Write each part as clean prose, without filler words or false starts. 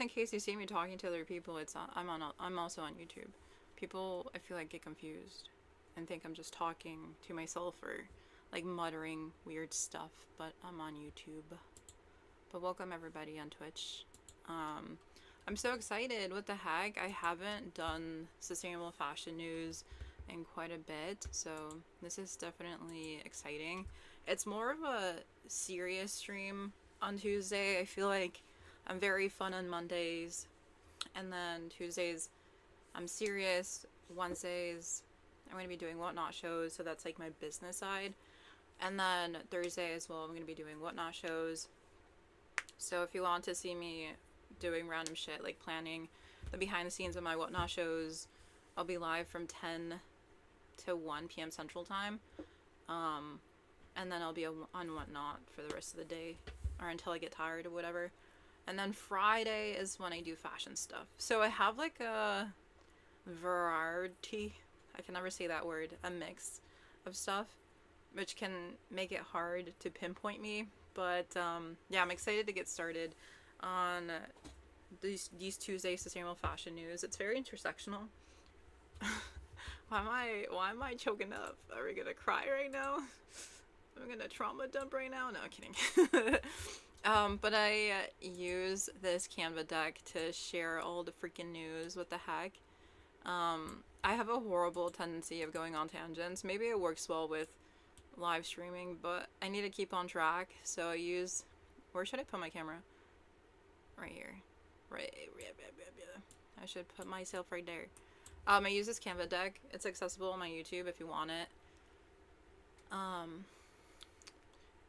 In case you see me talking to other people, I'm also on YouTube. People, I feel like, get confused and think I'm just talking to myself or like muttering weird stuff, but I'm on YouTube. But welcome everybody on Twitch. Um, I'm so excited. What the heck? I haven't done sustainable fashion news in quite a bit, so this is definitely exciting. It's more of a serious stream on Tuesday. I feel like I'm very fun on Mondays, and then Tuesdays I'm serious. Wednesdays I'm going to be doing whatnot shows, so that's like my business side. And then Thursday as well, I'm going to be doing whatnot shows. So if you want to see me doing random shit, like planning the behind the scenes of my whatnot shows, I'll be live from 10 to 1 p.m. Central Time. And then I'll be on whatnot for the rest of the day, or until I get tired or whatever. And then Friday is when I do fashion stuff. So I have like a variety, I can never say that word, a mix of stuff, which can make it hard to pinpoint me. But yeah, I'm excited to get started on these Tuesday sustainable fashion news. It's very intersectional. Why am I choking up? Are we gonna cry right now? I'm gonna trauma dump right now? No, I'm kidding. But I use this Canva deck to share all the freaking news. What the heck? I have a horrible tendency of going on tangents. Maybe it works well with live streaming, but I need to keep on track. So I use, where should I put my camera? Right here. Right. I should put myself right there. I use this Canva deck. It's accessible on my YouTube if you want it.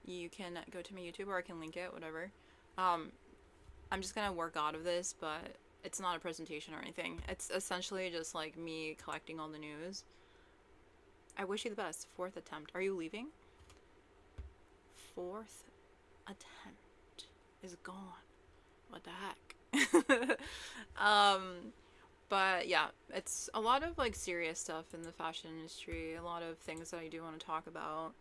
You can go to my YouTube, or I can link it, whatever. I'm just gonna work out of this, but it's not a presentation or anything. It's essentially just like me collecting all the news. I wish you the best. 4th attempt. Are you leaving? 4th attempt is gone. What the heck? But yeah, it's a lot of like serious stuff in the fashion industry. A lot of things that I do want to talk about.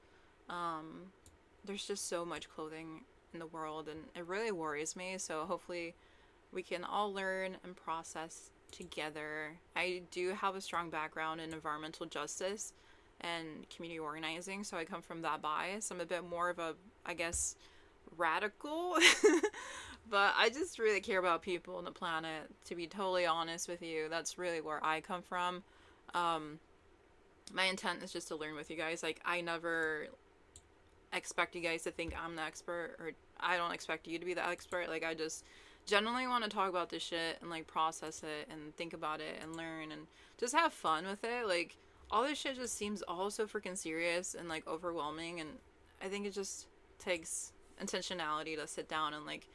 There's just so much clothing in the world, and it really worries me. So hopefully we can all learn and process together. I do have a strong background in environmental justice and community organizing, so I come from that bias. I'm a bit more of a, I guess, radical, but I just really care about people and the planet, to be totally honest with you. That's really where I come from. My intent is just to learn with you guys. Like, I never expect you guys to think I'm the expert, or I don't expect you to be the expert. Like, I just genuinely want to talk about this shit and like process it and think about it and learn and just have fun with it. Like, all this shit just seems all so freaking serious and like overwhelming, and I think it just takes intentionality to sit down and like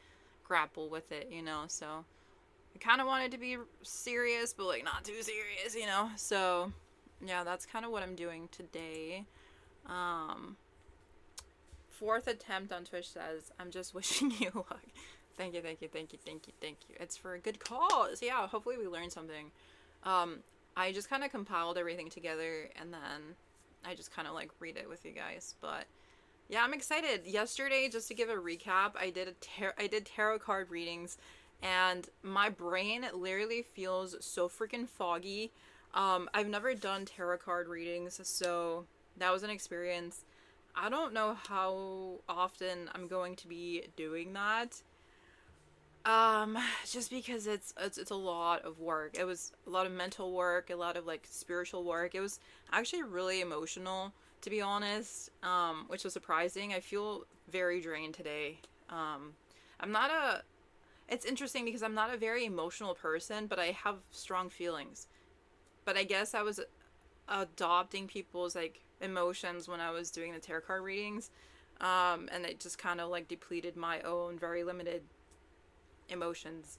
grapple with it, you know. So I kind of wanted to be serious, but like not too serious, you know. So yeah, that's kind of what I'm doing today. 4th attempt on Twitch says, I'm just wishing you luck. Thank you. It's for a good cause. Yeah, hopefully we learn something. I just kind of compiled everything together, and then I just kind of like read it with you guys. But yeah, I'm excited. Yesterday, just to give a recap, I did tarot card readings, and my brain literally feels so freaking foggy. I've never done tarot card readings, so that was an experience. I don't know how often I'm going to be doing that. Just because it's a lot of work. It was a lot of mental work, a lot of like spiritual work. It was actually really emotional, to be honest, which was surprising. I feel very drained today. I'm not a, it's interesting because I'm not a very emotional person, but I have strong feelings. But I guess I was adopting people's like emotions when I was doing the tarot card readings, and it just kind of like depleted my own very limited emotions.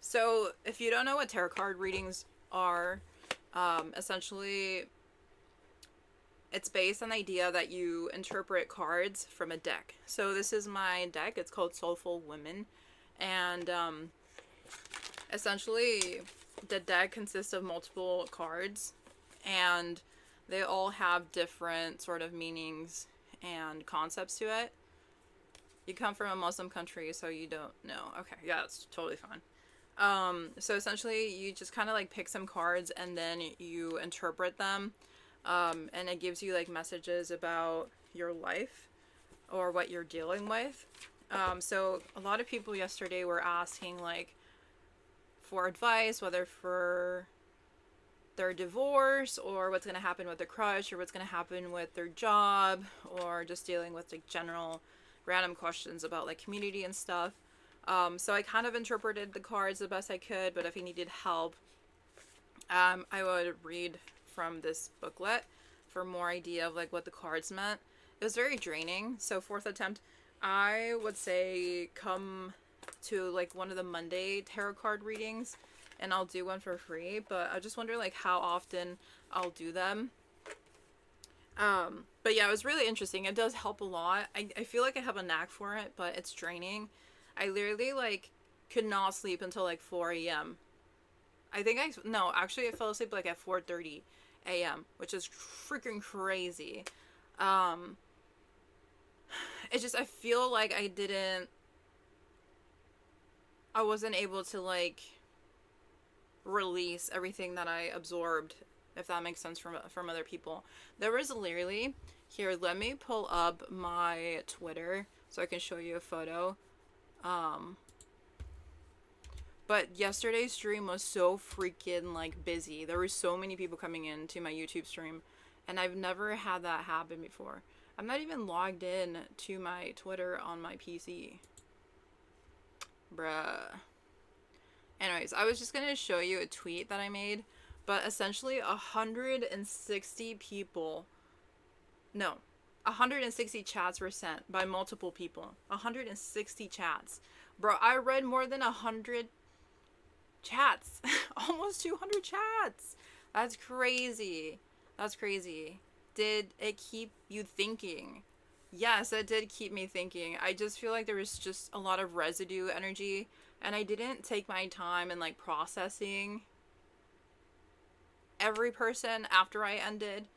So if you don't know what tarot card readings are, essentially it's based on the idea that you interpret cards from a deck. So this is my deck. It's called Soulful Women, and essentially the deck consists of multiple cards, and they all have different sort of meanings and concepts to it. You come from a Muslim country, so you don't know. Okay, yeah, that's totally fine. So essentially, you just kind of like pick some cards and then you interpret them, and it gives you like messages about your life or what you're dealing with. So a lot of people yesterday were asking like for advice, whether for their divorce or what's going to happen with their crush or what's going to happen with their job or just dealing with like general random questions about like community and stuff. So I kind of interpreted the cards the best I could, but if you needed help, I would read from this booklet for more idea of like what the cards meant. It was very draining. So fourth attempt, I would say come to like one of the Monday tarot card readings and I'll do one for free, but I just wonder like how often I'll do them. But yeah, it was really interesting. It does help a lot. I feel like I have a knack for it, but it's draining. I literally like could not sleep until like 4 a.m. No, actually I fell asleep like at 4:30 a.m., which is freaking crazy. It's just, I feel like I wasn't able to like release everything that I absorbed, if that makes sense, from other people. There was literally, here, let me pull up my Twitter so I can show you a photo. But yesterday's stream was so freaking like busy. There were so many people coming in to my YouTube stream, and I've never had that happen before. I'm not even logged in to my Twitter on my PC. Bruh. Anyways, I was just gonna show you a tweet that I made, but essentially 160 people, no, 160 chats were sent by multiple people. 160 chats. Bro, I read more than 100 chats. Almost 200 chats. That's crazy. That's crazy. Did it keep you thinking? Yes, it did keep me thinking. I just feel like there was just a lot of residue energy, and I didn't take my time in like processing every person after I ended.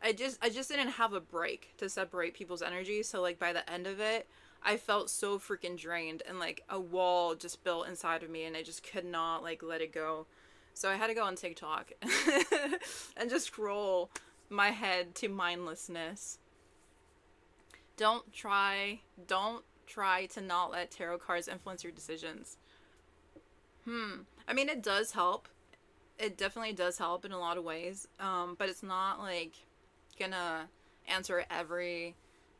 I just didn't have a break to separate people's energy, so like by the end of it, I felt so freaking drained, and like a wall just built inside of me, and I just could not like let it go. So I had to go on TikTok and just scroll my head to mindlessness. Don't try to not let tarot cards influence your decisions. I mean, it does help. It definitely does help in a lot of ways. But it's not like gonna answer every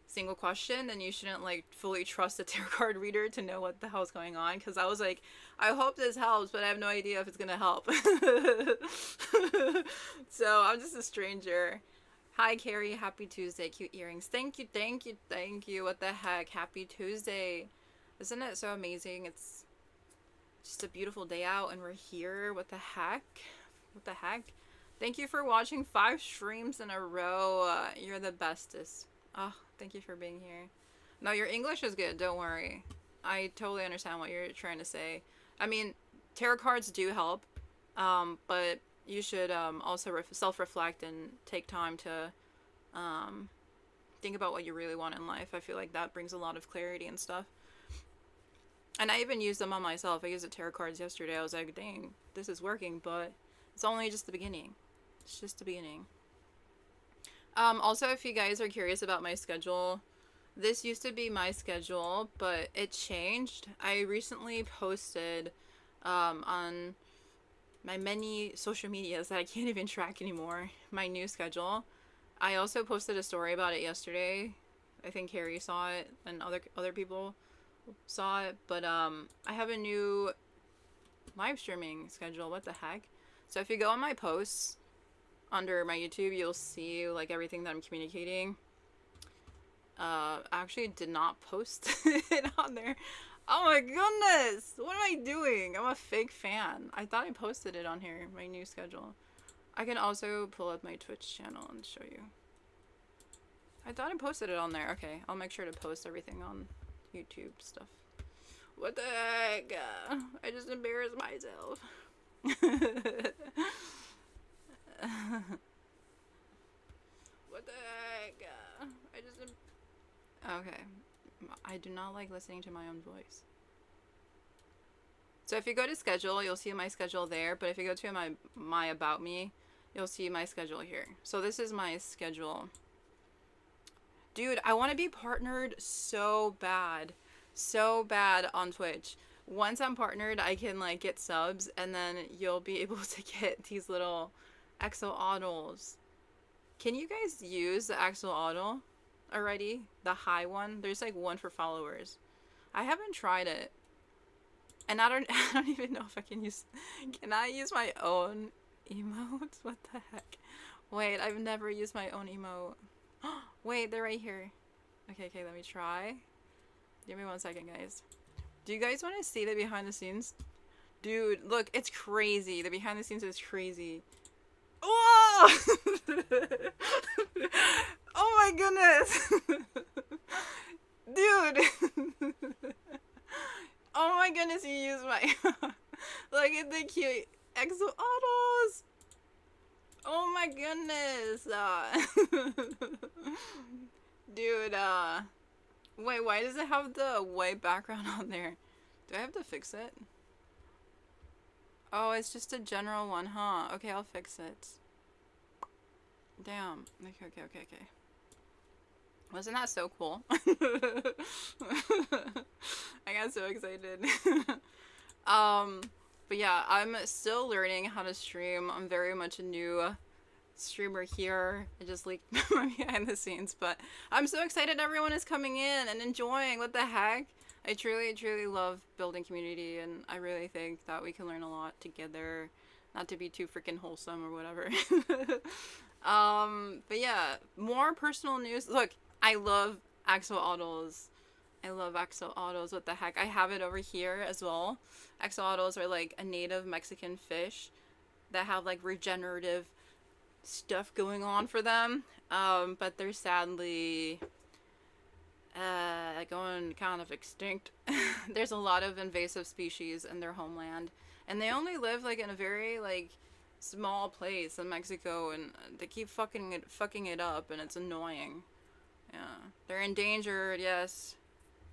single question, and you shouldn't like fully trust a tarot card reader to know what the hell's going on, because I was like, I hope this helps, but I have no idea if it's gonna help. So I'm just a stranger. Hi Carrie, happy Tuesday. Cute earrings. Thank you, thank you, thank you. What the heck? Happy Tuesday. Isn't it so amazing? It's just a beautiful day out and we're here. What the heck? What the heck? Thank you for watching 5 streams in a row. You're the bestest. Oh, thank you for being here. No, your English is good. Don't worry. I totally understand what you're trying to say. I mean, tarot cards do help, but you should also self-reflect and take time to think about what you really want in life. I feel like that brings a lot of clarity and stuff. And I even used them on myself. I used the tarot cards yesterday. I was like, dang, this is working, but it's only just the beginning. It's just the beginning. Also, if you guys are curious about my schedule, this used to be my schedule, but it changed. I recently posted on my many social medias that I can't even track anymore, my new schedule. I also posted a story about it yesterday. I think Carrie saw it and other people saw it, but I have a new live streaming schedule. What the heck? So if you go on my posts under my YouTube, you'll see like everything that I'm communicating. I actually did not post it on there. Oh my goodness, what am I doing? I'm a fake fan. I thought I posted it on here, my new schedule. I can also pull up my Twitch channel and show you. I thought I posted it on there. Okay, I'll make sure to post everything on YouTube stuff. What the heck? I just embarrassed myself. What the heck? Okay. I do not like listening to my own voice. So if you go to schedule, you'll see my schedule there. But if you go to my about me, you'll see my schedule here. So this is my schedule. Dude, I want to be partnered so bad. So bad on Twitch. Once I'm partnered, I can like get subs, and then you'll be able to get these little axolotls. Can you guys use the axolotl already? The high one? There's like one for followers. I haven't tried it. And I don't even know if I can use... Can I use my own emotes? What the heck? Wait, I've never used my own emote. Wait, they're right here. Okay, let me try. Give me 1 second, guys. Do you guys want to see the behind the scenes? Dude, look, it's crazy. The behind the scenes is crazy. Whoa! Oh my goodness! Dude! Oh my goodness, you used my... Look at the cute axolotls! Oh my goodness! Dude, wait, why does it have the white background on there? Do I have to fix it? Oh, it's just a general one, huh? Okay, I'll fix it. Damn. Okay. Wasn't that so cool? I got so excited. But yeah, I'm still learning how to stream. I'm very much a new streamer here. I just leaked my behind the scenes, but I'm so excited everyone is coming in and enjoying. What the heck? I truly love building community, and I really think that we can learn a lot together. Not to be too freaking wholesome or whatever. But yeah, more personal news. Look, I love axolotls. I love axolotls. What the heck? I have it over here as well. Axolotls are like a native Mexican fish that have like regenerative stuff going on for them. But they're sadly going kind of extinct. There's a lot of invasive species in their homeland, and they only live like in a very like small place in Mexico, and they keep fucking it up, and it's annoying. Yeah, they're endangered. Yes,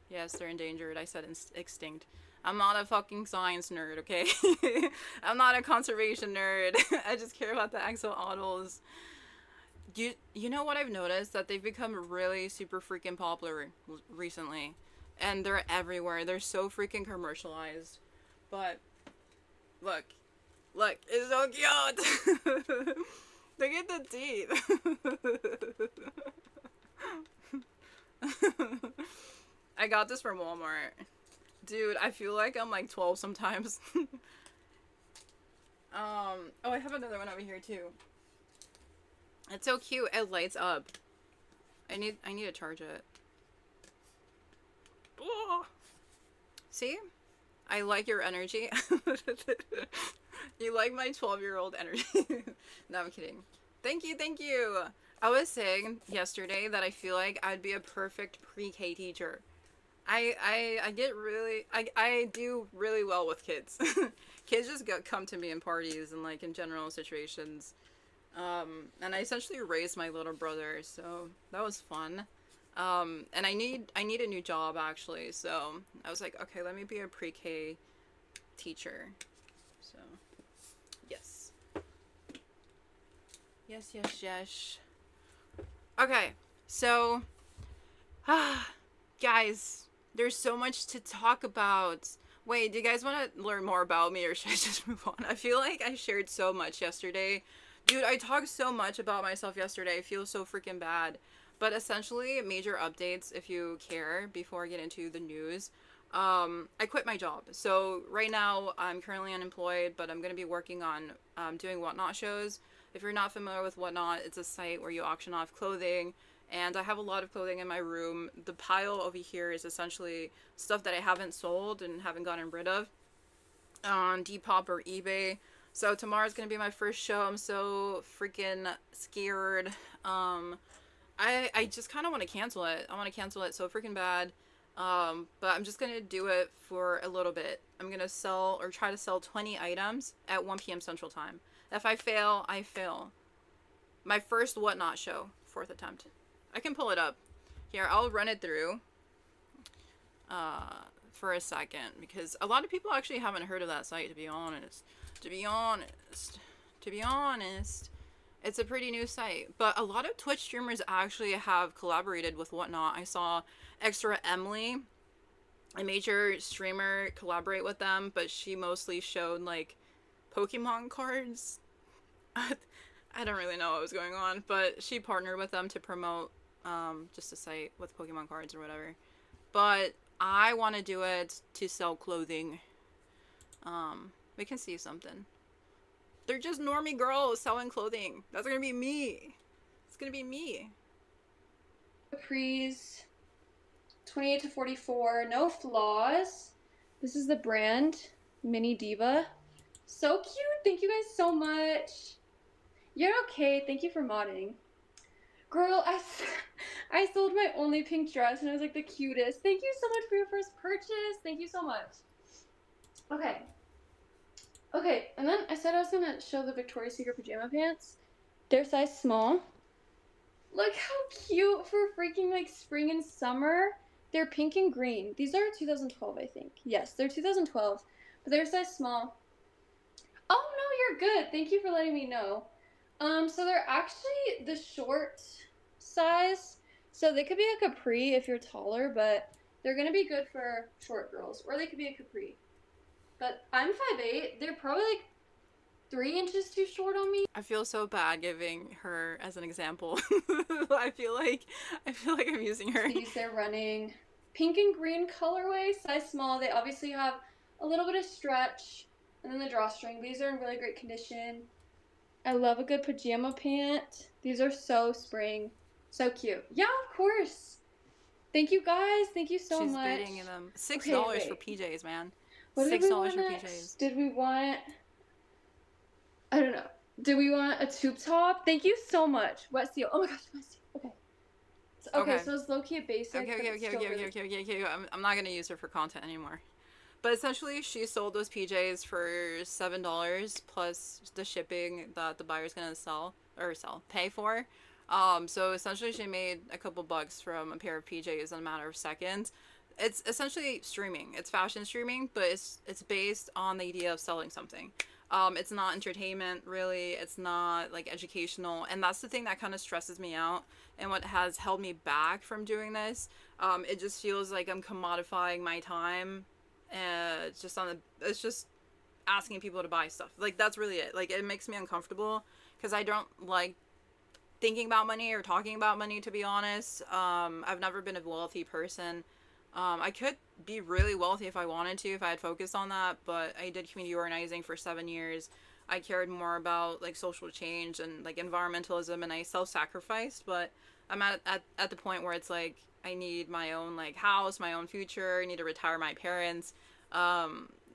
they're endangered. I said extinct. I'm not a fucking science nerd, okay? I'm not a conservation nerd. I just care about the axolotls. You know what I've noticed? That they've become really super freaking popular recently. And they're everywhere. They're so freaking commercialized. But, look, it's so cute! Look at the teeth! I got this from Walmart. Dude, I feel like I'm like 12 sometimes. Oh, I have another one over here too. It's so cute. It lights up. I need to charge it. Oh. See? I like your energy. You like my 12-year-old energy. No, I'm kidding. Thank you. I was saying yesterday that I feel like I'd be a perfect pre-K teacher. I do really well with kids. Kids just come to me in parties and like in general situations. And I essentially raised my little brother, so that was fun. And I need a new job actually, so I was like, okay, let me be a pre-K teacher. So, yes. Yes. Okay, so, guys, there's so much to talk about. Wait, do you guys want to learn more about me, or should I just move on? I feel like I shared so much yesterday. Dude, I talked so much about myself yesterday. I feel so freaking bad. But essentially, major updates, if you care, before I get into the news. I quit my job. So right now, I'm currently unemployed, but I'm going to be working on doing Whatnot shows. If you're not familiar with Whatnot, it's a site where you auction off clothing. And I have a lot of clothing in my room. The pile over here is essentially stuff that I haven't sold and haven't gotten rid of on Depop or eBay. So tomorrow's gonna be my first show. I'm so freaking scared. I just kind of want to cancel it. I want to cancel it so freaking bad. But I'm just gonna do it for a little bit. I'm gonna sell or try to sell 20 items at 1 p.m. Central Time. If I fail, I fail. My first Whatnot show, 4th attempt. I can pull it up. Here, I'll run it through. for a second, because a lot of people actually haven't heard of that site, to be honest. To be honest. To be honest. It's a pretty new site. But a lot of Twitch streamers actually have collaborated with whatnot. I saw Extra Emily, a major streamer, collaborate with them, but she mostly showed like Pokemon cards. I don't really know what was going on, but she partnered with them to promote just a site with Pokemon cards or whatever. But I want to do it to sell clothing. We can see something. They're just normie girls selling clothing. That's gonna be me. It's gonna be me. Capris, 28 to 44, no flaws. This is the brand, Mini Diva. So cute. Thank you guys so much. You're okay. Thank you for modding. Girl, I sold my only pink dress and it was like the cutest. Thank you so much for your first purchase. Thank you so much. Okay. Okay, and then I said I was gonna show the Victoria's Secret pajama pants. They're size small. Look how cute for freaking like spring and summer. They're pink and green. These are 2012, I think. Yes, they're 2012, but they're size small. Oh no, you're good. Thank you for letting me know. So they're actually the short size. So they could be a capri if you're taller, but they're gonna be good for short girls, or they could be a capri. But I'm 5'8". They're probably like 3 inches too short on me. I feel so bad giving her as an example. I feel like I'm using her. They're running pink and green colorway, size small. They obviously have a little bit of stretch, and then the drawstring. These are in really great condition. I love a good pajama pant. These are so spring, so cute. Yeah, of course. Thank you guys. Thank you so much. She's bidding them $6 for PJs, man. What $6 for PJs. Did we want? I don't know. Do we want a tube top? Thank you so much. Wet seal. Oh my gosh, wet seal. Okay. Okay, so it's low-key a basic. Okay. I'm not gonna use her for content anymore. But essentially, she sold those PJs for $7 plus the shipping that the buyer's gonna pay for. So essentially, she made a couple bucks from a pair of PJs in a matter of seconds. It's essentially streaming. It's fashion streaming, but it's based on the idea of selling something. It's not entertainment, really. It's not like educational, and that's the thing that kind of stresses me out and what has held me back from doing this. It just feels like I'm commodifying my time, and it's just asking people to buy stuff. Like, that's really it. Like, it makes me uncomfortable because I don't like thinking about money or talking about money, to be honest. I've never been a wealthy person. I could be really wealthy if I wanted to, if I had focused on that, but I did community organizing for 7 years. I cared more about like social change and like environmentalism, and I self-sacrificed, but I'm at the point where it's like I need my own like house, my own future. I need to retire my parents.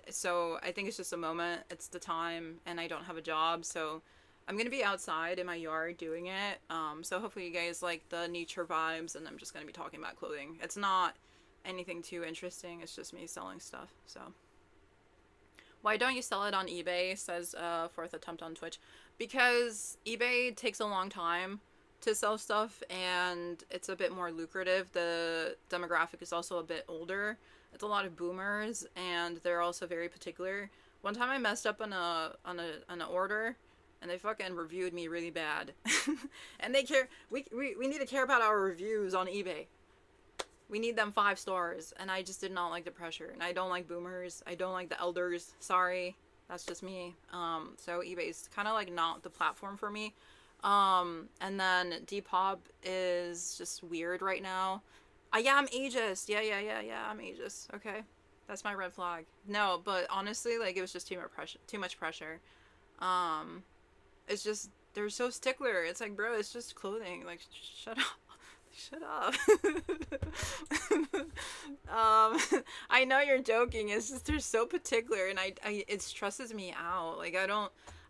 So I think it's just a moment. It's the time, and I don't have a job, so I'm gonna be outside in my yard doing it. So hopefully you guys like the nature vibes, and I'm just gonna be talking about clothing. It's not anything too interesting. It's just me selling stuff. So why don't you sell it on eBay, says fourth attempt on Twitch. Because eBay takes a long time to sell stuff, and it's a bit more lucrative. The demographic is also a bit older. It's a lot of boomers, and they're also very particular. One time I messed up on an order, and they fucking reviewed me really bad. And they care. We need to care about our reviews on eBay. We need them 5 stars, and I just did not like the pressure. And I don't like boomers. I don't like the elders. Sorry, that's just me. So eBay's kind of like not the platform for me. And then Depop is just weird right now. Yeah, I'm ageist. Yeah, I'm ageist. Okay, that's my red flag. No, but honestly, like, it was just too much pressure. It's just, they're so stickler. It's like, bro, it's just clothing. Like, shut up. Shut up. I know you're joking. It's just they're so particular, and it stresses me out. Like,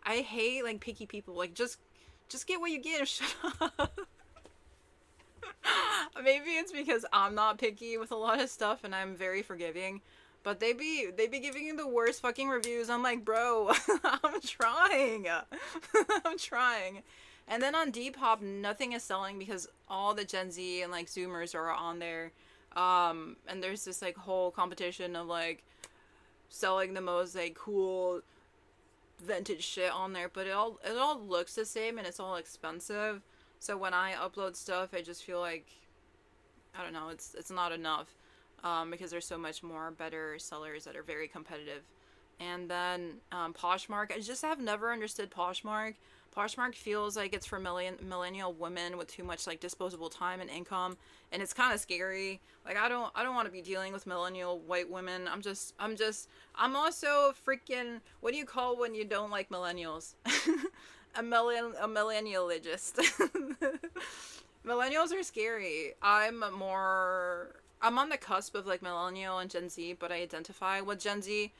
I hate like picky people. Like, just get what you get and shut up. Maybe it's because I'm not picky with a lot of stuff, and I'm very forgiving. But they be giving you the worst fucking reviews. I'm like, bro, I'm trying. I'm trying. And then on Depop, nothing is selling because all the Gen Z and like Zoomers are on there. And there's this like whole competition of like selling the most like cool vintage shit on there, but it all looks the same and it's all expensive. So when I upload stuff, I just feel like I don't know, it's not enough, because there's so much more better sellers that are very competitive. And then Poshmark, I just have never understood Poshmark. Poshmark feels like it's for millennial women with too much like disposable time and income, and it's kind of scary. Like I don't want to be dealing with millennial white women. I'm also freaking, what do you call when you don't like millennials? A millennialist. Millennials are scary. I'm on the cusp of like millennial and Gen Z, but I identify with Gen Z.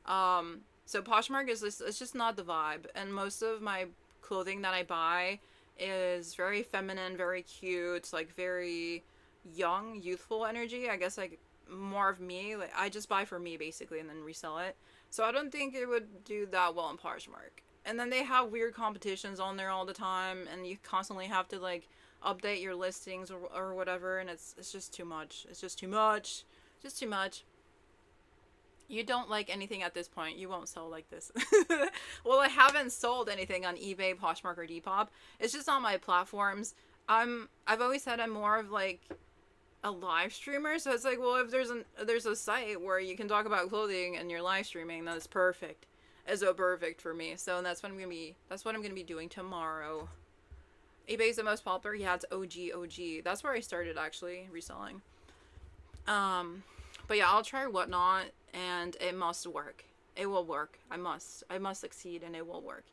So Poshmark is just, it's just not the vibe, and most of my clothing that I buy is very feminine, very cute, like very young, youthful energy. I guess like more of me. Like I just buy for me basically and then resell it. So I don't think it would do that well in Poshmark. And then they have weird competitions on there all the time, and you constantly have to like update your listings or whatever, and it's just too much. It's just too much. Just too much. You don't like anything at this point. You won't sell like this. Well, I haven't sold anything on eBay, Poshmark, or Depop. It's just on my platforms. I've always said I'm more of like a live streamer, so it's like, well, if there's a site where you can talk about clothing and you're live streaming, that's perfect. It's so perfect for me. So that's what I'm gonna be doing tomorrow. eBay's the most popular. Yeah, it's OG. That's where I started actually reselling. But yeah, I'll try Whatnot, and it must work. It will work. I must succeed, and it will work.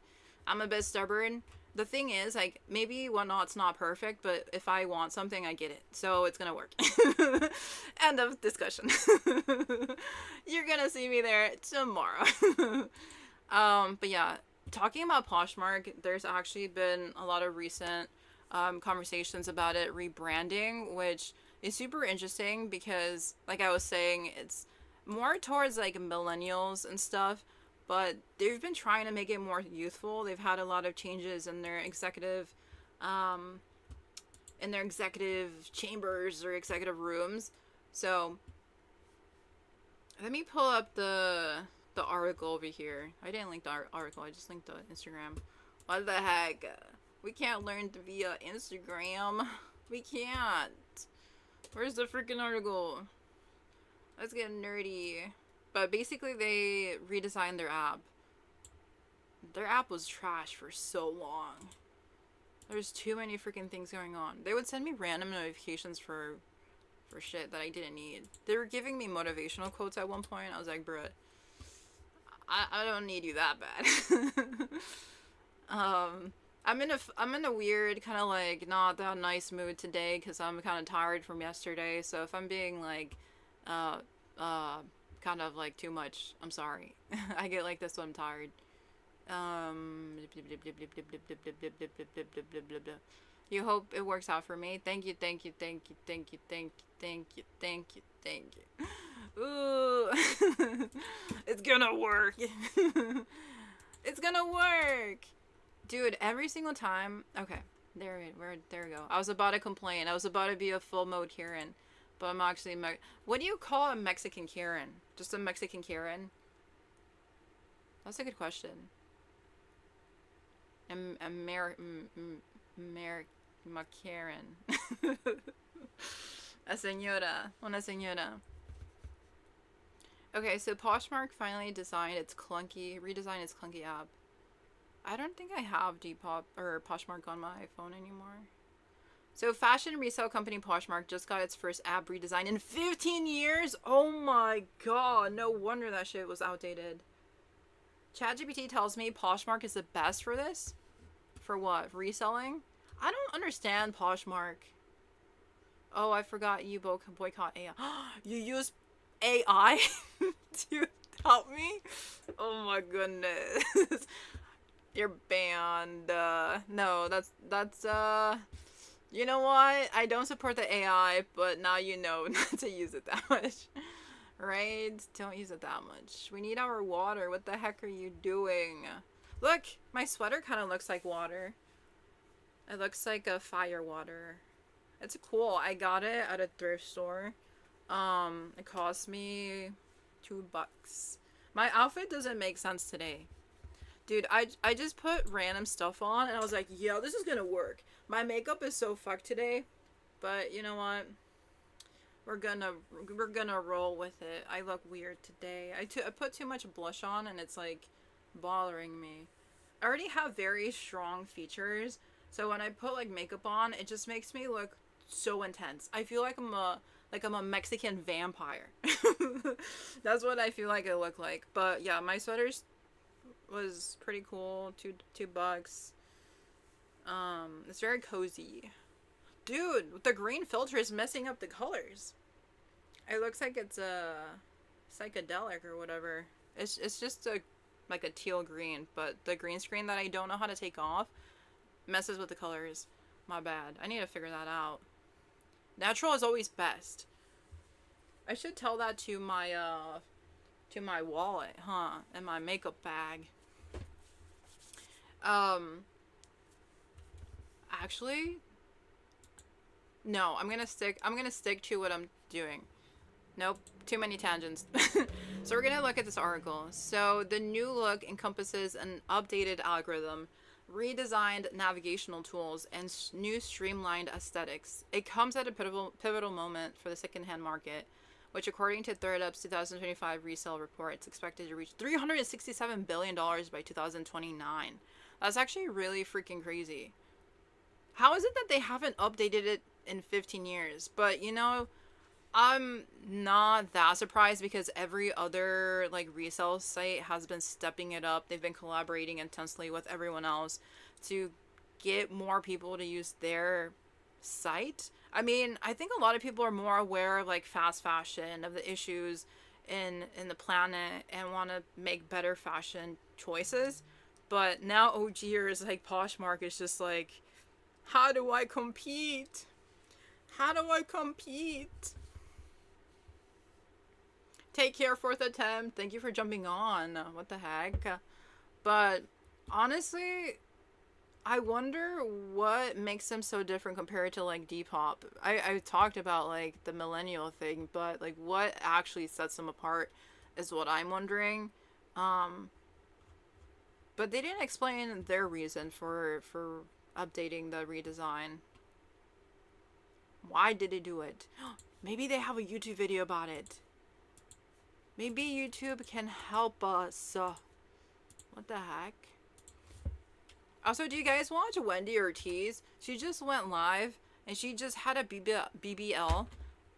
I'm a bit stubborn. The thing is, like, maybe Whatnot's not perfect, but if I want something, I get it. So it's gonna work. End of discussion. You're gonna see me there tomorrow. But yeah, talking about Poshmark, there's actually been a lot of recent conversations about it rebranding, which is super interesting because, like I was saying, it's more towards like millennials and stuff, but they've been trying to make it more youthful. They've had a lot of changes um, in their executive chambers or executive rooms. So let me pull up the article over here. I didn't link the article. I just linked the Instagram. What the heck? We can't learn via Instagram. We can't. Where's the freaking article? Let's get nerdy. But basically, they redesigned their app. Their app was trash for so long. There's too many freaking things going on. They would send me random notifications for shit that I didn't need. They were giving me motivational quotes at one point. I was like, bruh, I don't need you that bad. I'm in a weird kind of like not that nice mood today because I'm kind of tired from yesterday. So if I'm being like uh kind of like too much, I'm sorry. I get like this when I'm tired. You hope it works out for me. Thank you. Ooh. It's gonna work. It's gonna work. Dude, every single time. Okay, there we go. I was about to complain. I was about to be a full mode Karen, but I'm actually what do you call a Mexican Karen? Just a Mexican Karen? That's a good question. Karen. A señora. Una señora. Okay, so Poshmark finally redesigned its clunky app. I don't think I have Depop or Poshmark on my phone anymore. So fashion resale company Poshmark just got its first app redesign in 15 years? Oh my god, no wonder that shit was outdated. ChatGPT tells me Poshmark is the best for this? For what? Reselling? I don't understand Poshmark. Oh, I forgot you boycott AI. You use AI to help me? Oh my goodness. You're banned. No, that's you know what? I don't support the AI, but now you know not to use it that much. Right? Don't use it that much. We need our water. What the heck are you doing? Look, my sweater kind of looks like water. It looks like a fire water. It's cool. I got it at a thrift store. It cost me $2. My outfit doesn't make sense today. Dude, I just put random stuff on and I was like, yo, this is gonna work. My makeup is so fucked today, but you know what? We're gonna roll with it. I look weird today. I put too much blush on and it's like bothering me. I already have very strong features, so when I put like makeup on, it just makes me look so intense. I feel like I'm a Mexican vampire. That's what I feel like I look like. But yeah, my sweaters was pretty cool. Two bucks. It's very cozy. Dude, the green filter is messing up the colors. It looks like it's a psychedelic or whatever. It's just a like a teal green, but the green screen that I don't know how to take off messes with the colors. My bad. I need to figure that out. Natural is always best. I should tell that to my wallet, huh? And my makeup bag. Actually, no, I'm gonna stick to what I'm doing. Nope, too many tangents. So we're gonna look at this article. So the new look encompasses an updated algorithm, redesigned navigational tools, and new streamlined aesthetics. It comes at a pivotal moment for the secondhand market, which according to ThirdUp's 2025 resale report, it's expected to reach $367 billion by 2029. That's actually really freaking crazy. How is it that they haven't updated it in 15 years? But you know, I'm not that surprised because every other like resale site has been stepping it up. They've been collaborating intensely with everyone else to get more people to use their site. I mean, I think a lot of people are more aware of like fast fashion, of the issues in the planet, and want to make better fashion choices. But now OGers like Poshmark is just like, how do I compete? How do I compete? Take care, fourth attempt. Thank you for jumping on. What the heck? But honestly, I wonder what makes them so different compared to like Depop. I talked about like the millennial thing, but like what actually sets them apart is what I'm wondering. But they didn't explain their reason for updating the redesign. Why did they do it? Maybe they have a YouTube video about it. Maybe YouTube can help us. What the heck? Also, do you guys watch Wendy Ortiz? She just went live and she just had a BBL.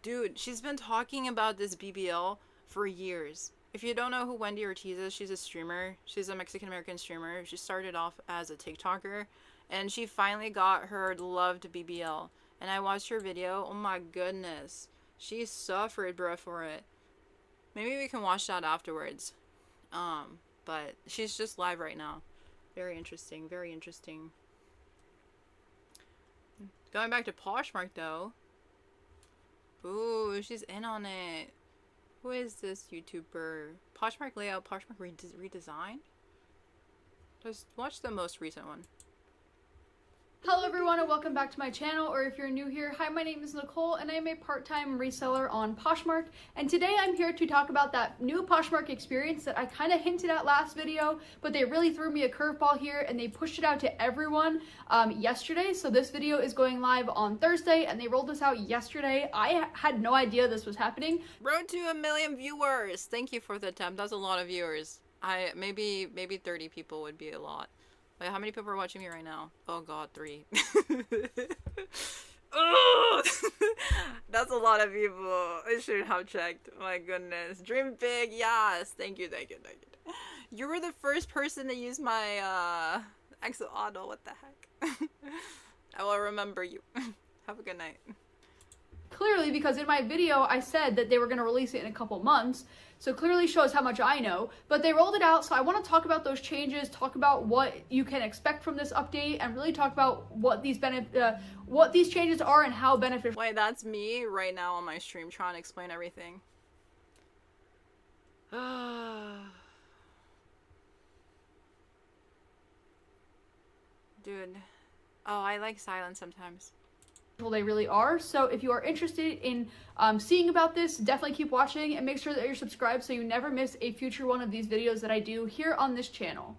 Dude, she's been talking about this BBL for years. If you don't know who Wendy Ortiz is, she's a streamer. She's a Mexican-American streamer. She started off as a TikToker and she finally got her loved BBL. And I watched her video. Oh my goodness. She suffered, bruh, for it. Maybe we can watch that afterwards. But she's just live right now. Very interesting, very interesting. Going back to Poshmark though. Ooh, she's in on it. Who is this YouTuber? Poshmark layout, Poshmark redesign? Just watch the most recent one. Hello everyone and welcome back to my channel, or if you're new here, hi, my name is Nicole and I'm a part-time reseller on Poshmark, and today I'm here to talk about that new Poshmark experience that I kind of hinted at last video, but they really threw me a curveball here and they pushed it out to everyone yesterday. So this video is going live on Thursday and they rolled this out yesterday. I had no idea this was happening. Road to 1 million viewers. Thank you for the attempt. That's a lot of viewers. Maybe 30 people would be a lot. Wait, how many people are watching me right now? Oh god, 3. Oh, that's a lot of people. I should have checked. My goodness. Dream big, yes. Thank you. You were the first person to use my Exo Auto. What the heck? I will remember you. Have a good night. Clearly, because in my video I said that they were going to release it in a couple months, so clearly shows how much I know, but they rolled it out, so I want to talk about those changes, talk about what you can expect from this update, and really talk about what these changes are and how beneficial. Wait, that's me right now on my stream trying to explain everything. Dude. Oh, I like silence sometimes. they really are. So if you are interested in seeing about this, definitely keep watching and make sure that you're subscribed so you never miss a future one of these videos that I do here on this channel.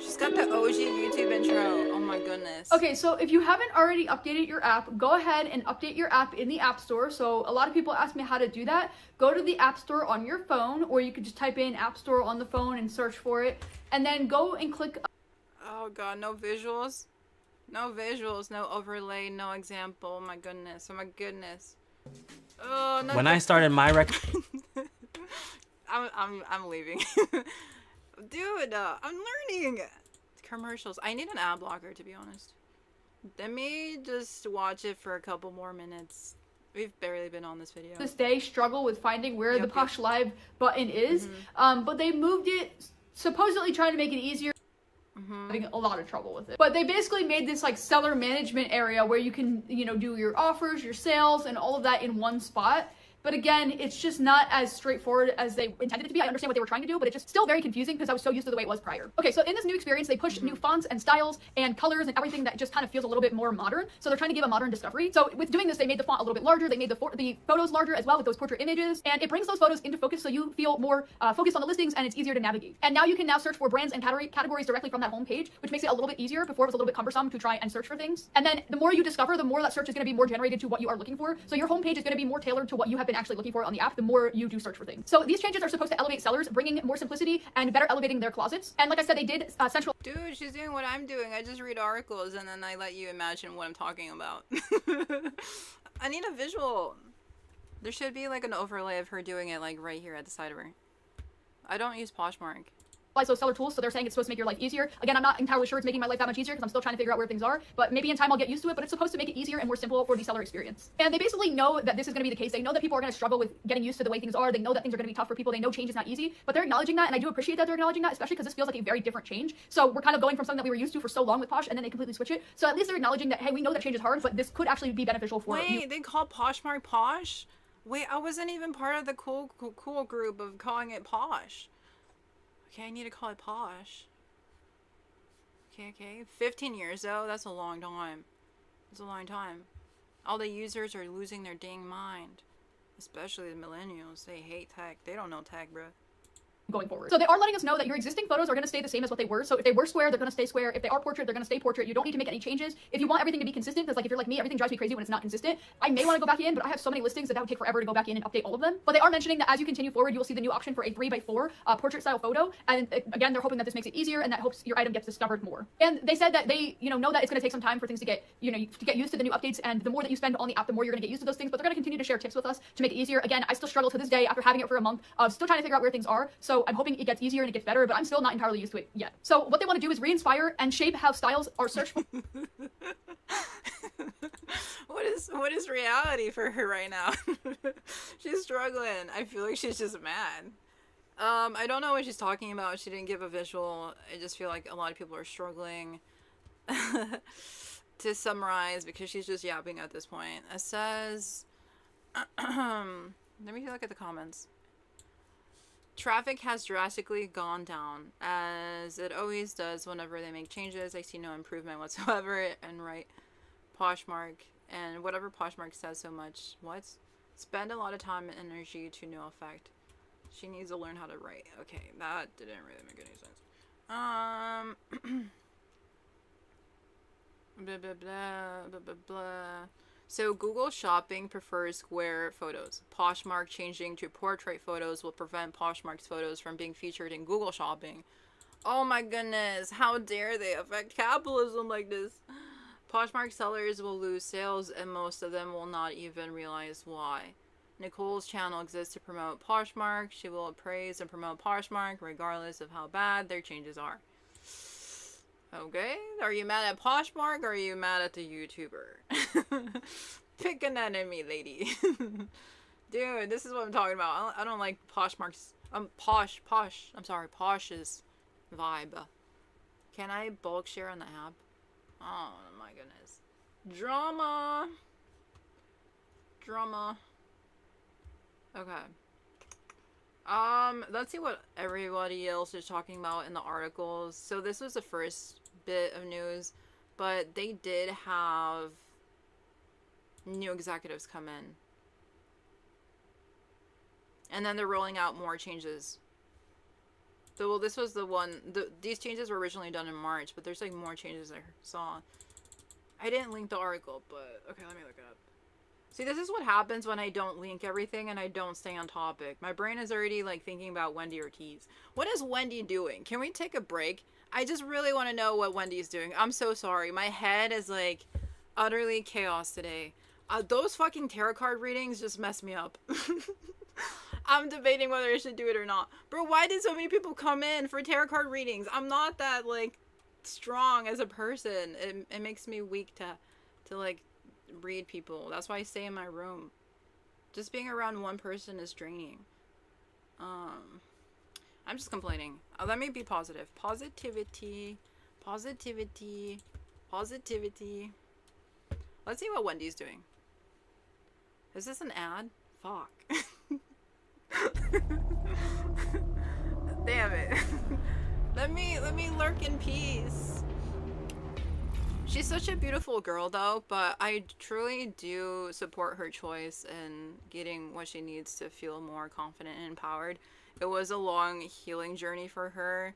She's got the OG YouTube intro. Oh my goodness. Okay, so if you haven't already updated your app, go ahead and update your app in the App Store. So a lot of people ask me how to do that. Go to the App Store on your phone, or you could just type in App Store on the phone and search for it, and then go and click. Oh god, no visuals. No visuals, no overlay, no example. Oh my goodness. Oh my goodness. Oh no. When I started my I'm leaving. Dude, I'm learning. Commercials. I need an ad blocker, to be honest. Let me just watch it for a couple more minutes. We've barely been on this video. This day struggle with finding where the Posh Live button is, but they moved it, supposedly trying to make it easier. Having a lot of trouble with it. But they basically made this like seller management area where you can, you know, do your offers, your sales, and all of that in one spot. But again, it's just not as straightforward as they intended it to be. I understand what they were trying to do, but it's just still very confusing because I was so used to the way it was prior. Okay, so in this new experience, they pushed new fonts and styles and colors and everything that just kind of feels a little bit more modern. So they're trying to give a modern discovery. So with doing this, they made the font a little bit larger. They made the photos larger as well with those portrait images. And it brings those photos into focus so you feel more focused on the listings and it's easier to navigate. And now you can now search for brands and categories directly from that home page, which makes it a little bit easier. Before it was a little bit cumbersome to try and search for things. And then the more you discover, the more that search is going to be more generated to what you are looking for. So your homepage is going to be more tailored to what you have been actually looking for on the app, the more you do search for things. So these changes are supposed to elevate sellers, bringing more simplicity and better elevating their closets. And like I said, they did central. Dude, she's doing what I'm doing. I just read articles and then I let you imagine what I'm talking about. I need a visual. There should be like an overlay of her doing it like right here at the side of her. I don't use Poshmark. Those seller tools, so they're saying it's supposed to make your life easier. Again, I'm not entirely sure it's making my life that much easier because I'm still trying to figure out where things are, but maybe in time I'll get used to it, but it's supposed to make it easier and more simple for the seller experience. And they basically know that this is going to be the case. They know that people are going to struggle with getting used to the way things are. They know that things are going to be tough for people. They know change is not easy, but they're acknowledging that, and I do appreciate that they're acknowledging that, especially because this feels like a very different change. So we're kind of going from something that we were used to for so long with Posh, and then they completely switch it. So at least they're acknowledging that, hey, we know that change is hard, but this could actually be beneficial for you. Wait, they call Poshmark Posh? Wait, I wasn't even part of the cool group of calling it Posh. Okay, I need to call it Posh. Okay. 15 years though, that's a long time. It's a long time. All the users are losing their dang mind. Especially the millennials. They hate tech. They don't know tech, bro. Going forward. So they are letting us know that your existing photos are going to stay the same as what they were. So if they were square, they're going to stay square. If they are portrait, they're going to stay portrait. You don't need to make any changes. If you want everything to be consistent, because like if you're like me, everything drives me crazy when it's not consistent. I may want to go back in, but I have so many listings that would take forever to go back in and update all of them. But they are mentioning that as you continue forward, you will see the new option for a 3x4 portrait style photo. And again, they're hoping that this makes it easier and that hopes your item gets discovered more. And they said that they, know that it's going to take some time for things to get, to get used to the new updates. And the more that you spend on the app, the more you're going to get used to those things. But they're going to continue to share tips with us to make it easier. Again, I still struggle to this day after having it for a month of still trying to figure out where things are. So I'm hoping it gets easier and it gets better, but I'm still not entirely used to it yet. So what they want to do is re-inspire and shape how styles are searched for. What is reality for her right now? She's struggling. I feel like she's just mad. I don't know what she's talking about. She didn't give a visual. I just feel like a lot of people are struggling to summarize because she's just yapping at this point. It says, let me look at the comments. Traffic has drastically gone down, as it always does whenever they make changes. I see no improvement whatsoever, and right, Poshmark, and whatever Poshmark says so much. What? Spend a lot of time and energy to no effect. She needs to learn how to write. Okay, that didn't really make any sense. Blah, blah, blah, blah, blah, blah. So Google Shopping prefers square photos. Poshmark changing to portrait photos will prevent Poshmark's photos from being featured in Google Shopping. Oh my goodness, how dare they affect capitalism like this? Poshmark sellers will lose sales and most of them will not even realize why. Nicole's channel exists to promote Poshmark. She will praise and promote Poshmark regardless of how bad their changes are. Okay, are you mad at Poshmark or are you mad at the YouTuber? Pick an enemy, lady. Dude, this is what I'm talking about. I don't like Poshmark's, Posh's vibe. Can I bulk share on the app? Oh my goodness. Drama. Okay. Let's see what everybody else is talking about in the articles. So this was the first bit of news. but they did have new executives come in. And then they're rolling out more changes. So, well, this was the one, these changes were originally done in March, but there's like more changes I saw. I didn't link the article, but okay, let me look it up. See, this is what happens when I don't link everything and I don't stay on topic. My brain is already like thinking about Wendy Ortiz. What is Wendy doing? Can we take a break? I just really want to know what Wendy's doing. I'm so sorry. My head is like utterly chaos today. Those fucking tarot card readings just mess me up. I'm debating whether I should do it or not. Bro, why did so many people come in for tarot card readings? I'm not that like strong as a person. It makes me weak to like read people. That's why I stay in my room. Just being around one person is draining. I'm just complaining. Let me be positive. Positivity. Positivity. Positivity. Let's see what Wendy's doing. Is this an ad? Fuck. Damn it. Let me lurk in peace. She's such a beautiful girl though, but I truly do support her choice in getting what she needs to feel more confident and empowered. It was a long healing journey for her.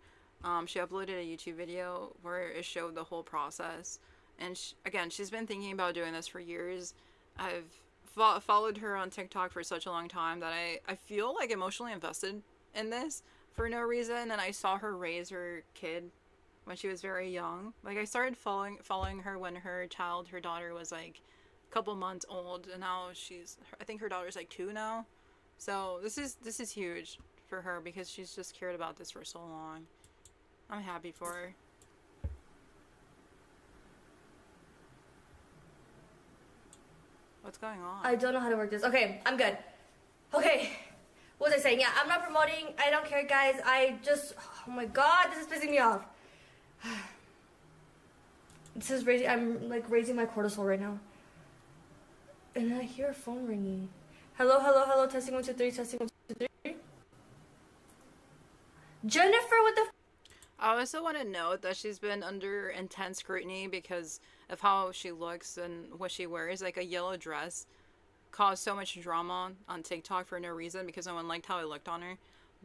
She uploaded a YouTube video where it showed the whole process. And again, she's been thinking about doing this for years. I've followed her on TikTok for such a long time that I feel like emotionally invested in this for no reason. And I saw her raise her kid when she was very young. Like I started following her when her daughter was like a couple months old, and now I think her daughter's like 2 now. So this is huge for her because she's just cared about this for so long. I'm happy for her. What's going on? I don't know how to work this. Okay, I'm good. Okay, what was I saying? Yeah, I'm not promoting. I don't care, guys. I just, oh my god, this is pissing me off. This is raising, I'm like raising my cortisol right now. And then I hear a phone ringing. Hello, hello, hello, testing 1, 2, 3, testing 1, 2, 3. Jennifer, what the I also want to note that she's been under intense scrutiny because of how she looks and what she wears. Like a yellow dress caused so much drama on TikTok for no reason because no one liked how it looked on her.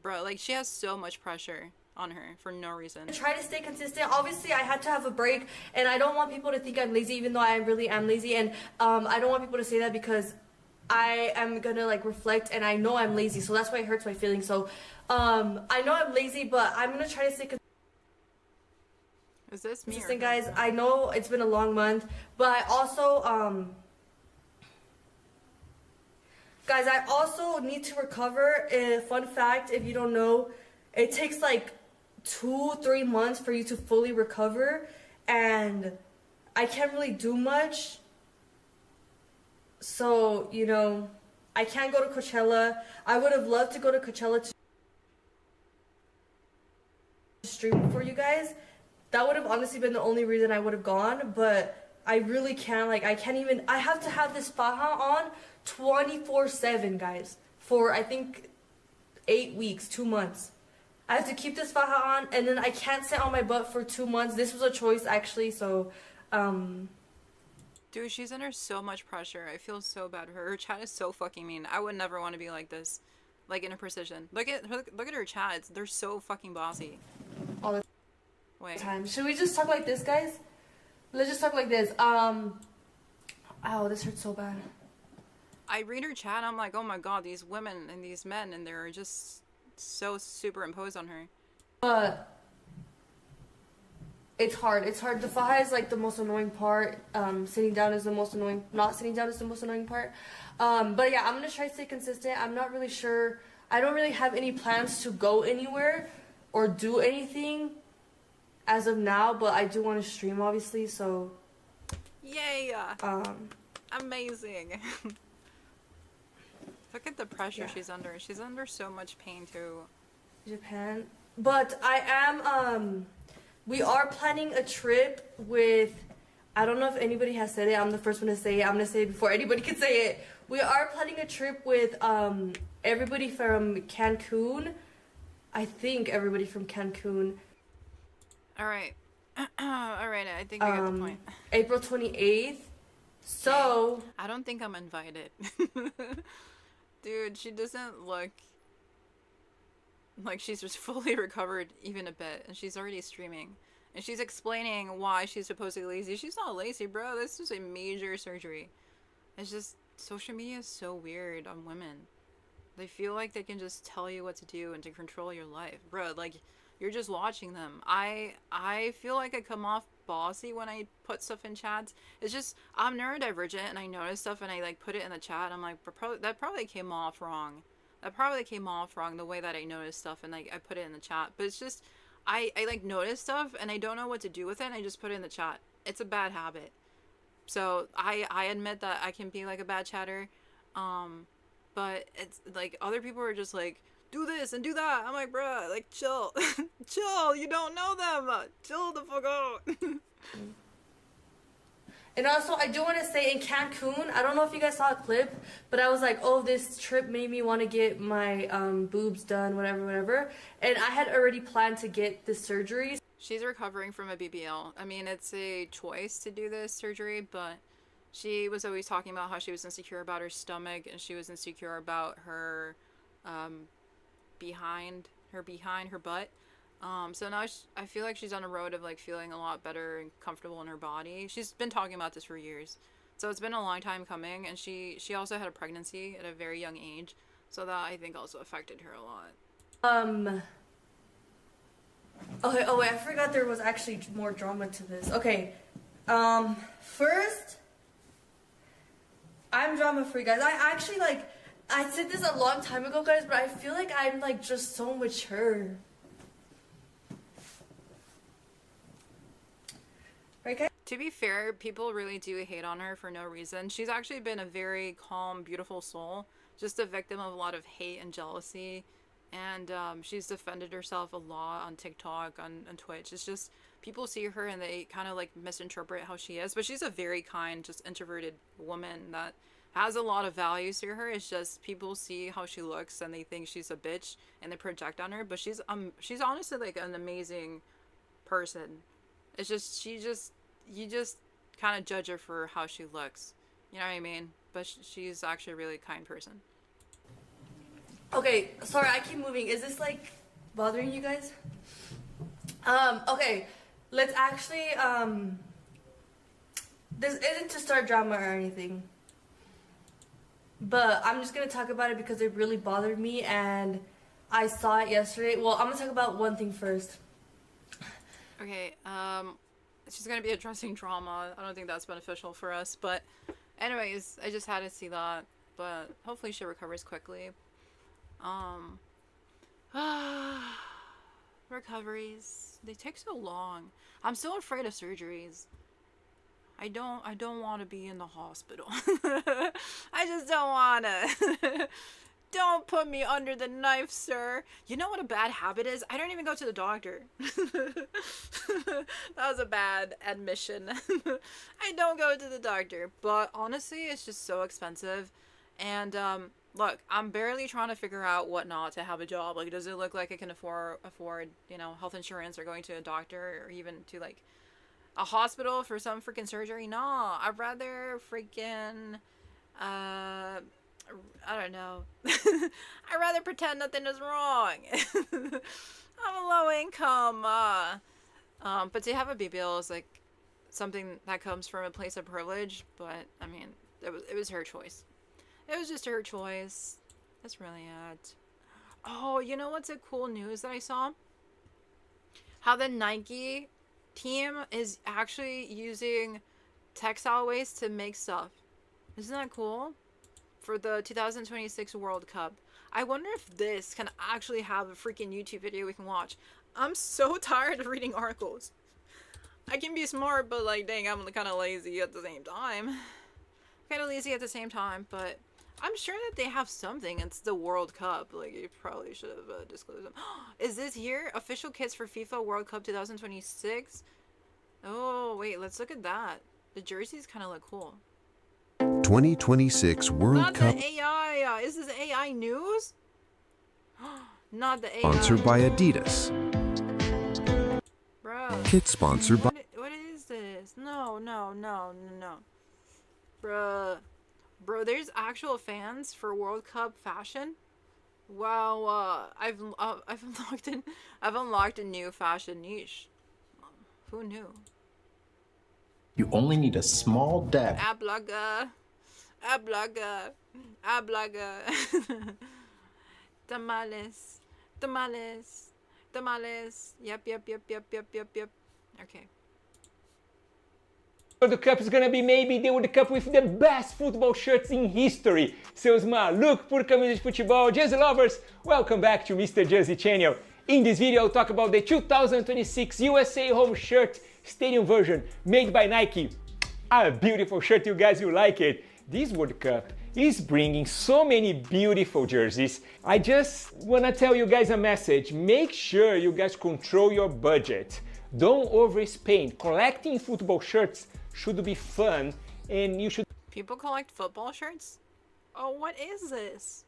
Bro, like she has so much pressure on her for no reason. I try to stay consistent. Obviously, I had to have a break, and I don't want people to think I'm lazy, even though I really am lazy. And I don't want people to say that because I am gonna like reflect, and I know I'm lazy, so that's why it hurts my feelings. So I know I'm lazy, but I'm gonna try to stay consistent. Is this me? Guys, I know it's been a long month, but I also guys, I also need to recover. Fun fact, if you don't know, it takes like 2-3 months for you to fully recover, and I can't really do much. So, you know, I can't go to Coachella. I would have loved to go to Coachella to stream for you guys. That would have honestly been the only reason I would have gone, but I really can't. Like, I can't even. I have to have this faja on 24/7, guys, for I think 8 weeks, 2 months. I have to keep this faja on, and then I can't sit on my butt for 2 months. This was a choice, actually, so, Dude, she's under so much pressure. I feel so bad for her. Her chat is so fucking mean. I would never want to be like this. Like, in a precision. Look at her chats. They're so fucking bossy. all the Wait. time. Should we just talk like this, guys? Let's just talk like this. Ow, this hurts so bad. I read her chat, I'm like, oh my god, these women and these men, and they're just so superimposed on her. It's hard. It's hard. The faja is like the most annoying part. Sitting down is the most annoying. Not sitting down is the most annoying part. But yeah, I'm gonna try to stay consistent. I'm not really sure. I don't really have any plans to go anywhere or do anything as of now, but I do want to stream, obviously. So, yay! Amazing. Look at the pressure she's under. She's under so much pain too. Japan. But I am, we are planning a trip with, I don't know if anybody has said it. I'm the first one to say it. I'm going to say it before anybody can say it. We are planning a trip with everybody from Cancun. I think everybody from Cancun. Alright. Alright, I think I got the point. April 28th. So I don't think I'm invited. Dude, she doesn't look like she's just fully recovered even a bit, and she's already streaming. And she's explaining why she's supposedly lazy. She's not lazy, bro. This is a major surgery. It's just, social media is so weird on women. They feel like they can just tell you what to do and to control your life. Bro, like, you're just watching them. I feel like I come off bossy when I put stuff in chats. It's just, I'm neurodivergent and I notice stuff and I like put it in the chat and I'm like, that probably came off wrong. That probably came off wrong, the way that I notice stuff and like I put it in the chat. But it's just, I like notice stuff and I don't know what to do with it and I just put it in the chat. It's a bad habit. So I admit that I can be like a bad chatter. But it's like other people are just like, do this and do that. I'm like, bruh, like chill. Chill, you don't know them. Chill the fuck out. And also, I do want to say in Cancun, I don't know if you guys saw a clip, but I was like, oh, this trip made me want to get my boobs done, whatever. And I had already planned to get the surgery. She's recovering from a BBL. I mean, it's a choice to do this surgery, but she was always talking about how she was insecure about her stomach and she was insecure about her behind her butt. So now I feel like she's on a road of like feeling a lot better and comfortable in her body. She's been talking about this for years. So it's been a long time coming, and she also had a pregnancy at a very young age. So that I think also affected her a lot. Okay, oh wait, I forgot there was actually more drama to this. Okay. First, I'm drama free, guys. I actually like, I said this a long time ago, guys, but I feel like I'm like just so mature. Right, guys? To be fair, people really do hate on her for no reason. She's actually been a very calm, beautiful soul, just a victim of a lot of hate and jealousy. And she's defended herself a lot on TikTok, on Twitch. It's just, people see her and they kind of like misinterpret how she is. But she's a very kind, just introverted woman that has a lot of values to her. It's just people see how she looks and they think she's a bitch and they project on her. But she's honestly like an amazing person. It's just, you just kind of judge her for how she looks. You know what I mean? But she's actually a really kind person. Okay, sorry, I keep moving. Is this like bothering you guys? Okay, let's actually, this isn't to start drama or anything, but I'm just gonna talk about it because it really bothered me and I saw it yesterday. Well, I'm gonna talk about one thing first. Okay, she's gonna be addressing drama. I don't think that's beneficial for us, but anyways, I just had to see that, but hopefully she recovers quickly. Recoveries, they take so long. I'm so afraid of surgeries. I don't want to be in the hospital. I just don't want to. Don't put me under the knife, sir. You know what a bad habit is? I don't even go to the doctor. That was a bad admission. I don't go to the doctor, but honestly, it's just so expensive. And, look, I'm barely trying to figure out what not to have a job. Like, does it look like I can afford, you know, health insurance or going to a doctor or even to, like, a hospital for some freaking surgery? No, I'd rather freaking, I don't know. I'd rather pretend nothing is wrong. I'm a low income. But to have a BBL is, like, something that comes from a place of privilege. But, I mean, it was her choice. It was just her choice. That's really it. Oh, you know what's a cool news that I saw? How the Nike team is actually using textile waste to make stuff. Isn't that cool? For the 2026 World Cup. I wonder if this can actually have a freaking YouTube video we can watch. I'm so tired of reading articles. I can be smart, but like, dang, I'm kind of lazy at the same time. Kind of lazy at the same time, but I'm sure that they have something. It's the World Cup. Like, you probably should have disclosed them. Is this here? Official kits for FIFA World Cup 2026? Oh, wait, let's look at that. The jerseys kind of look cool. 2026 World Not Cup. the AI. Is this AI news? Not the AI. Sponsored by Adidas. Bro. Kit sponsored by Bro, there's actual fans for World Cup fashion. Wow, I've unlocked a new fashion niche. Who knew? You only need a small dab. Ablaga, ablaga, ablaga. Tamales, tamales, tamales. Yep. Okay. The Cup is gonna be maybe the World Cup with the best football shirts in history. Seus malucos por camisa de futebol, jersey lovers, welcome back to Mr. Jersey channel. In this video I'll talk about the 2026 USA home shirt stadium version made by Nike. A beautiful shirt, you guys will like it. This World Cup is bringing so many beautiful jerseys. I just wanna tell you guys a message. Make sure you guys control your budget. Don't overspend. Collecting football shirts should be fun, and you should... People collect football shirts? Oh, what is this?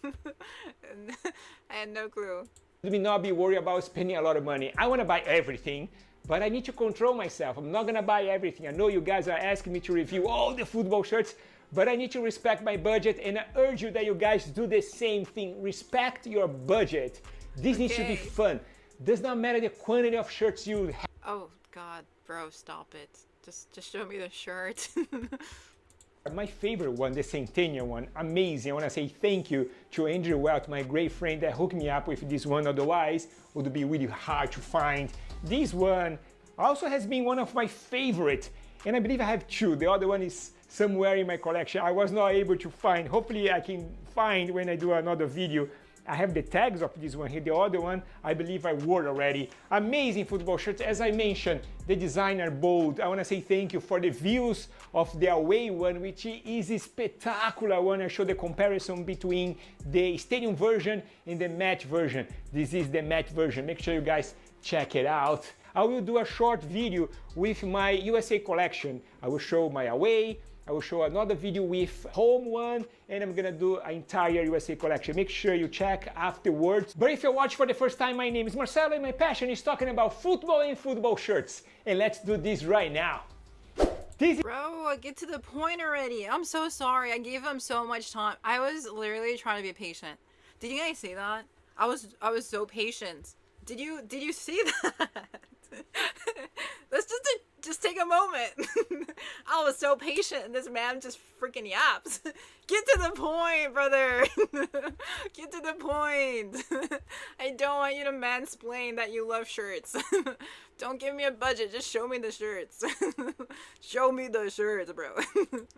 I had no clue. not be worried about spending a lot of money. I want to buy everything, but I need to control myself. I'm not gonna buy everything. I know you guys are asking me to review all the football shirts, but I need to respect my budget, and I urge you that you guys do the same thing. Respect your budget. This needs to be fun. Does not matter the quantity of shirts you have. Oh god, bro, stop it. Just show me the shirt. My favorite one, the Centennial one, amazing. I want to say thank you to Andrew Welt, my great friend that hooked me up with this one, otherwise it would be really hard to find. This one also has been one of my favorite, and I believe I have two. The other one is somewhere in my collection. I was not able to find. Hopefully I can find when I do another video. I have the tags of this one here. The other one, I believe I wore already. Amazing football shirts. As I mentioned, the designer bold. I want to say thank you for the views of the away one, which is a spectacular one. I show the comparison between the stadium version and the match version. This is the match version. Make sure you guys check it out. I will do a short video with my USA collection. I will show my away, I will show another video with home one, and I'm gonna do an entire USA collection. Make sure you check afterwards. But if you're watching for the first time, my name is Marcelo, and my passion is talking about football and football shirts. And let's do this right now. Bro, get to the point already. I'm so sorry. I gave him so much time. I was literally trying to be patient. Did you guys see that? I was so patient. Did you see that? Let's just take a moment. I was so patient, and this man just freaking yaps. Get to the point, brother. Get to the point. I don't want you to mansplain that you love shirts. Don't give me a budget, just show me the shirts. Show me the shirts, bro.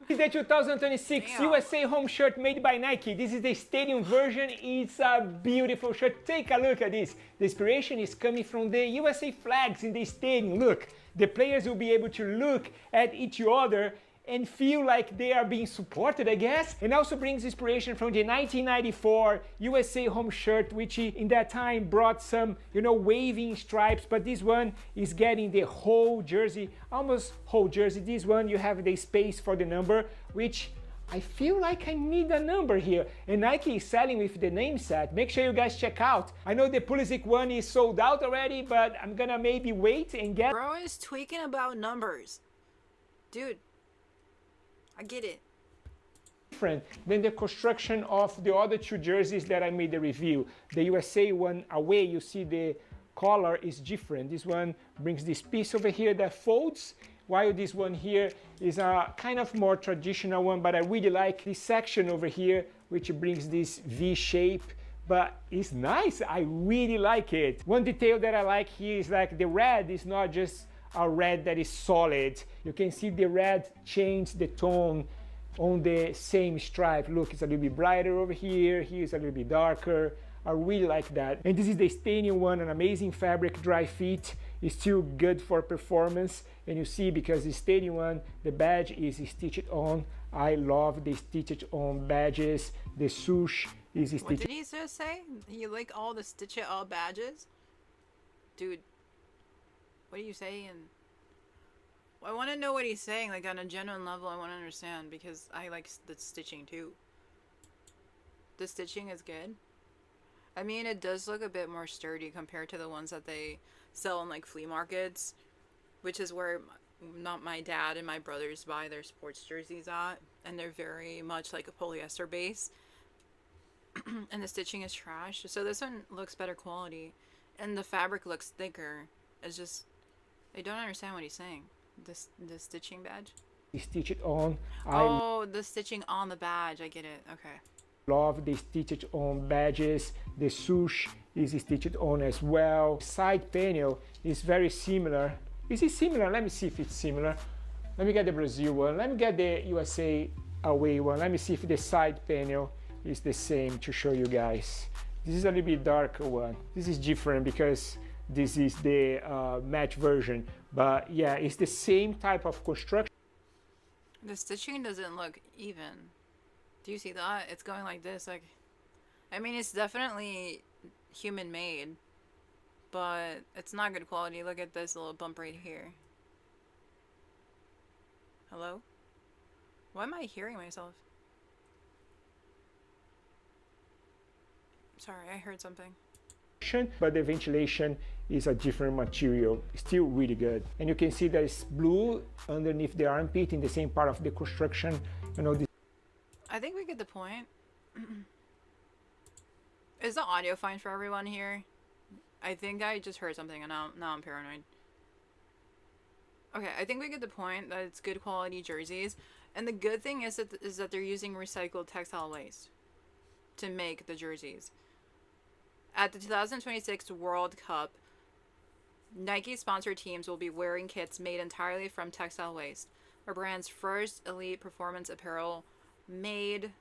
This is the 2026 USA home shirt made by Nike. This is the stadium version. It's a beautiful shirt. Take a look at this. The inspiration is coming from the USA flags in the stadium. Look, the players will be able to look at each other and feel like they are being supported, I guess. And also brings inspiration from the 1994 USA home shirt, which in that time brought some, you know, waving stripes, but this one is getting the whole jersey, almost whole jersey. This one, you have the space for the number, which I feel like I need a number here. And Nike is selling with the name set. Make sure you guys check out. I know the Pulisic one is sold out already, but I'm gonna maybe wait and get... Bro is tweaking about numbers. Dude. I get it. Different than the construction of the other two jerseys that I made the review. The USA one away, you see the color is different. This one brings this piece over here that folds, while this one here is a kind of more traditional one, but I really like this section over here, which brings this V shape, but it's nice. I really like it. One detail that I like here is like the red is not just a red that is solid. You can see the red change the tone on the same stripe. Look, it's a little bit brighter over here. Here's a little bit darker. I really like that. And this is the stadium one, an amazing fabric, dry fit. It's still good for performance. And you see, because the stadium one, the badge is stitched on. I love the stitched on badges. The swoosh is stitched. What did he just say? You like all the stitched on badges? Dude. What are you saying? I want to know what he's saying, like on a genuine level. I want to understand, because I like the stitching too. The stitching is good. I mean, it does look a bit more sturdy compared to the ones that they sell in like flea markets, which is where not my dad and my brothers buy their sports jerseys at, and they're very much like a polyester base, and the stitching is trash. So this one looks better quality, and the fabric looks thicker. It's just, I don't understand what he's saying. The stitching badge? Stitch it on. Oh, the stitching on the badge. I get it. Okay. Love the stitched on badges. The swoosh is stitched on as well. Side panel is very similar. Is it similar? Let me see if it's similar. Let me get the Brazil one. Let me get the USA away one. Let me see if the side panel is the same to show you guys. This is a little bit darker one. This is different because this is the match version. But yeah, it's the same type of construction. The stitching doesn't look even. Do you see that? It's going like this. Like, I mean, it's definitely human made, but it's not good quality. Look at this little bump right here. Hello? Why am I hearing myself? Sorry, I heard something. But the ventilation is a different material, still really good. And you can see that it's blue underneath the armpit in the same part of the construction. You know, I think we get the point. Is the audio fine for everyone here? I think I just heard something and now I'm paranoid. Okay, I think we get the point that it's good quality jerseys. And the good thing is that they're using recycled textile waste to make the jerseys. At the 2026 World Cup, Nike sponsored teams will be wearing kits made entirely from textile waste. Our brand's first elite performance apparel made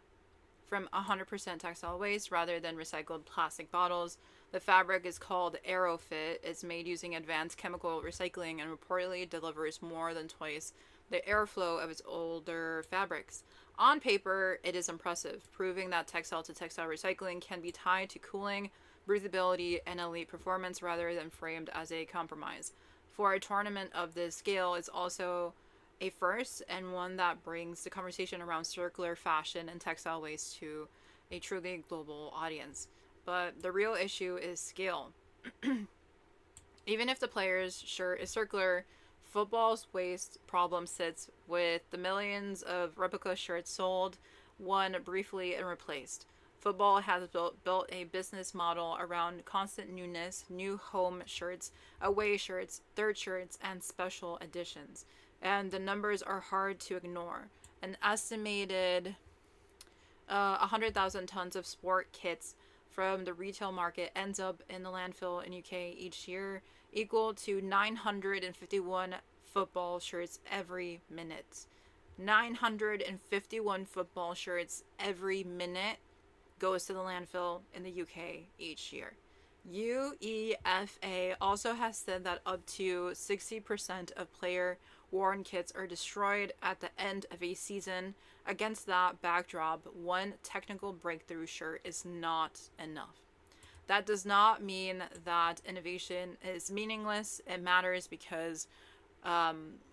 from 100% textile waste rather than recycled plastic bottles. The fabric is called AeroFit. It's made using advanced chemical recycling and reportedly delivers more than twice the airflow of its older fabrics. On paper, it is impressive, proving that textile to textile recycling can be tied to cooling, breathability, and elite performance rather than framed as a compromise. For a tournament of this scale, it's also a first and one that brings the conversation around circular fashion and textile waste to a truly global audience. But the real issue is scale. Even if the player's shirt is circular, football's waste problem sits with the millions of replica shirts sold, won briefly and replaced. Football has built a business model around constant newness, new home shirts, away shirts, third shirts, and special editions. And the numbers are hard to ignore. An estimated 100,000 tons of sport kits from the retail market ends up in the landfill in UK each year, equal to 951 football shirts every minute. 951 football shirts every minute goes to the landfill in the UK each year. UEFA also has said that up to 60% of player worn kits are destroyed at the end of a season. Against that backdrop, one technical breakthrough shirt is not enough. That does not mean that innovation is meaningless. It matters because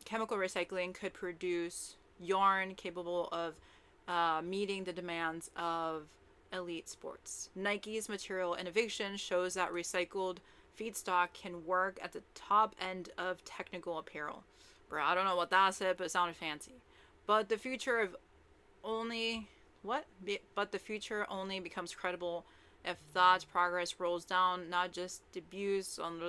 chemical recycling could produce yarn capable of meeting the demands of elite sports. Nike's material innovation shows that recycled feedstock can work at the top end of technical apparel. Bro, I don't know what that said, but it sounded fancy. But the future only becomes credible if that progress rolls down, not just debuts on the...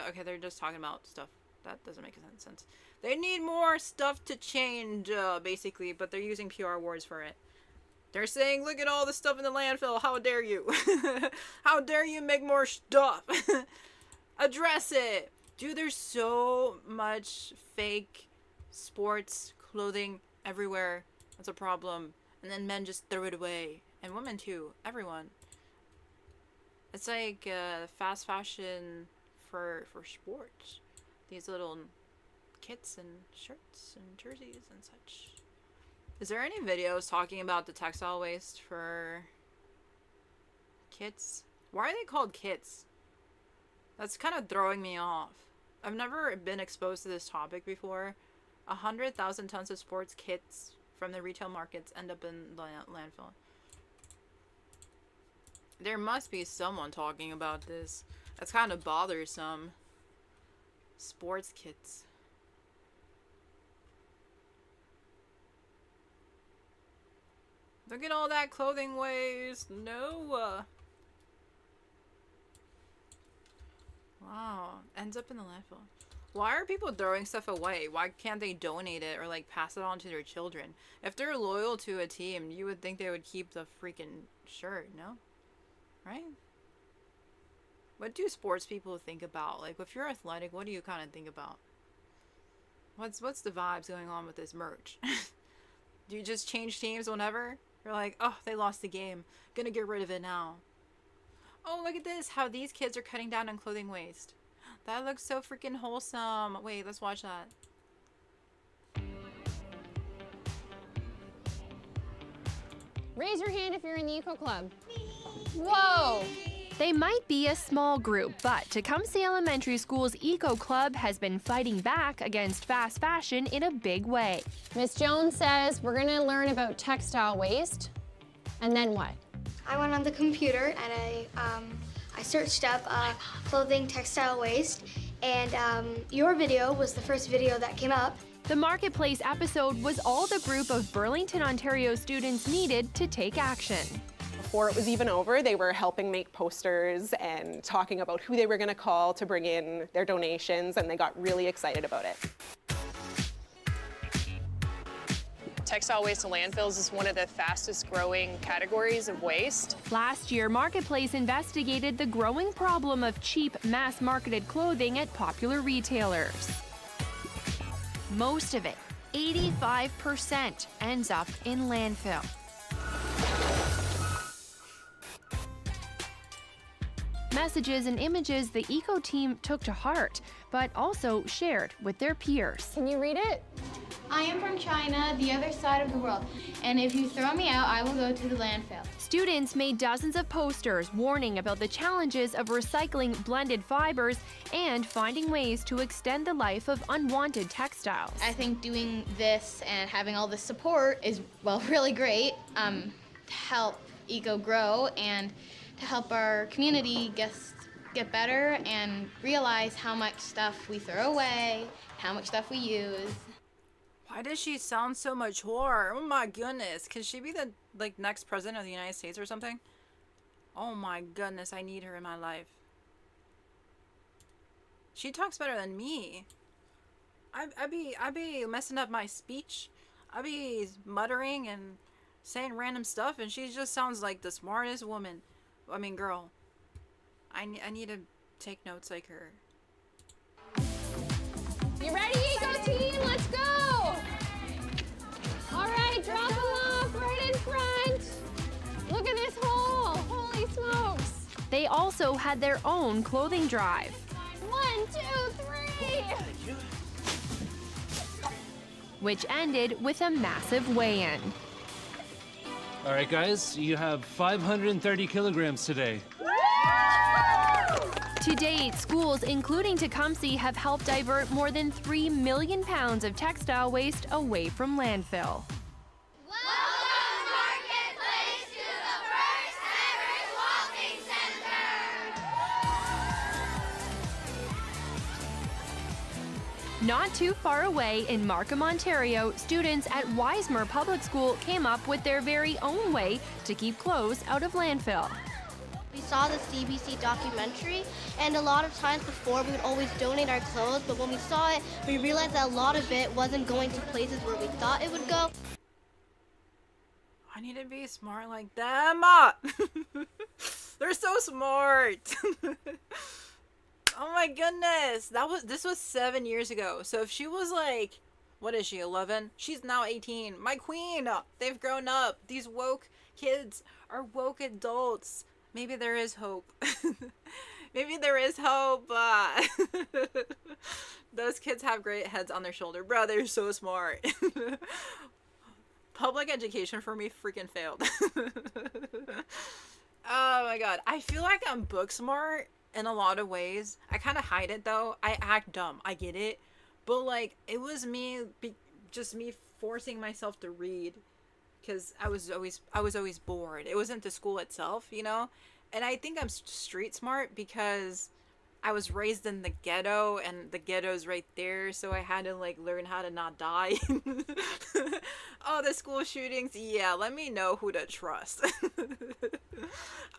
Okay, they're just talking about stuff. That doesn't make sense. They need more stuff to change, basically, but they're using PR words for it. They're saying, look at all the stuff in the landfill. How dare you? How dare you make more stuff? Address it. Dude, there's so much fake sports clothing everywhere. That's a problem. And then men just throw it away. And women too. Everyone. It's like fast fashion for sports. These little kits and shirts and jerseys and such. Is there any videos talking about the textile waste for kits? Why are they called kits? That's kind of throwing me off. I've never been exposed to this topic before. 100,000 tons of sports kits from the retail markets end up in the landfill. There must be someone talking about this. That's kind of bothersome. Sports kits. Look at all that clothing waste. No. Wow. Ends up in the landfill. Why are people throwing stuff away? Why can't they donate it or like pass it on to their children? If they're loyal to a team, you would think they would keep the freaking shirt, no? Right? What do sports people think about? Like, if you're athletic, what do you kind of think about? What's the vibes going on with this merch? Do you just change teams whenever? You're like, oh, they lost the game. Gonna get rid of it now. Oh, look at this. How these kids are cutting down on clothing waste. That looks so freaking wholesome. Wait, let's watch that. Raise your hand if you're in the Eco Club. Whoa! They might be a small group, but Tecumseh Elementary School's Eco Club has been fighting back against fast fashion in a big way. Miss Jones says we're gonna learn about textile waste, and then what? I went on the computer and I searched up clothing textile waste, and your video was the first video that came up. The Marketplace episode was all the group of Burlington, Ontario students needed to take action. Before it was even over, they were helping make posters and talking about who they were going to call to bring in their donations, and they got really excited about it. Textile waste to landfills is one of the fastest growing categories of waste. Last year, Marketplace investigated the growing problem of cheap, mass-marketed clothing at popular retailers. Most of it, 85%, ends up in landfill. Messages and images the Eco team took to heart, but also shared with their peers. Can you read it? I am from China, the other side of the world, and if you throw me out, I will go to the landfill. Students made dozens of posters warning about the challenges of recycling blended fibers and finding ways to extend the life of unwanted textiles. I think doing this and having all this support is, well, really great to help Eco grow and to help our community get better and realize how much stuff we throw away, how much stuff we use. Why does she sound so mature? Oh my goodness. Can she be the next president of the United States or something? Oh my goodness, I need her in my life. She talks better than me. I be messing up my speech. I be muttering and saying random stuff, and she just sounds like the smartest woman. I mean, girl. I need to take notes like her. You ready, Eco team? Let's go! All right, drop them off right in front. Look at this hole. Holy smokes. They also had their own clothing drive. 1, 2, 3. Which ended with a massive weigh-in. All right, guys, you have 530 kilograms today. To date, schools, including Tecumseh, have helped divert more than 3 million pounds of textile waste away from landfill. Welcome, Marketplace, to the first ever walking center. Not too far away in Markham, Ontario, students at Wisemer Public School came up with their very own way to keep clothes out of landfill. We saw the CBC documentary, and a lot of times before we would always donate our clothes, but when we saw it, we realized that a lot of it wasn't going to places where we thought it would go. I need to be smart like them. They're so smart. Oh my goodness. This was 7 years ago. So if she was like, what is she, 11? She's now 18. My queen. They've grown up. These woke kids are woke adults. Maybe there is hope. Maybe there is hope. Those kids have great heads on their shoulder. Bro, they're so smart. Public education for me freaking failed. Oh my god. I feel like I'm book smart in a lot of ways. I kind of hide it though. I act dumb. I get it. But like, it was me, just me forcing myself to read. Because I was always bored. It wasn't the school itself, you know? And I think I'm street smart because I was raised in the ghetto, and the ghetto's right there, so I had to like learn how to not die. Oh, the school shootings, yeah, let me know who to trust.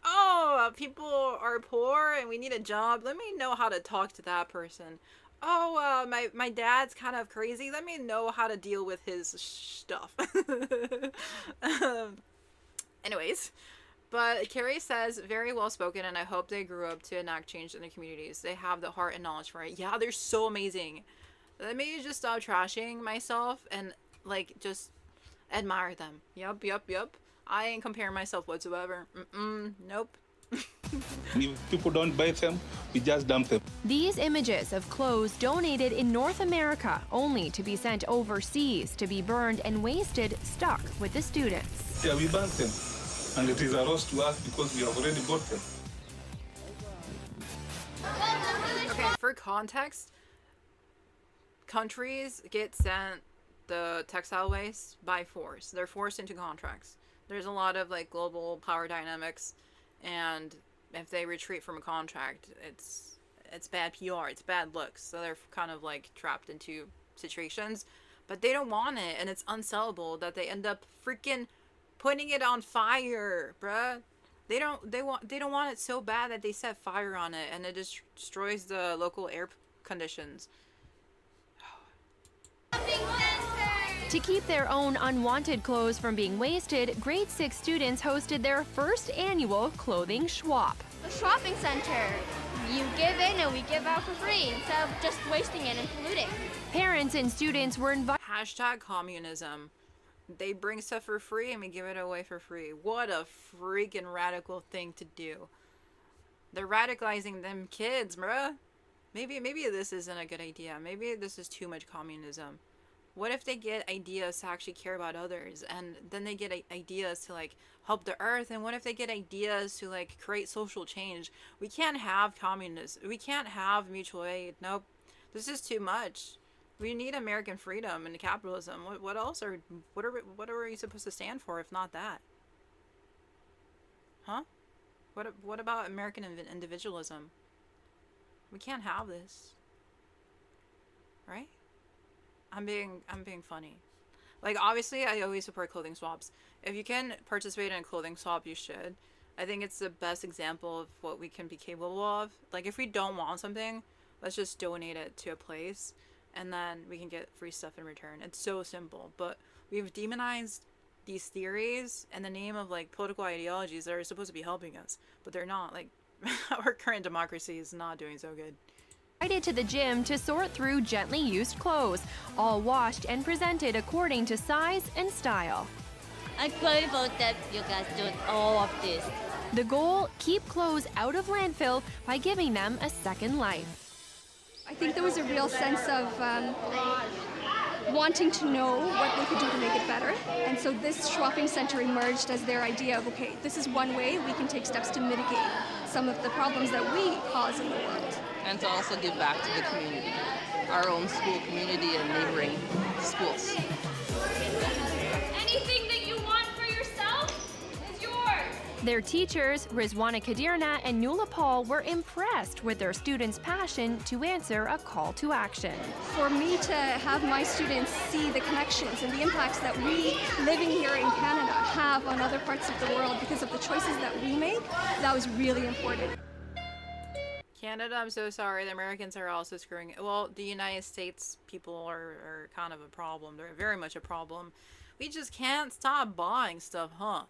Oh, people are poor and we need a job, let me know how to talk to that person. Oh, my dad's kind of crazy, let me know how to deal with his stuff. Anyways, but Carrie says, very well spoken, and I hope they grew up to enact change in their communities. They have the heart and knowledge for it. Yeah, they're so amazing. Let me just stop trashing myself and, like, just admire them. Yup. I ain't comparing myself whatsoever. Nope. If people don't buy them, we just dump them. These images of clothes donated in North America, only to be sent overseas to be burned and wasted, stuck with the students. Yeah, we burn them. And it is a loss to us because we have already bought them. Okay, for context, countries get sent the textile waste by force. They're forced into contracts. There's a lot of like global power dynamics, and if they retreat from a contract, it's bad PR, it's bad looks. So they're kind of like trapped into situations, but they don't want it, and it's unsellable that they end up freaking putting it on fire, bruh. They don't want it so bad that they set fire on it, and it just destroys the local air conditions. To keep their own unwanted clothes from being wasted, grade 6 students hosted their first annual clothing swap. A shopping center. You give in and we give out for free instead of just wasting it and polluting. Parents and students were invited. Hashtag communism. They bring stuff for free and we give it away for free. What a freaking radical thing to do. They're radicalizing them kids, bruh. Maybe this isn't a good idea. Maybe this is too much communism. What if they get ideas to actually care about others, and then they get ideas to like help the earth, and what if they get ideas to like create social change? We can't have communism. We can't have mutual aid. Nope. This is too much. We need American freedom and capitalism. What else are what are we supposed to stand for if not that? Huh? What about American individualism? We can't have this. Right? I'm being funny. Like, obviously I always support clothing swaps. If you can participate in a clothing swap, you should. I think it's the best example of what we can be capable of. Like, if we don't want something, let's just donate it to a place, and then we can get free stuff in return. It's so simple, but we've demonized these theories in the name of like political ideologies that are supposed to be helping us, but they're not. Like, our current democracy is not doing so good. Invited to the gym to sort through gently used clothes, all washed and presented according to size and style. I'm grateful that you guys do all of this. The goal, keep clothes out of landfill by giving them a second life. I think there was a real sense of wanting to know what they could do to make it better. And so this shopping center emerged as their idea of, okay, this is one way we can take steps to mitigate some of the problems that we cause in the world. And to also give back to the community, our own school community and neighboring schools. Anything that you want for yourself is yours. Their teachers, Rizwana Kadirna and Nuala Paul, were impressed with their students' passion to answer a call to action. For me to have my students see the connections and the impacts that we, living here in Canada, have on other parts of the world because of the choices that we make, that was really important. Canada, I'm so sorry. The Americans are also screwing it. Well, the United States people are kind of a problem. They're very much a problem. We just can't stop buying stuff, huh?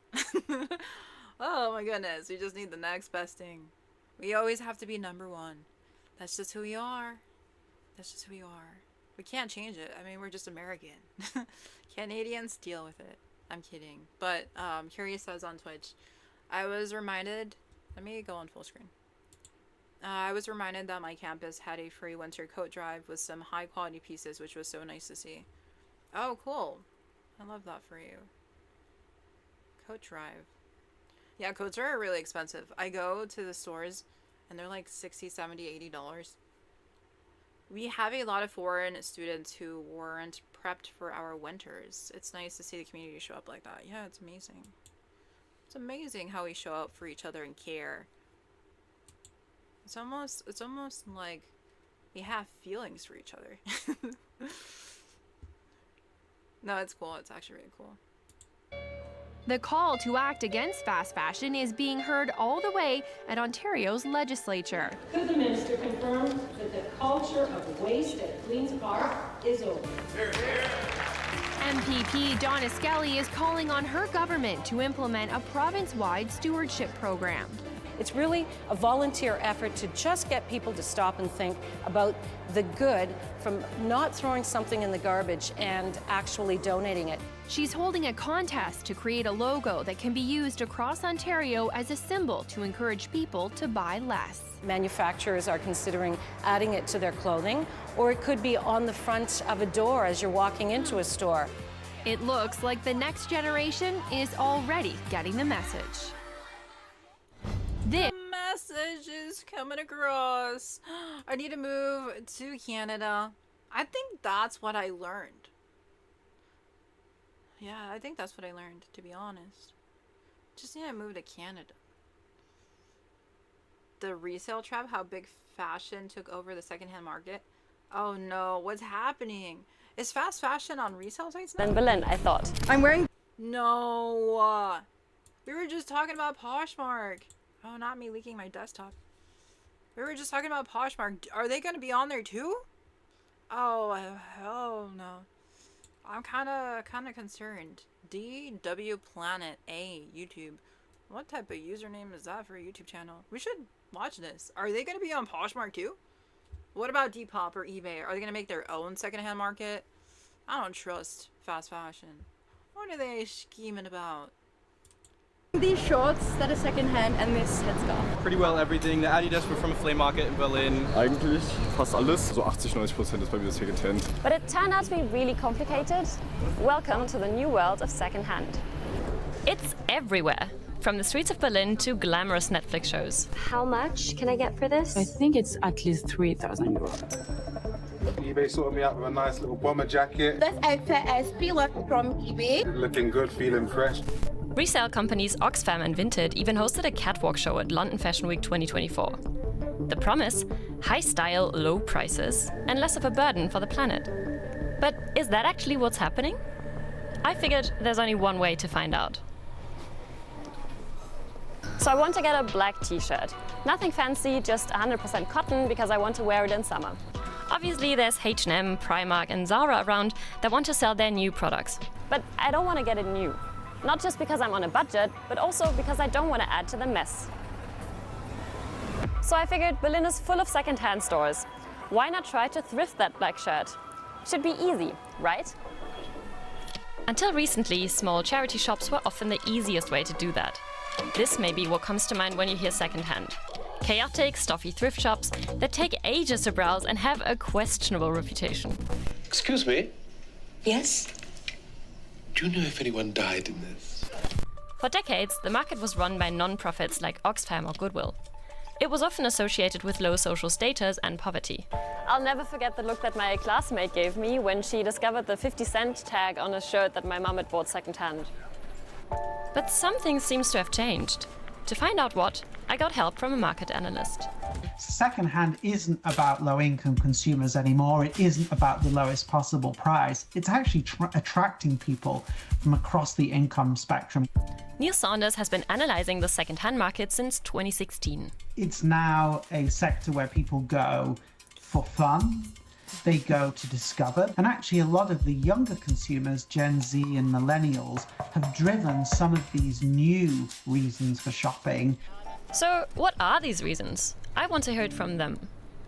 Oh my goodness. We just need the next best thing. We always have to be number one. That's just who we are. That's just who we are. We can't change it. I mean, we're just American. Canadians, deal with it. I'm kidding. But Curious says on Twitch, I was reminded... Let me go on full screen. I was reminded that my campus had a free winter coat drive with some high quality pieces, which was so nice to see. Oh, cool. I love that for you. Coat drive. Yeah, coats are really expensive. I go to the stores and they're like $60, $70, $80. We have a lot of foreign students who weren't prepped for our winters. It's nice to see the community show up like that. Yeah, it's amazing. It's amazing how we show up for each other and care. It's almost like we have feelings for each other. No, it's cool. It's actually really cool. The call to act against fast fashion is being heard all the way at Ontario's legislature. Could the minister confirm that the culture of waste at Queen's Park is over? MPP Donna Skelly is calling on her government to implement a province-wide stewardship program. It's really a volunteer effort to just get people to stop and think about the good from not throwing something in the garbage and actually donating it. She's holding a contest to create a logo that can be used across Ontario as a symbol to encourage people to buy less. Manufacturers are considering adding it to their clothing, or it could be on the front of a door as you're walking into a store. It looks like the next generation is already getting the message. The message is coming across. I need to move to Canada. I think that's what I learned. Yeah, I think that's what I learned, to be honest. Just need to move to Canada. The resale trap, how big fashion took over the secondhand market. Oh no, what's happening? Is fast fashion on resale sites now? In Berlin, I thought. I'm wearing... No. We were just talking about Poshmark. Oh, not me leaking my desktop. We were just talking about Poshmark. Are they going to be on there too? Oh, hell no. I'm kind of concerned. DW Planet A YouTube. What type of username is that for a YouTube channel? We should watch this. Are they going to be on Poshmark too? What about Depop or eBay? Are they going to make their own secondhand market? I don't trust fast fashion. What are they scheming about? These shorts that are secondhand and this headscarf. Pretty well everything. The Adidas were from a flea market in Berlin. Eigentlich fast alles. So 80-90% ist bei mir secondhand. But it turned out to be really complicated. Welcome to the new world of secondhand. It's everywhere. From the streets of Berlin to glamorous Netflix shows. How much can I get for this? I think it's at least 3,000 euros. eBay sorted me out with a nice little bomber jacket. This outfit is pre-loved from eBay. Looking good, feeling fresh. Resale companies Oxfam and Vinted even hosted a catwalk show at London Fashion Week 2024. The promise? High style, low prices, and less of a burden for the planet. But is that actually what's happening? I figured there's only one way to find out. So I want to get a black t-shirt. Nothing fancy, just 100% cotton because I want to wear it in summer. Obviously, there's H&M, Primark, and Zara around that want to sell their new products. But I don't want to get it new. Not just because I'm on a budget, but also because I don't want to add to the mess. So I figured Berlin is full of second-hand stores. Why not try to thrift that black shirt? Should be easy, right? Until recently, small charity shops were often the easiest way to do that. This may be what comes to mind when you hear secondhand. Chaotic, stuffy thrift shops that take ages to browse and have a questionable reputation. Excuse me? Yes? Do you know if anyone died in this? For decades, the market was run by non-profits like Oxfam or Goodwill. It was often associated with low social status and poverty. I'll never forget the look that my classmate gave me when she discovered the 50-cent tag on a shirt that my mum had bought secondhand. But something seems to have changed. To find out what, I got help from a market analyst. Secondhand isn't about low-income consumers anymore. It isn't about the lowest possible price. It's actually attracting people from across the income spectrum. Neil Saunders has been analysing the second-hand market since 2016. It's now a sector where people go for fun. They go to discover. And actually, a lot of the younger consumers, Gen Z and millennials, have driven some of these new reasons for shopping. So, what are these reasons? I want to hear it from them.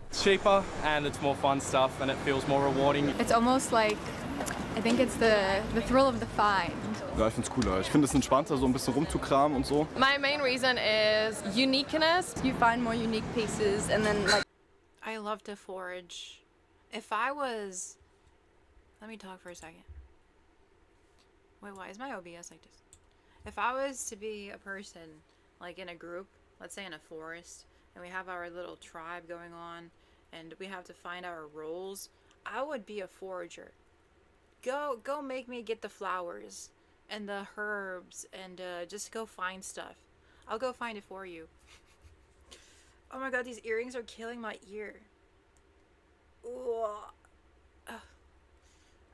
It's cheaper and it's more fun stuff and it feels more rewarding. It's almost like, I think it's the thrill of the find. Ja, ich find's cooler. Ich finde es entspannter, so ein bisschen rumzukramen und so. My main reason is uniqueness. You find more unique pieces and then like... I love to forage. If I was... Let me talk for a second. Wait, why is my OBS like this? If I was to be a person, like in a group, let's say in a forest, and we have our little tribe going on, and we have to find our roles, I would be a forager. Go make me get the flowers and the herbs and just go find stuff. I'll go find it for you. Oh my god, these earrings are killing my ear. Ooh. Ugh.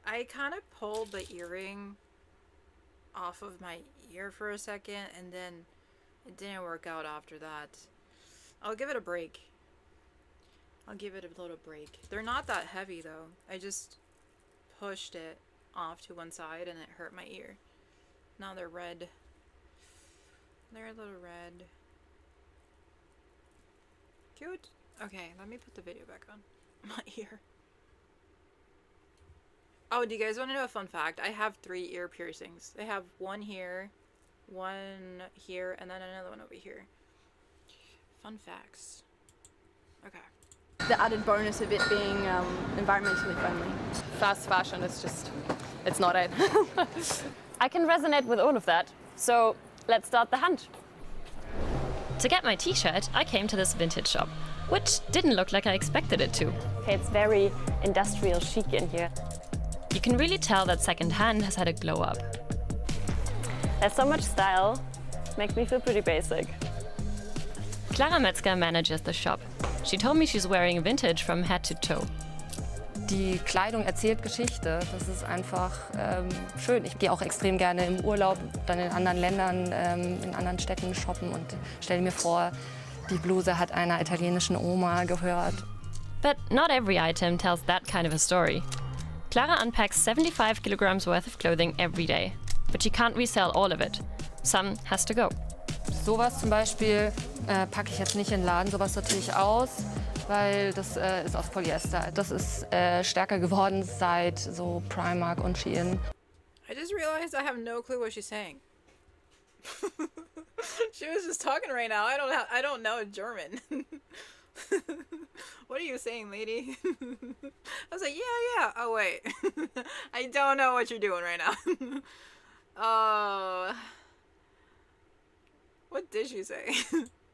I kind of pulled the earring off of my ear for a second, and then it didn't work out after that. I'll give it a break. I'll give it a little break. They're not that heavy though. I just pushed it off to one side and it hurt my ear. Now they're red. They're a little red. Cute. Okay, let me put the video back on my ear. Oh, do you guys want to know a fun fact? I have 3 ear piercings. I have one here, one here, and then another one over here. Fun facts. Okay. The added bonus of it being environmentally friendly. Fast fashion is just, it's not it. I can resonate with all of that. So let's start the hunt. To get my t-shirt, I came to this vintage shop, which didn't look like I expected it to. Okay, it's very industrial chic in here. You can really tell that secondhand has had a glow up. There's so much style, makes me feel pretty basic. Clara Metzger manages the shop. She told me she's wearing vintage from head to toe. Die Kleidung erzählt Geschichte. Das ist einfach schön. Ich gehe auch extrem gerne im Urlaub, dann in anderen Ländern, in anderen Städten shoppen und stelle mir vor, die Bluse hat einer italienischen Oma gehört. But not every item tells that kind of a story. Clara unpacks 75 kilograms worth of clothing every day, but she can't resell all of it. Some has to go. Sowas zum Beispiel packe ich jetzt nicht in den Laden, sowas sortiere ich aus, weil das ist aus Polyester. Das ist stärker geworden seit so Primark und Shein. I just realized I have no clue what she's saying. She was just talking right now. I don't know German. What are you saying, lady? I was like, yeah. Oh wait, I don't know what you're doing right now. What did she say?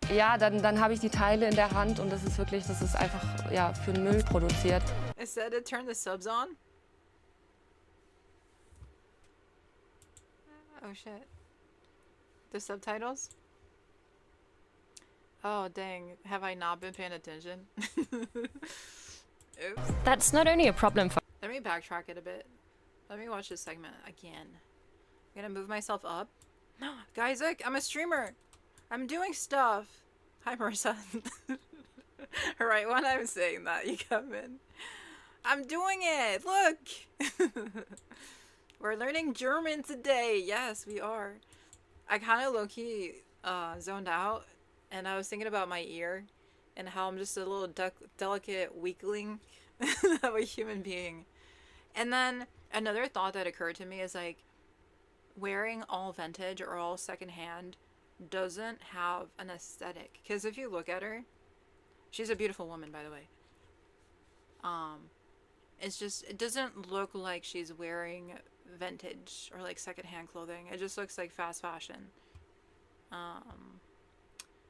Ja, dann habe ich die Teile in der Hand und das ist einfach ja, für den Müll produziert. I said to turn the subs on. Oh shit. The subtitles? Oh dang, have I not been paying attention? Oops. That's not only a problem for... Let me backtrack it a bit. Let me watch this segment again. I'm gonna move myself up. No, guys, look, I'm a streamer. I'm doing stuff. Hi, Marissa. Right when I'm saying that, you come in. I'm doing it. Look. We're learning German today. Yes, we are. I kind of low-key zoned out, and I was thinking about my ear and how I'm just a little delicate weakling of a human being. And then another thought that occurred to me is like, wearing all vintage or all secondhand doesn't have an aesthetic. Because if you look at her, she's a beautiful woman, by the way. It's just, it doesn't look like she's wearing vintage or like secondhand clothing. It just looks like fast fashion.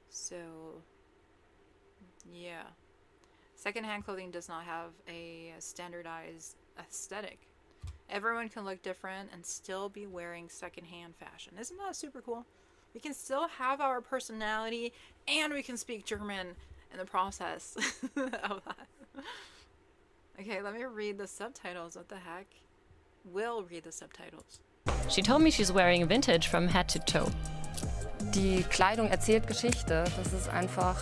So yeah, secondhand clothing does not have a standardized aesthetic. Everyone can look different and still be wearing secondhand fashion. Isn't that super cool? We can still have our personality and we can speak German in the process of that. Okay, let me read the subtitles. What the heck? We'll read the subtitles. She told me she's wearing vintage from head to toe. Die Kleidung erzählt Geschichte. Das ist einfach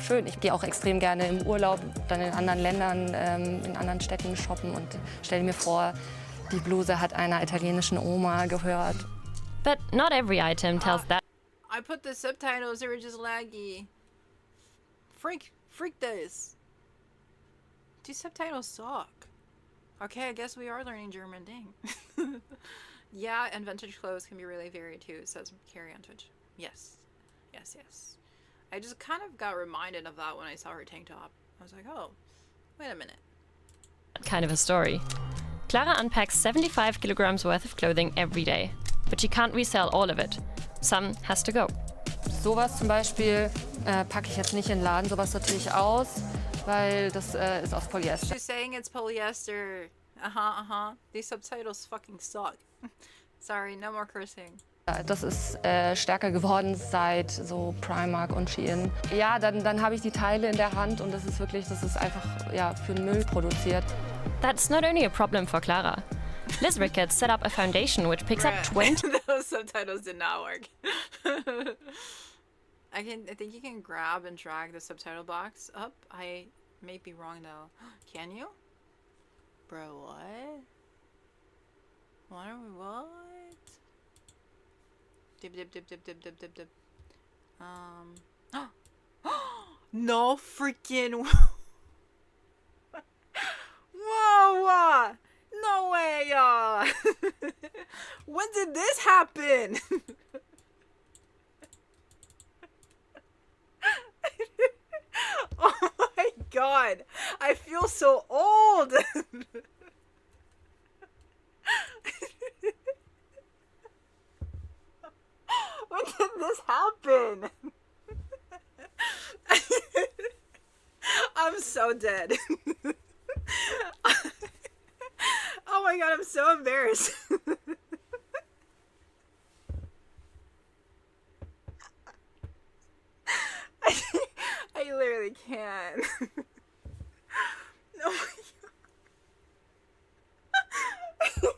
schön. Ich gehe auch extrem gerne im Urlaub, dann in anderen Ländern, in anderen Städten shoppen und stelle mir vor, die Bluse hat einer italienischen Oma gehört. But not every item tells that. I put the subtitles, they were just laggy. Freak this. These subtitles suck. Okay, I guess we are learning German, dang. Yeah, and vintage clothes can be really varied too, says Carrie on Twitch. Yes. I just kind of got reminded of that when I saw her tank top. I was like, oh, wait a minute. Kind of a story. Clara unpacks 75 kilograms worth of clothing every day, but she can't resell all of it. Some has to go. Sowas zum Beispiel packe ich jetzt nicht in den Laden, sowas sortiere ich aus, weil das ist aus Polyester. She's saying it's polyester. These subtitles fucking suck. Sorry, no more cursing. Das ist stärker geworden seit so Primark und Shein. Ja, dann habe ich die Teile in der Hand und das ist einfach ja, für den Müll produziert. That's not only a problem for Clara. Liz Ricketts set up a foundation which picks up 20... Those subtitles did not work. I think you can grab and drag the subtitle box up. I may be wrong though. Can you? Bro, what? What? Dip. No freaking. Whoa! No way, y'all. When did this happen? Oh my god. I feel so old. When did this happen? I'm so dead. Oh my god, I'm so embarrassed. I literally can't. Oh my god.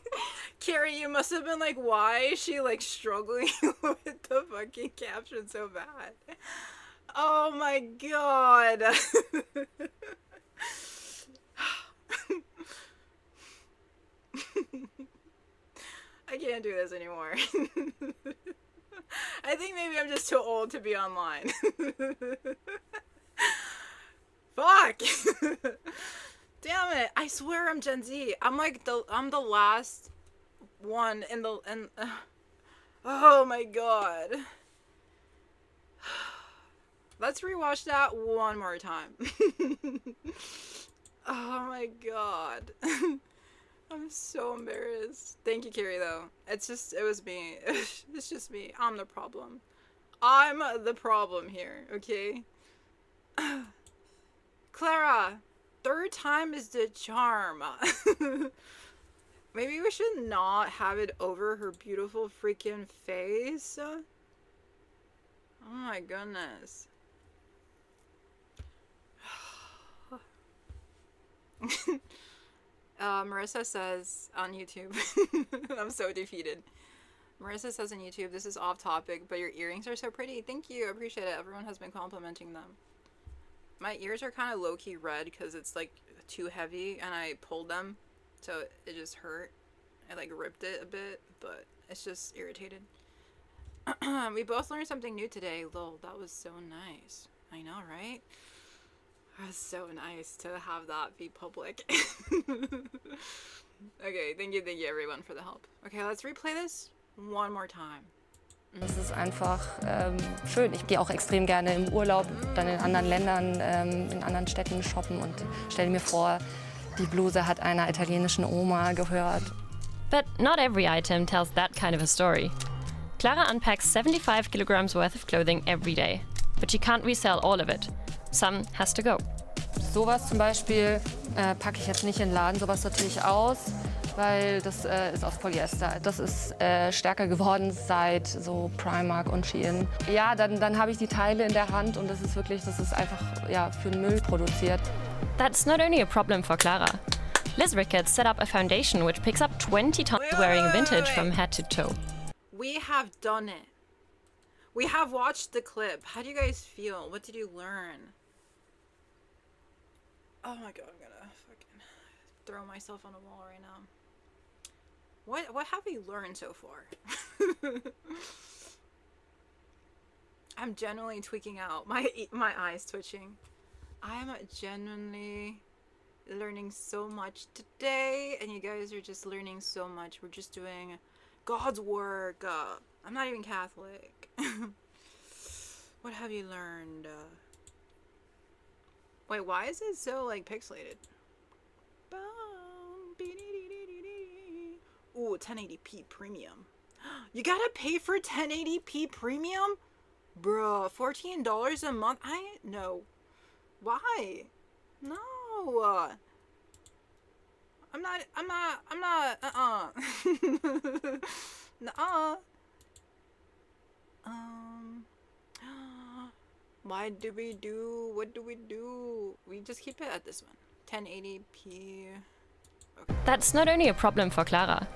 Carrie, you must have been like, why is she like struggling with the fucking caption so bad? Oh my god. I can't do this anymore. I think maybe I'm just too old to be online. Fuck. Damn it. I swear I'm Gen Z. I'm the last one in the oh my god. Let's rewatch that one more time. Oh my god. I'm so embarrassed. Thank you, Carrie, though. It was me. It's just me. I'm the problem. I'm the problem here, okay? Clara, third time is the charm. Maybe we should not have it over her beautiful freaking face. Oh my goodness. Marissa says on YouTube, I'm so defeated. Marissa says on YouTube, this is off topic, but your earrings are so pretty. Thank you, I appreciate it. Everyone has been complimenting them. My ears are kind of low-key red because it's like too heavy and I pulled them, so it just hurt. I like ripped it a bit, but it's just irritated. We both learned something new today. Lol, that was so nice. I know, right? It was so nice to have that be public. Okay, thank you everyone for the help. Okay, let's replay this one more time. Das ist einfach schön. Ich gehe auch extrem gerne im Urlaub, dann in anderen Ländern, in anderen Städten shoppen und stelle mir vor, die Bluse hat einer italienischen Oma gehört. But not every item tells that kind of a story. Clara unpacks 75 kilograms worth of clothing every day, but she can't resell all of it. Some has to go. Sowas zum Beispiel packe ich jetzt nicht in den Laden, sowas sortiere ich aus, weil das ist aus Polyester. Das ist stärker geworden seit so Primark und Shein. Ja, dann habe ich die Teile in der Hand und das ist einfach ja, für den Müll produziert. That's not only a problem for Clara. Liz Ricketts set up a foundation which picks up 20 tons wearing vintage from head to toe. We have done it. We have watched the clip. How do you guys feel? What did you learn? Oh my god, I'm gonna fucking throw myself on a wall right now. What have we learned so far? I'm genuinely tweaking out. My eyes twitching. I'm genuinely learning so much today, and you guys are just learning so much. We're just doing God's work. I'm not even Catholic. What have you learned? Wait, why is it so like pixelated? Ooh, 1080p premium. You gotta pay for 1080p premium? Bruh, $14 a month? No. Why? No. I'm not, nuh-uh. What do we do? What do we do? We just keep it at this one. 1080p. Okay. That's not only a problem for Clara.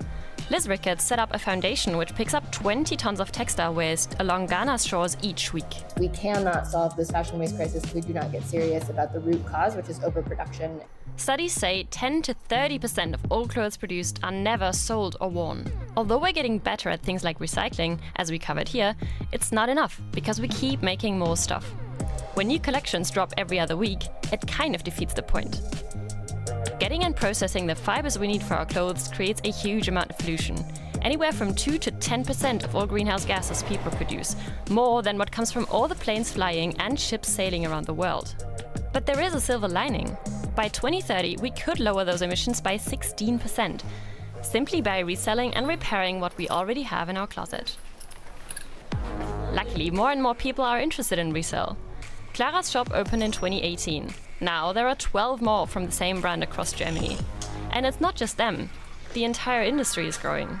Liz Ricketts set up a foundation which picks up 20 tons of textile waste along Ghana's shores each week. We cannot solve this fashion waste crisis if we do not get serious about the root cause, which is overproduction. Studies say 10 to 30% of all clothes produced are never sold or worn. Although we're getting better at things like recycling, as we covered here, it's not enough because we keep making more stuff. When new collections drop every other week, it kind of defeats the point. Getting and processing the fibers we need for our clothes creates a huge amount of pollution. Anywhere from 2 to 10% of all greenhouse gases people produce, more than what comes from all the planes flying and ships sailing around the world. But there is a silver lining. By 2030, we could lower those emissions by 16%, simply by reselling and repairing what we already have in our closet. Luckily, more and more people are interested in resale. Clara's shop opened in 2018. Now there are 12 more from the same brand across Germany. And it's not just them. The entire industry is growing.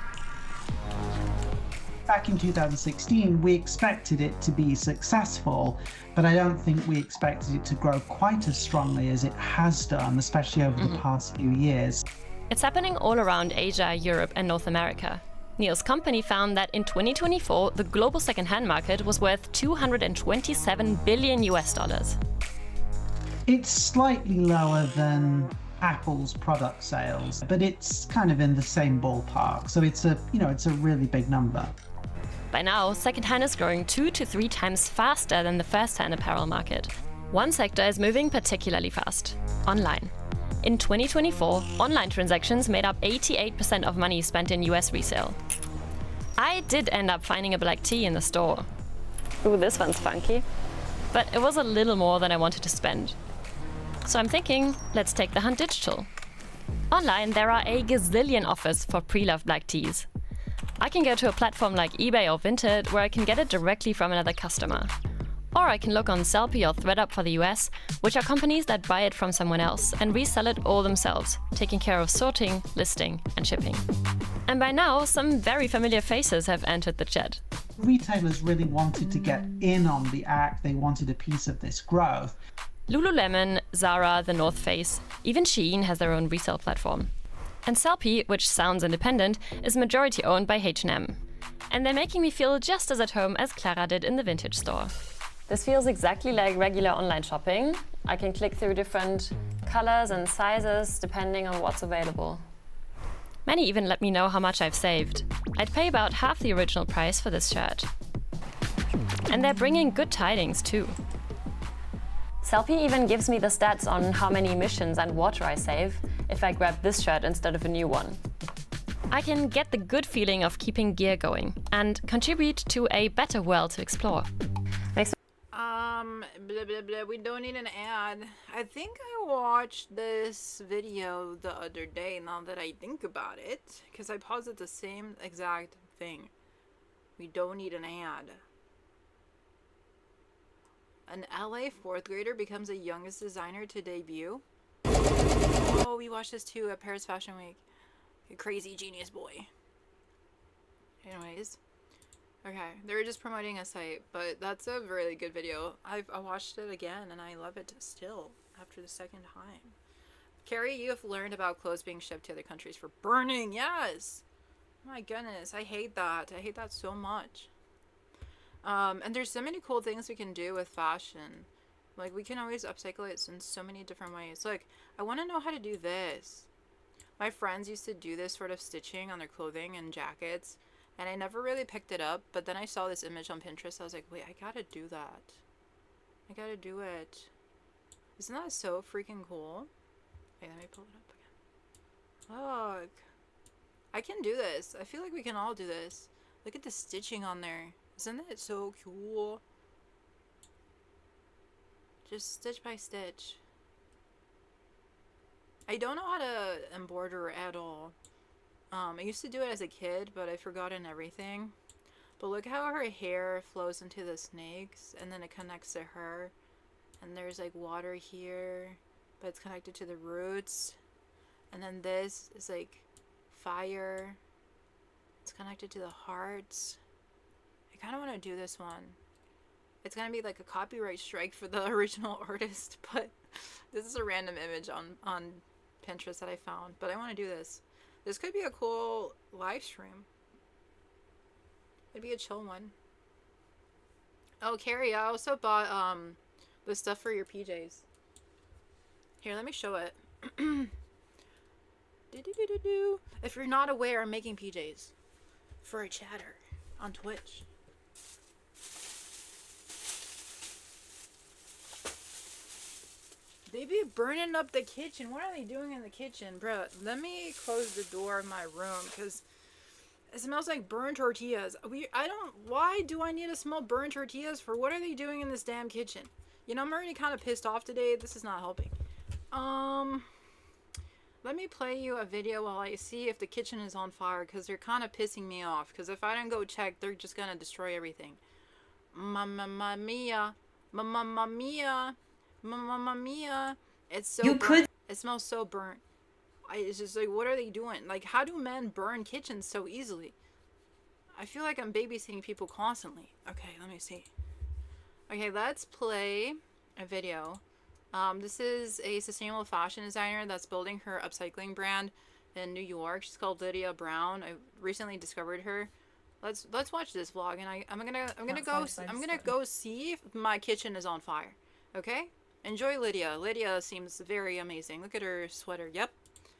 Back in 2016, we expected it to be successful, but I don't think we expected it to grow quite as strongly as it has done, especially over the past few years. It's happening all around Asia, Europe, and North America. Neil's company found that in 2024, the global second-hand market was worth $227 billion US. It's slightly lower than Apple's product sales, but it's kind of in the same ballpark. So it's a really big number. By now, second-hand is growing 2 to 3 times faster than the first-hand apparel market. One sector is moving particularly fast: online. In 2024, online transactions made up 88% of money spent in US resale. I did end up finding a black tea in the store. Ooh, this one's funky. But it was a little more than I wanted to spend. So I'm thinking, let's take the hunt digital. Online, there are a gazillion offers for pre-loved black teas. I can go to a platform like eBay or Vinted where I can get it directly from another customer. Or I can look on Sellpy or ThreadUp for the US, which are companies that buy it from someone else and resell it all themselves, taking care of sorting, listing, and shipping. And by now, some very familiar faces have entered the chat. Retailers really wanted to get in on the act. They wanted a piece of this growth. Lululemon, Zara, The North Face, even Shein has their own resale platform. And Sellpy, which sounds independent, is majority owned by H&M. And they're making me feel just as at home as Clara did in the vintage store. This feels exactly like regular online shopping. I can click through different colors and sizes depending on what's available. Many even let me know how much I've saved. I'd pay about half the original price for this shirt. And they're bringing good tidings too. Sellpy even gives me the stats on how many emissions and water I save if I grab this shirt instead of a new one. I can get the good feeling of keeping gear going and contribute to a better world to explore. Blah, blah, blah. We don't need an ad. I think I watched this video the other day, now that I think about it, because I paused the same exact thing. We don't need an ad. An LA 4th grader becomes the youngest designer to debut. Oh, we watched this too at Paris Fashion Week. A crazy genius boy. Anyways. Okay, they were just promoting a site, but that's a really good video. I watched it again and I love it still after the second time. Carrie, you have learned about clothes being shipped to other countries for burning. Yes! My goodness, I hate that. I hate that so much. And there's so many cool things we can do with fashion. Like, we can always upcycle it in so many different ways. Like, I want to know how to do this. My friends used to do this sort of stitching on their clothing and jackets. And I never really picked it up, but then I saw this image on Pinterest. I was like, wait, I gotta do that. I gotta do it. Isn't that so freaking cool? Wait, let me pull it up again. Look. I can do this. I feel like we can all do this. Look at the stitching on there. Isn't it so cool? Just stitch by stitch. I don't know how to embroider at all. I used to do it as a kid, but I've forgotten everything. But look how her hair flows into the snakes, and then it connects to her. And there's like water here, but it's connected to the roots. And then this is like fire. It's connected to the hearts. I kind of want to do this one. It's gonna be like a copyright strike for the original artist, but this is a random image on Pinterest that I found. But I want to do this. This could be a cool live stream. It'd be a chill one. Oh, Carrie, I also bought the stuff for your PJs. Here, let me show it. If you're not aware, I'm making PJs for a chatter on Twitch. They be burning up the kitchen. What are they doing in the kitchen? Bro, let me close the door of my room because it smells like burnt tortillas. Why do I need to smell burnt tortillas for? What are they doing in this damn kitchen? You know, I'm already kind of pissed off today. This is not helping. Let me play you a video while I see if the kitchen is on fire because they're kind of pissing me off. Because if I don't go check, they're just going to destroy everything. Mamma mia. Mamma mia. Mamma mia. It's so burnt. It smells so burnt. It's just like, what are they doing? Like, how do men burn kitchens so easily? I feel like I'm babysitting people constantly. Okay, let me see. Okay, let's play a video. This is a sustainable fashion designer that's building her upcycling brand in New York. She's called Lydia Brown. I recently discovered her. Let's watch this vlog, and I'm gonna go see if my kitchen is on fire. Okay? Enjoy Lydia. Lydia seems very amazing. Look at her sweater. Yep.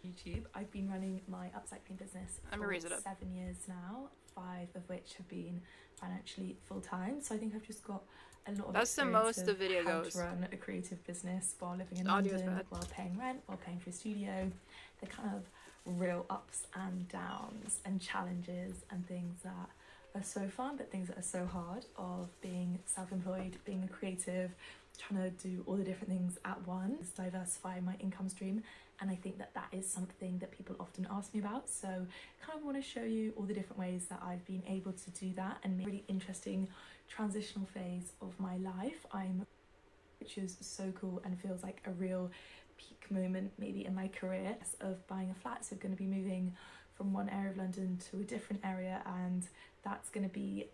YouTube. I've been running my upcycling business for 7 years now, 5 of which have been financially full-time. So I think I've just got a lot of That's the most the video how goes. to run a creative business while living in London, while paying rent, while paying for a studio. The kind of real ups and downs and challenges and things that are so fun, but things that are so hard of being self-employed, being a creative, trying to do all the different things at once, diversify my income stream. And I think that that is something that people often ask me about. So kind of want to show you all the different ways that I've been able to do that and make a really interesting transitional phase of my life. Which is so cool and feels like a real peak moment maybe in my career of buying a flat. So going to be moving from one area of London to a different area, and that's going to be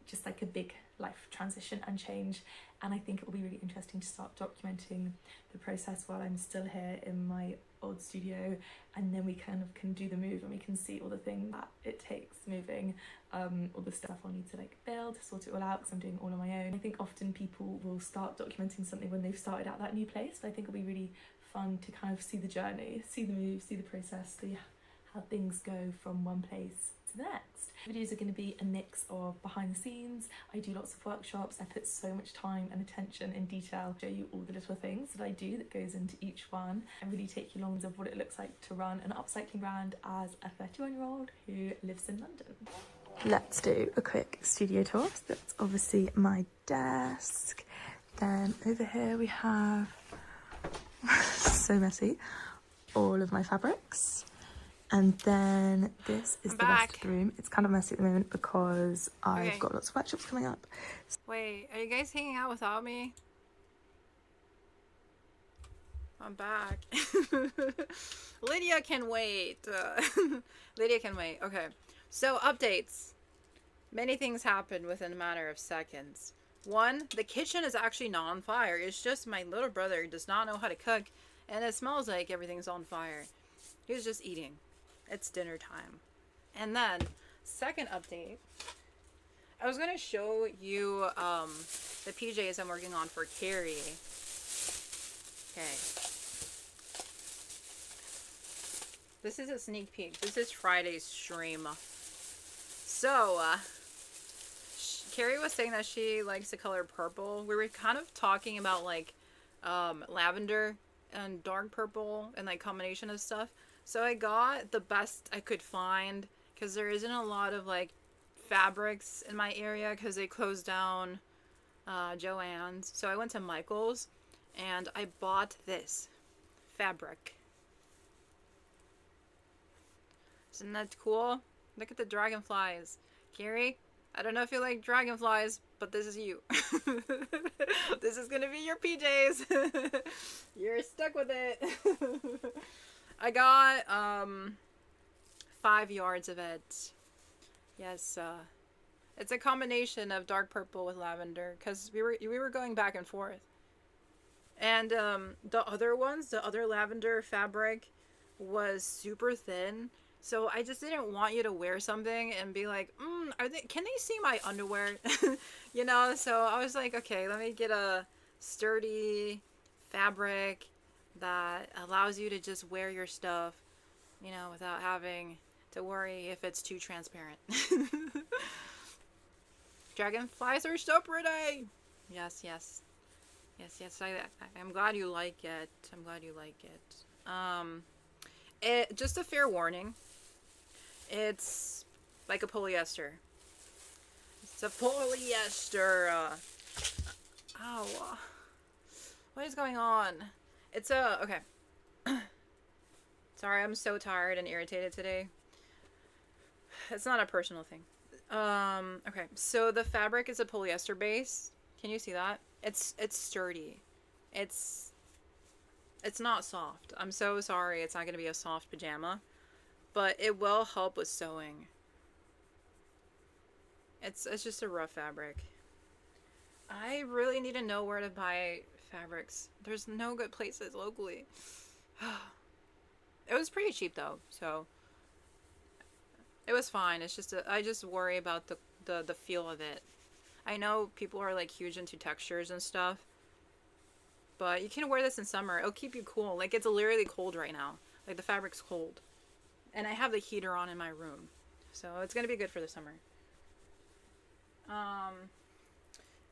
just like a big life transition and change. And I think it will be really interesting to start documenting the process while I'm still here in my old studio, and then we kind of can do the move and we can see all the things that it takes moving, all the stuff I'll need to like build, sort it all out because I'm doing it all on my own. I think often people will start documenting something when they've started out that new place, but I think it'll be really fun to kind of see the journey, see the move, see the process, see how things go from one place to the next. Videos are going to be a mix of behind the scenes. I do lots of workshops. I put so much time and attention in detail to show you all the little things that I do that goes into each one and really take you along of what it looks like to run an upcycling brand as a 31-year-old who lives in London. Let's do a quick studio tour. So that's obviously my desk. Then over here we have, so messy, all of my fabrics. And then this is the rest of the room. It's kind of messy at the moment because I've got lots of workshops coming up. Wait, are you guys hanging out without me? I'm back. Lydia can wait. Lydia can wait. Okay. So, updates. Many things happened within a matter of seconds. 1, the kitchen is actually not on fire. It's just my little brother does not know how to cook, and it smells like everything's on fire. He's just eating. It's dinner time. And then, second update. I was going to show you the PJs I'm working on for Carrie. Okay. This is a sneak peek. This is Friday's stream. So, Carrie was saying that she likes the color purple. We were kind of talking about like lavender and dark purple and like combination of stuff. So I got the best I could find because there isn't a lot of like fabrics in my area because they closed down Joann's. So I went to Michael's and I bought this fabric. Isn't that cool? Look at the dragonflies. Carrie, I don't know if you like dragonflies, but this is you. This is gonna be your PJs. You're stuck with it. I got 5 yards of it. Yes, It's a combination of dark purple with lavender because we were going back and forth. And the other ones, the other lavender fabric was super thin. So I just didn't want you to wear something and be like, can they see my underwear? You know, so I was like, okay, let me get a sturdy fabric that allows you to just wear your stuff, you know, without having to worry if it's too transparent. Dragonflies are so pretty. Yes, yes. Yes, yes, I'm glad you like it. I'm glad you like it. Just a fair warning. It's like a polyester. It's a polyester. Ow. What is going on? It's a... Okay. Sorry, I'm so tired and irritated today. It's not a personal thing. Okay, so the fabric is a polyester base. Can you see that? It's sturdy. It's not soft. I'm so sorry it's not going to be a soft pajama, but it will help with sewing. It's just a rough fabric. I really need to know where to buy fabrics. There's no good places locally. It was pretty cheap though, so it was fine. It's just I just worry about the feel of it. I know people are like huge into textures and stuff, but you can wear this in summer. It'll keep you cool. Like, it's literally cold right now. Like, the fabric's cold. And I have the heater on in my room, so it's gonna be good for the summer.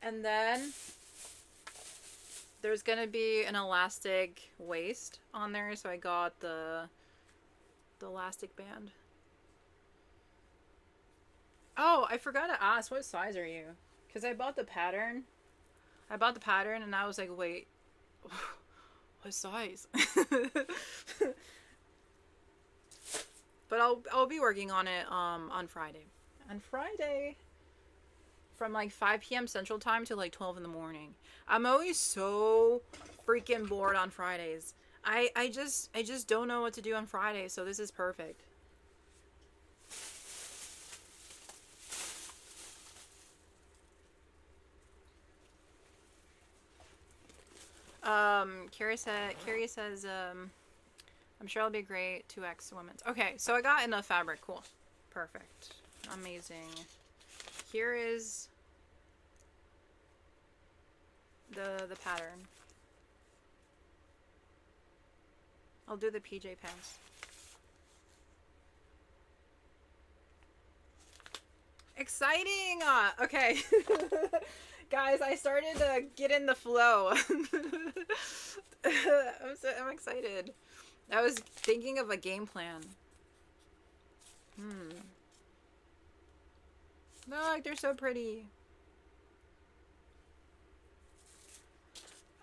And then there's gonna be an elastic waist on there, so I got the elastic band. Oh, I forgot to ask, what size are you? Because I bought the pattern. And I was like, wait, what size? But I'll be working on it on Friday. On Friday, from like 5 p.m. Central Time to like 12 in the morning. I'm always so freaking bored on Fridays. I just don't know what to do on Friday, so this is perfect. Carrie says, I'm sure it'll be great 2X women's. Okay, so I got enough fabric. Cool. Perfect. Amazing. Here is the pattern. I'll do the PJ pants. Exciting! Okay. Guys, I started to get in the flow. I'm excited. I was thinking of a game plan. Look, they're so pretty.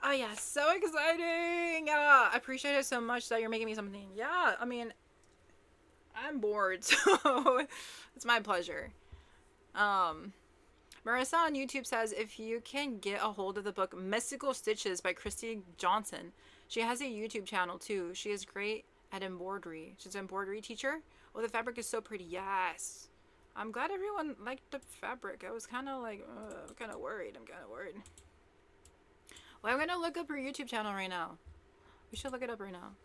Oh yeah, so exciting! I appreciate it so much that you're making me something. Yeah, I mean, I'm bored, so it's my pleasure. Marissa on YouTube says, if you can get a hold of the book Mystical Stitches by Christy Johnson. She has a YouTube channel too. She is great at embroidery. She's an embroidery teacher. Oh, the fabric is so pretty. Yes. I'm glad everyone liked the fabric. I was kind of like, I'm kind of worried. Well, I'm going to look up her YouTube channel right now. We should look it up right now.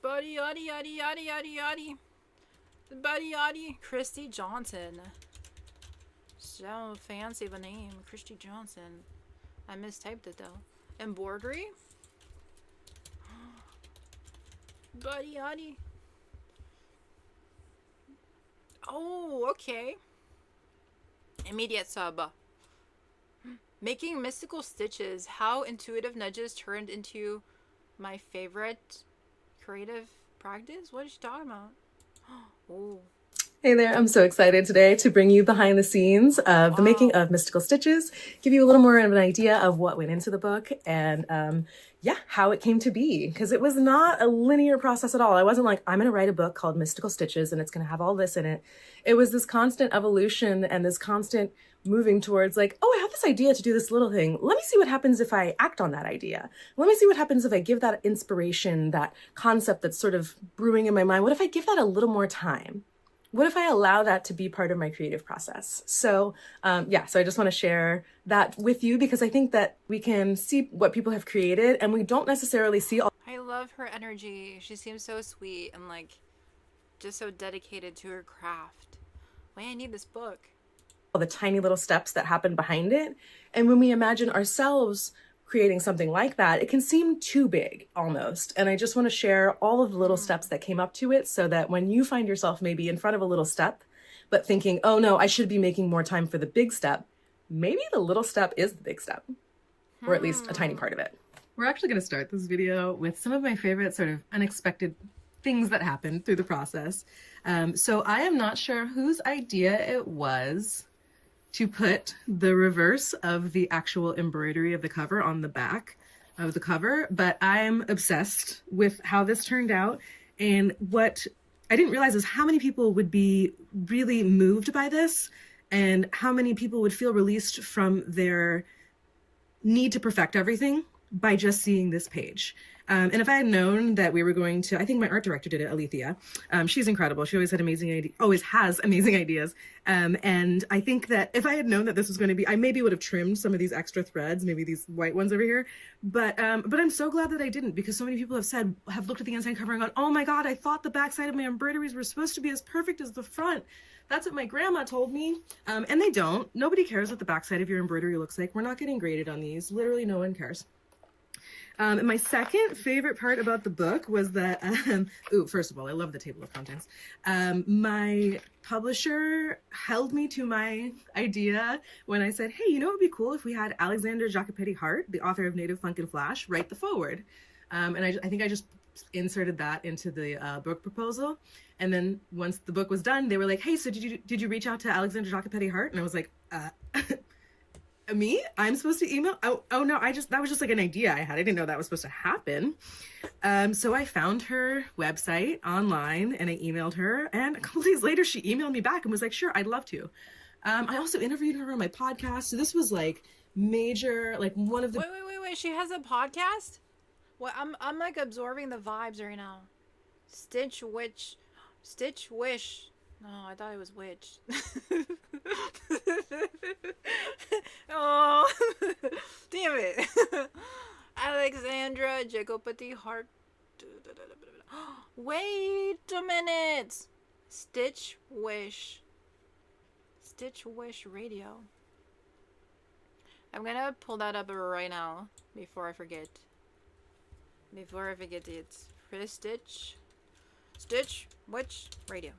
Buddy, yaddy, yaddy, yaddy, yaddy, yaddy. Buddy, yaddy. Christy Johnson. So fancy of a name. Christy Johnson. I mistyped it though. Embroidery. Buddy, yaddy. Oh, okay. Immediate sub. Making mystical stitches. How intuitive nudges turned into my favorite creative practice? What is she talking about? Oh. Hey there, I'm so excited today to bring you behind the scenes of the making of Mystical Stitches, give you a little more of an idea of what went into the book and yeah, how it came to be, because it was not a linear process at all. I wasn't like, I'm going to write a book called Mystical Stitches and it's going to have all this in it. It was this constant evolution and this constant moving towards like, oh, I have this idea to do this little thing. Let me see what happens if I act on that idea. Let me see what happens if I give that inspiration, that concept that's sort of brewing in my mind. What if I give that a little more time? what if I allow that to be part of my creative process? So yeah, so I just want to share that with you because I think that we can see what people have created and we don't necessarily see all. I love her energy. She seems so sweet and like just so dedicated to her craft. Wait, I need this book. All the tiny little steps that happen behind it. And when we imagine ourselves creating something like that, it can seem too big almost. And I just want to share all of the little steps that came up to it so that when you find yourself maybe in front of a little step, but thinking, oh no, I should be making more time for the big step, maybe the little step is the big step, or at least a tiny part of it. We're actually going to start this video with some of my favorite sort of unexpected things that happened through the process. So I am not sure whose idea it was to put the reverse of the actual embroidery of the cover on the back of the cover, but I'm obsessed with how this turned out. And what I didn't realize is how many people would be really moved by this and how many people would feel released from their need to perfect everything by just seeing this page. And if I had known that we were going to, I think my art director did it, Alethea. She's incredible. She always has amazing ideas. And I think that if I had known that this was going to be, I maybe would have trimmed some of these extra threads, maybe these white ones over here. But I'm so glad that I didn't because so many people have looked at the inside cover and gone, oh my God, I thought the backside of my embroideries were supposed to be as perfect as the front. That's what my grandma told me. And they don't. Nobody cares what the backside of your embroidery looks like. We're not getting graded on these. Literally no one cares. And my second favorite part about the book was that, first of all, I love the table of contents. My publisher held me to my idea when I said, hey, you know what would be cool if we had Alexandra Jacopetti-Hart, the author of Native Funk and Flash, write the foreword. And I think I just inserted that into the book proposal. And then once the book was done, they were like, hey, so did you reach out to Alexandra Jacopetti-Hart? And I was like, me? I'm supposed to email? Oh no, that was just like an idea I had. I didn't know that was supposed to happen. So I found her website online and I emailed her, and a couple days later she emailed me back and was like, sure, I'd love to. I also interviewed her on my podcast. So this was like major, like one of the... Wait, she has a podcast? Well, I'm like absorbing the vibes right now. Stitch Wish. No, I thought it was witch. Oh, damn it. Alexandra Jacopetti-Hart. Wait a minute. Stitch Wish Radio. I'm gonna pull that up right now before I forget. It's Stitch Wish Radio.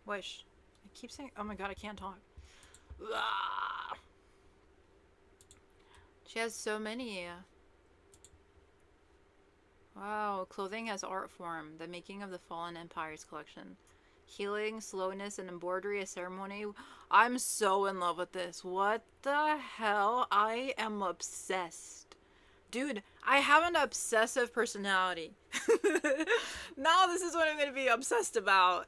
Wish. I keep saying, oh my God, I can't talk. Ah. She has so many. Wow, clothing as art form. The making of the Fallen Empires collection. Healing, slowness, and embroidery, a ceremony. I'm so in love with this. What the hell? I am obsessed. Dude, I have an obsessive personality. Now this is what I'm going to be obsessed about.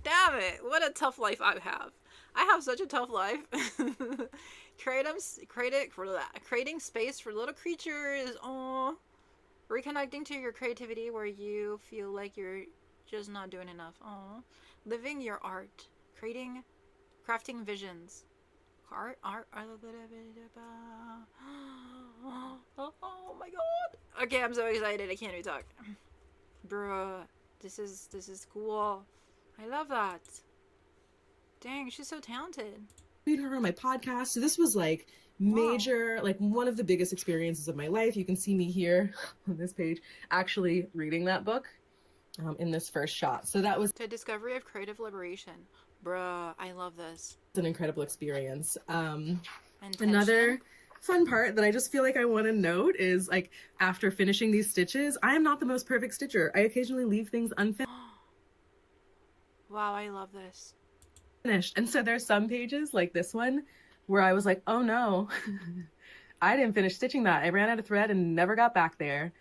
Damn it. What a tough life I have. I have such a tough life. Creating space for little creatures. Oh, reconnecting to your creativity where you feel like you're just not doing enough. Oh, living your art. Crafting visions. Art. Oh my God. Okay, I'm so excited. I can't even talk. Bruh, this is cool. I love that. Dang, she's so talented. Read her on my podcast. So this was like major, like one of the biggest experiences of my life. You can see me here on this page actually reading that book in this first shot. So that was The Discovery of Creative Liberation. Bruh, I love this. It's an incredible experience. Another fun part that I just feel like I want to note is like after finishing these stitches, I am not the most perfect stitcher. I occasionally leave things unfinished. Wow, I love this. And so there's some pages like this one where I was like, oh no, I didn't finish stitching that. I ran out of thread and never got back there.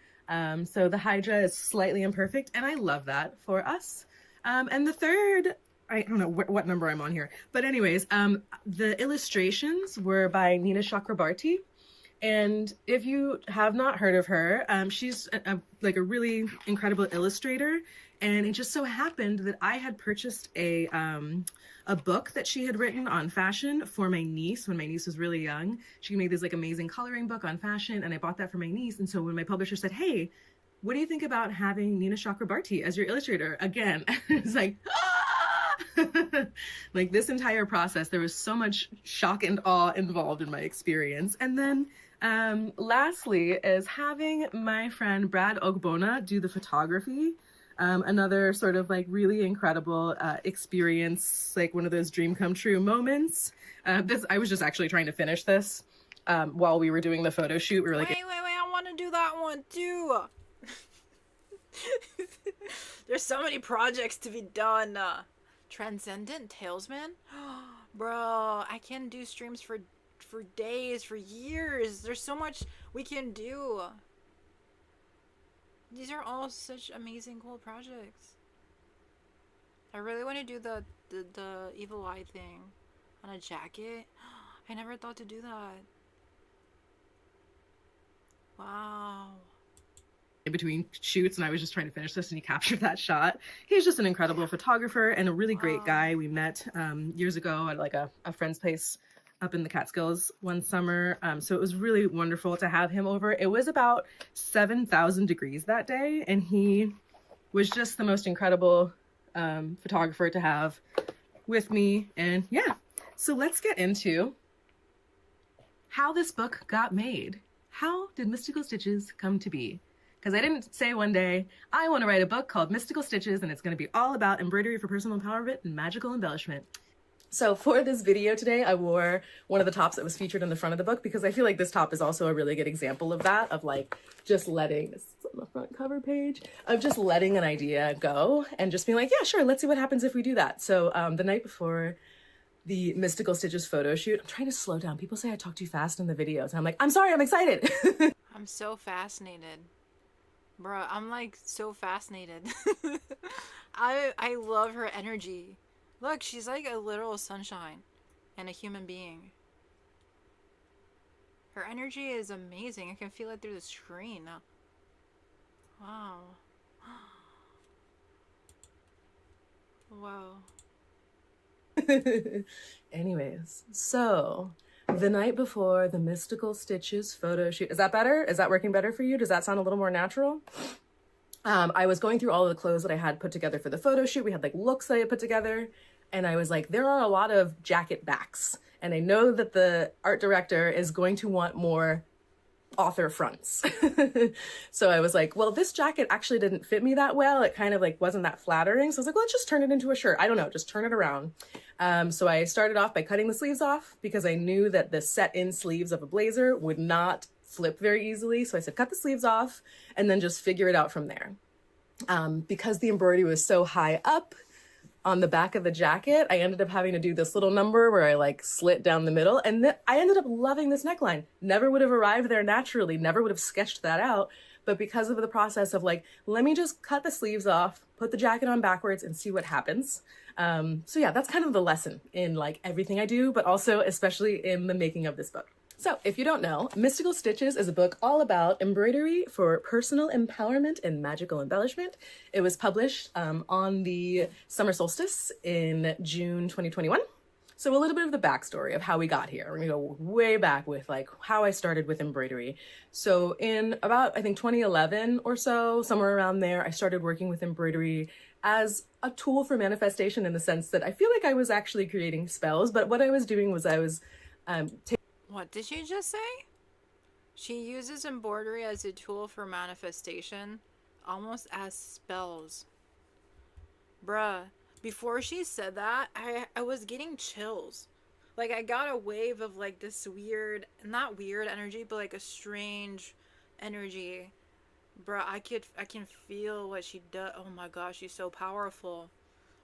So the Hydra is slightly imperfect and I love that for us. And the third, I don't know what number I'm on here, but anyways, the illustrations were by Nina Chakrabarti. And if you have not heard of her, she's like a really incredible illustrator. And it just so happened that I had purchased a book that she had written on fashion for my niece when my niece was really young. She made this like amazing coloring book on fashion, and I bought that for my niece. And so when my publisher said, "Hey, what do you think about having Nina Chakrabarti as your illustrator?" Again, it's like, ah! Like this entire process, there was so much shock and awe involved in my experience. And then lastly is having my friend Brad Ogbona do the photography. Another sort of like really incredible experience, like one of those dream come true moments. I was just actually trying to finish this while we were doing the photo shoot. We were like, wait, I want to do that one too. There's so many projects to be done. Transcendent Talesman? Bro, I can do streams for days, for years. There's so much we can do. These are all such amazing, cool projects. I really want to do the evil eye thing on a jacket. I never thought to do that. Wow. In between shoots, and I was just trying to finish this, and he captured that shot. He's just an incredible photographer and a really great guy. We met years ago at like a friend's place up in the Catskills one summer. So it was really wonderful to have him over. It was about 7,000 degrees that day, and he was just the most incredible photographer to have with me. And yeah, so let's get into how this book got made. How did Mystical Stitches come to be? Because I didn't say one day, I want to write a book called Mystical Stitches, and it's going to be all about embroidery for personal empowerment and magical embellishment. So for this video today, I wore one of the tops that was featured in the front of the book because I feel like this top is also a really good example of that, of like just letting, this is on the front cover page, of just letting an idea go and just being like, yeah, sure, let's see what happens if we do that. So the night before the Mystical Stitches photo shoot, I'm trying to slow down. People say I talk too fast in the videos, and I'm like, I'm sorry, I'm excited. I'm so fascinated. Bruh, I'm like so fascinated. I love her energy. Look, she's like a literal sunshine and a human being. Her energy is amazing. I can feel it through the screen. Wow. Wow. Anyways, so the night before the Mystical Stitches photo shoot, is that better? Is that working better for you? Does that sound a little more natural? I was going through all of the clothes that I had put together for the photo shoot. We had like looks that I had put together, and I was like, there are a lot of jacket backs, and I know that the art director is going to want more author fronts. So I was like, well, this jacket actually didn't fit me that well. It kind of like wasn't that flattering. So I was like, well, let's just turn it into a shirt. I don't know, just turn it around. So I started off by cutting the sleeves off because I knew that the set-in sleeves of a blazer would not flip very easily. So I said, cut the sleeves off and then just figure it out from there. Because the embroidery was so high up on the back of the jacket, I ended up having to do this little number where I like slit down the middle, and I ended up loving this neckline. Never would have arrived there naturally, never would have sketched that out, but because of the process of like, let me just cut the sleeves off, put the jacket on backwards and see what happens. So yeah, that's kind of the lesson in like everything I do, but also especially in the making of this book. So if you don't know, Mystical Stitches is a book all about embroidery for personal empowerment and magical embellishment. It was published on the summer solstice in June 2021. So a little bit of the backstory of how we got here. We're gonna go way back with like how I started with embroidery. So in about, I think 2011 or so, somewhere around there, I started working with embroidery as a tool for manifestation in the sense that I feel like I was actually creating spells, but what I was doing was I was What did she just say? She uses embroidery as a tool for manifestation, almost as spells. Bruh, before she said that, I was getting chills. Like, I got a wave of, like, this weird, not weird energy, but, like, a strange energy. Bruh, I can feel what she does. Oh my gosh, she's so powerful.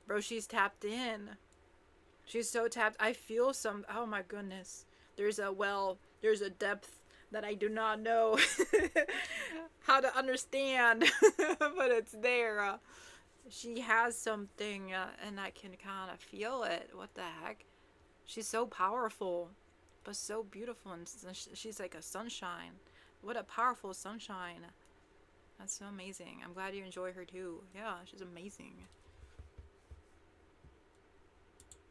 Bro, she's tapped in. She's so tapped. I feel some, oh my goodness. There's a depth that I do not know how to understand, but it's there. She has something, and I can kind of feel it. What the heck? She's so powerful. but so beautiful, and she's like a sunshine. What a powerful sunshine. That's so amazing. I'm glad you enjoy her too. Yeah, she's amazing.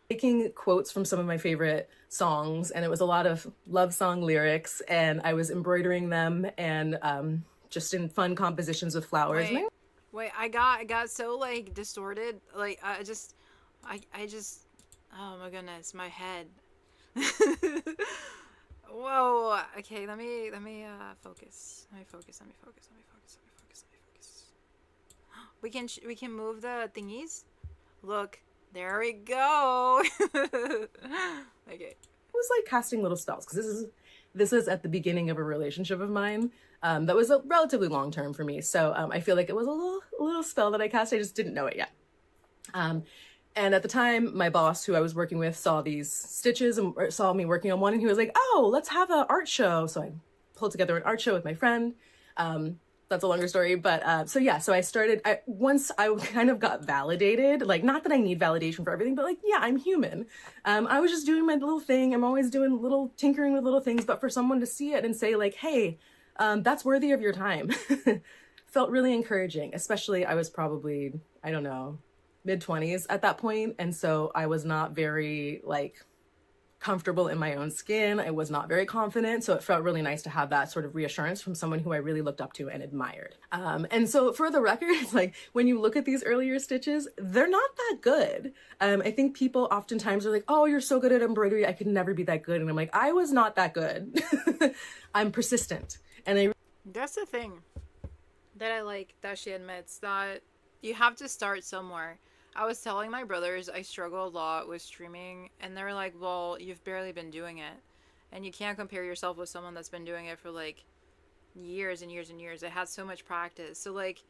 Taking quotes from some of my favorite songs, and it was a lot of love song lyrics, and I was embroidering them and just in fun compositions with flowers. Wait, I got so like distorted. Like I just oh my goodness, my head. Whoa. Okay, let me focus. Let me focus. We can move the thingies. Look, there we go. Okay. It was like casting little spells, because this is at the beginning of a relationship of mine that was a relatively long term for me. So I feel like it was a little spell that I cast. I just didn't know it yet. And at the time, my boss, who I was working with, saw these stitches and saw me working on one, and he was like, "Oh, let's have an art show." So I pulled together an art show with my friend. That's a longer story, but so yeah, so I started, once I kind of got validated, like, not that I need validation for everything, but like, yeah, I'm human. I was just doing my little thing. I'm always doing little tinkering with little things, but for someone to see it and say like, hey, that's worthy of your time, felt really encouraging. Especially, I was probably, I don't know, mid-20s at that point, and so I was not very like comfortable in my own skin. I was not very confident, so it felt really nice to have that sort of reassurance from someone who I really looked up to and admired. And so for the record, it's like, when you look at these earlier stitches, they're not that good. I think people oftentimes are like, "Oh, you're so good at embroidery, I could never be that good." And I'm like, I was not that good. I'm persistent, and that's the thing that I like that she admits, that you have to start somewhere. I was telling my brothers I struggle a lot with streaming, and they're like, "Well, you've barely been doing it, and you can't compare yourself with someone that's been doing it for like years and years and years. It has so much practice." So like,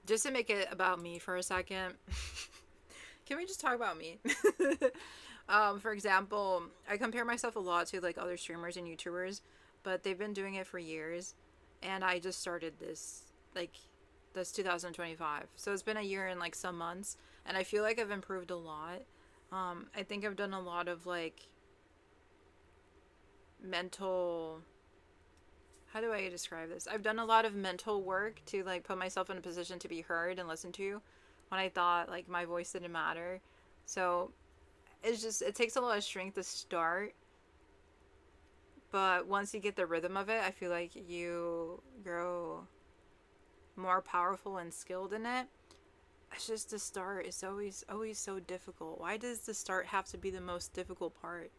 just to make it about me for a second, can we just talk about me? For example, I compare myself a lot to like other streamers and YouTubers, but they've been doing it for years, and I just started this like, that's 2025, so it's been a year and like some months, and I feel like I've improved a lot. I think I've done a lot of like mental, how do I describe this? I've done a lot of mental work to like put myself in a position to be heard and listened to when I thought like my voice didn't matter. So it's just, it takes a lot of strength to start, but once you get the rhythm of it, I feel like you grow more powerful and skilled in it. It's just the start is always so difficult. Why does the start have to be the most difficult part?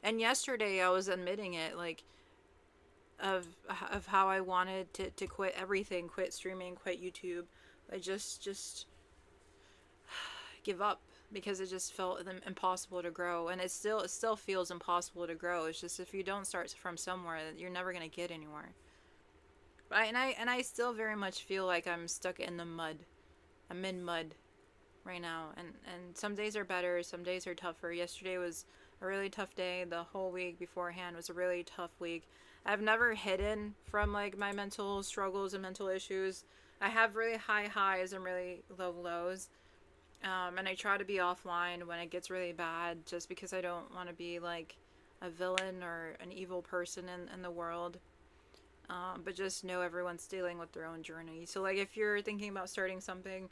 And yesterday I was admitting it, like, of how I wanted to quit everything, quit streaming, quit YouTube. I just give up, because it just felt impossible to grow, and it still feels impossible to grow. It's just, if you don't start from somewhere, you're never gonna get anywhere. And I still very much feel like I'm stuck in the mud. I'm in mud right now, and some days are better, some days are tougher. Yesterday was a really tough day. The whole week beforehand was a really tough week. I've never hidden from like my mental struggles and mental issues. I have really high highs and really low lows, and I try to be offline when it gets really bad, just because I don't want to be like a villain or an evil person in the world. But just know everyone's dealing with their own journey. So like, if you're thinking about starting something,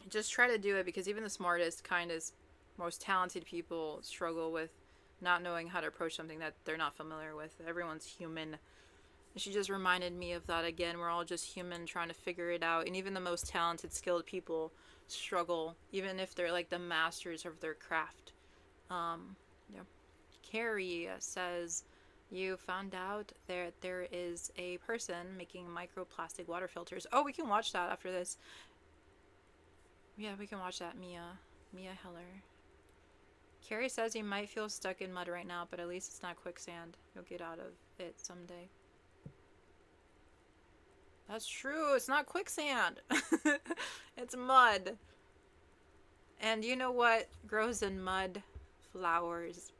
just try to do it, because even the smartest, kindest, most talented people struggle with not knowing how to approach something that they're not familiar with. Everyone's human. And she just reminded me of that again. We're all just human trying to figure it out. And even the most talented, skilled people struggle, even if they're like the masters of their craft. Yeah. Carrie says, you found out there is a person making microplastic water filters. Oh, we can watch that after this. Yeah, we can watch that. Mia Heller. Carrie says you might feel stuck in mud right now, but at least it's not quicksand. You'll get out of it someday. That's true. It's not quicksand. It's mud. And you know what grows in mud? Flowers.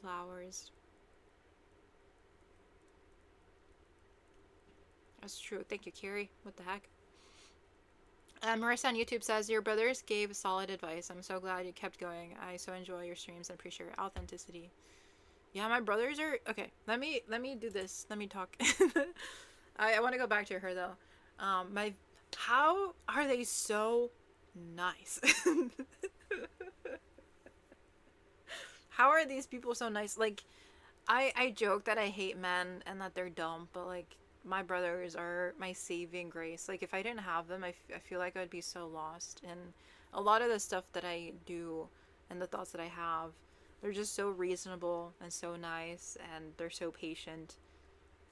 Flowers. That's true. Thank you, Carrie. What the heck? Marissa on YouTube says, your brothers gave solid advice. I'm so glad you kept going. I so enjoy your streams and appreciate your authenticity. Yeah, my brothers are... Okay, let me do this. Let me talk. I want to go back to her, though. How are they so nice? How are these people so nice? Like, I joke that I hate men and that they're dumb, but, like, my brothers are my saving grace. Like, if I didn't have them, I feel like I'd be so lost. And a lot of the stuff that I do and the thoughts that I have, they're just so reasonable and so nice, and they're so patient.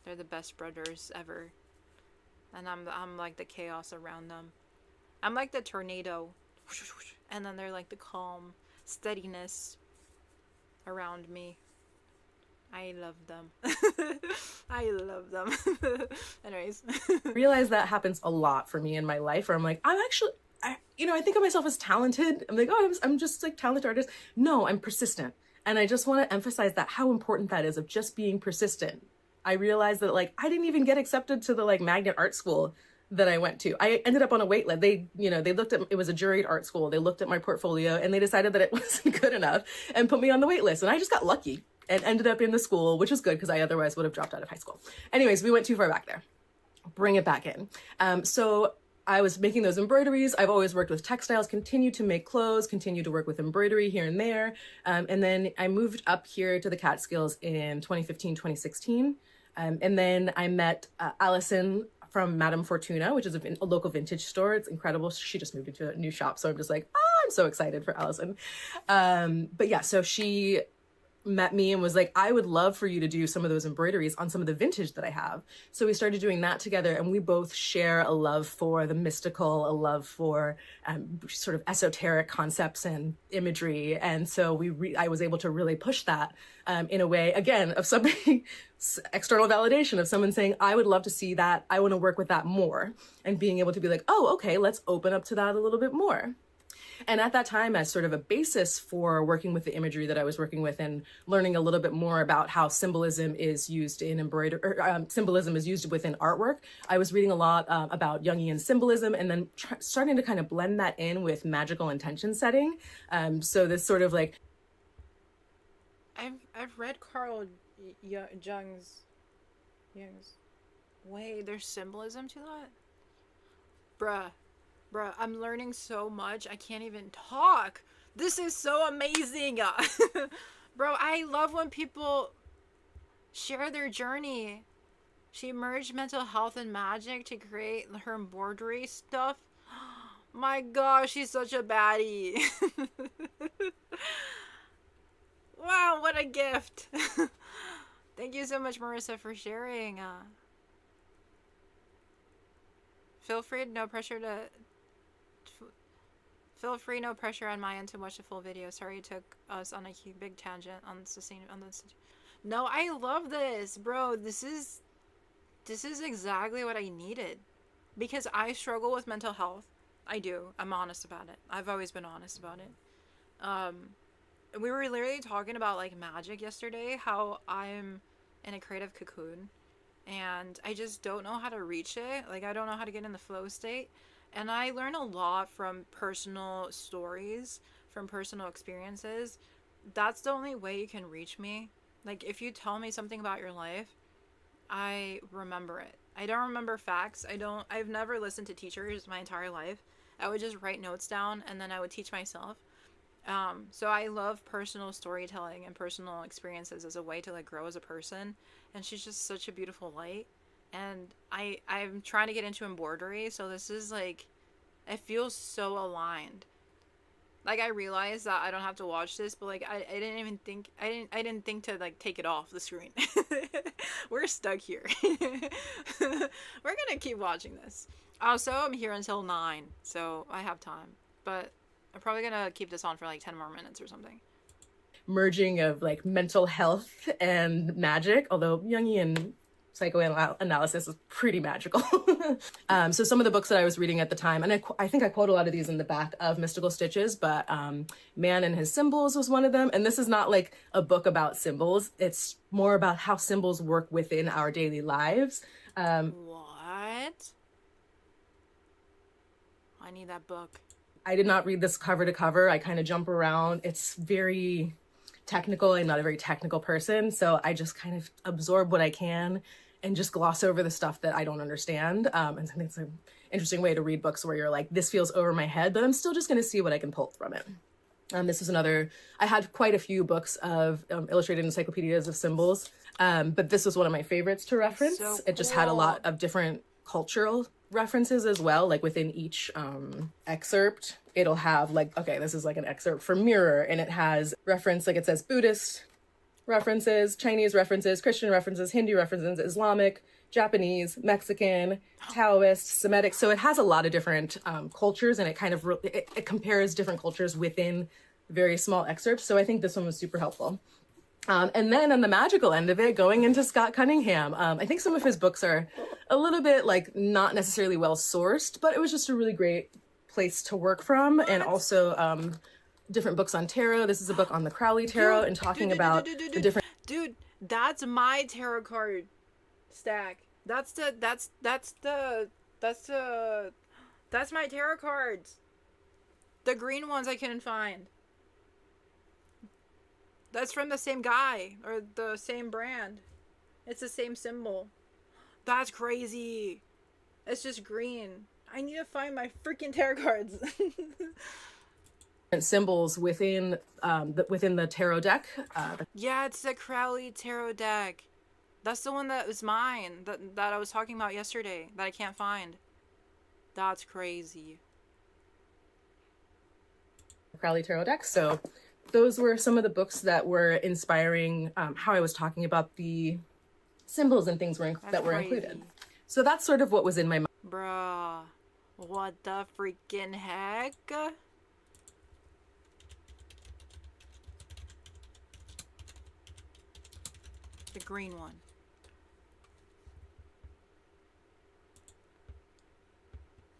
They're the best brothers ever. And I'm like the chaos around them. I'm like the tornado. And then they're like the calm steadiness around me. I love them. I love them. Anyways. I realize that happens a lot for me in my life, where I'm like, I think of myself as talented. I'm like, oh, I'm just like talented artist. No, I'm persistent. And I just want to emphasize that, how important that is, of just being persistent. I realized that, like, I didn't even get accepted to the, like, magnet art school that I went to. I ended up on a wait list. They looked at, it was a juried art school. They looked at my portfolio and they decided that it wasn't good enough and put me on the wait list. And I just got lucky and ended up in the school, which was good because I otherwise would have dropped out of high school. Anyways, we went too far back there. Bring it back in. So I was making those embroideries. I've always worked with textiles, continue to make clothes, continue to work with embroidery here and there. And then I moved up here to the Catskills in 2015, 2016. And then I met Allison from Madame Fortuna, which is a local vintage store. It's incredible. She just moved into a new shop. So I'm just like, I'm so excited for Allison. But yeah, so she met me and was like, I would love for you to do some of those embroideries on some of the vintage that I have. So we started doing that together, and we both share a love for the mystical, a love for sort of esoteric concepts and imagery. And so I was able to really push that in a way, again, of somebody, external validation of someone saying, I would love to see that. I want to work with that more. And being able to be like, oh, okay, let's open up to that a little bit more. And at that time, as sort of a basis for working with the imagery that I was working with and learning a little bit more about how symbolism is used in embroidery, symbolism is used within artwork, I was reading a lot about Jungian symbolism, and then starting to kind of blend that in with magical intention setting. So this sort of like... I've read Carl Jung's... Wait, there's symbolism to that? Bruh, I'm learning so much. I can't even talk. This is so amazing. Bro, I love when people share their journey. She merged mental health and magic to create her embroidery stuff. My gosh, she's such a baddie. Wow, what a gift. Thank you so much, Marissa, for sharing. Feel free no pressure on my end to watch the full video. Sorry it took us on a big tangent on this. No, I love this, bro. This is exactly what I needed, because I struggle with mental health. I do. I'm honest about it. I've always been honest about it. We were literally talking about like magic yesterday, how I'm in a creative cocoon and I just don't know how to reach it. Like, I don't know how to get in the flow state. And I learn a lot from personal stories, from personal experiences. That's the only way you can reach me. Like, if you tell me something about your life, I remember it. I don't remember facts. I've never listened to teachers my entire life. I would just write notes down and then I would teach myself. So I love personal storytelling and personal experiences as a way to like grow as a person. And she's just such a beautiful light. And I'm trying to get into embroidery, so this is like, it feels so aligned. Like, I realized that I don't have to watch this, but like I didn't think to like take it off the screen. We're stuck here. We're gonna keep watching this. Also, I'm here until 9, so I have time. But I'm probably gonna keep this on for like 10 more minutes or something. Merging of like mental health and magic, although Jungian psychoanalysis is pretty magical. So some of the books that I was reading at the time, and I think I quote a lot of these in the back of Mystical Stitches, but Man and His Symbols was one of them. And this is not like a book about symbols. It's more about how symbols work within our daily lives. What? I need that book. I did not read this cover to cover. I kind of jump around. It's very technical. I'm not a very technical person, so I just kind of absorb what I can and just gloss over the stuff that I don't understand. And I think it's an interesting way to read books where you're like, this feels over my head, but I'm still just going to see what I can pull from it. This was another, I had quite a few books of illustrated encyclopedias of symbols, but this was one of my favorites to reference. So It just had a lot of different cultural references as well, like within each excerpt. It'll have like, okay, this is like an excerpt from Mirror, and it has reference, like it says Buddhist references, Chinese references, Christian references, Hindu references, Islamic, Japanese, Mexican, Taoist, Semitic. So it has a lot of different cultures, and it kind of it compares different cultures within very small excerpts. So I think this one was super helpful. And then on the magical end of it, going into Scott Cunningham, I think some of his books are a little bit like not necessarily well sourced, but it was just a really great place to work from. And also different books on tarot. This is a book on the Crowley Tarot and talking about the different. Dude, that's my tarot card stack. That's my tarot cards. The green ones I couldn't find. That's from the same guy or the same brand. It's the same symbol. That's crazy. It's just green. I need to find my freaking tarot cards. Symbols within the tarot deck. Yeah, it's the Crowley tarot deck. That's the one that was mine that I was talking about yesterday that I can't find. That's crazy. Crowley tarot deck. So those were some of the books that were inspiring how I was talking about the symbols and things that were included. So that's sort of what was in my mind. Bruh, what the freaking heck? The green one.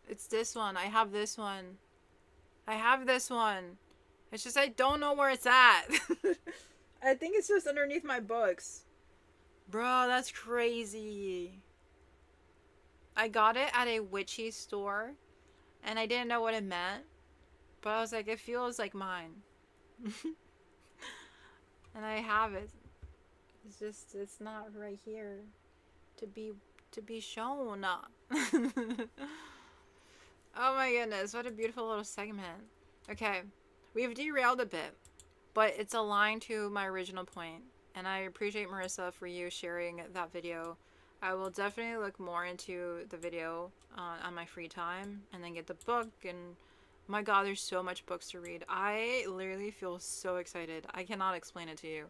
It's this one. I have this one. I have this one. It's just I don't know where it's at. I think it's just underneath my books. Bro, that's crazy. I got it at a witchy store, and I didn't know what it meant, but I was like, it feels like mine. And I have it. It's just, it's not right here to be shown. Oh my goodness, what a beautiful little segment. Okay, we've derailed a bit, but it's aligned to my original point, and I appreciate Marissa for you sharing that video. I will definitely look more into the video on my free time and then get the book, and my god, there's so much books to read. I literally feel so excited. I cannot explain it to you.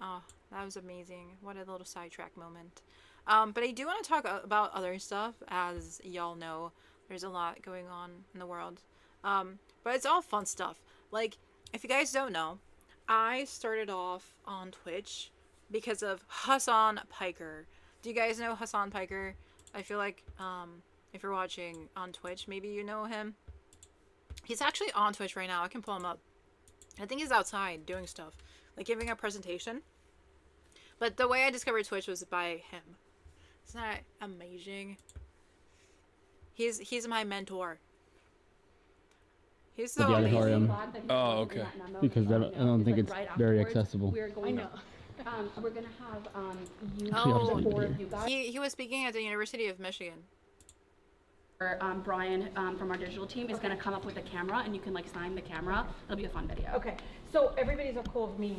Oh, that was amazing. What a little sidetrack moment. But I do want to talk about other stuff. As y'all know, there's a lot going on in the world. But it's all fun stuff. Like, if you guys don't know, I started off on Twitch because of Hasan Piker. Do you guys know Hasan Piker? I feel like if you're watching on Twitch, maybe you know him. He's actually on Twitch right now. I can pull him up. I think he's outside doing stuff, like giving a presentation. But the way I discovered Twitch was by him. Isn't that amazing? He's my mentor. He's so amazing. Oh, okay. Because I don't think it's very accessible. I know. We're gonna have you he was speaking at the University of Michigan. Brian from our digital team is going to come up with a camera, and you can like sign the camera. It'll be a fun video. Okay, so everybody's cool with me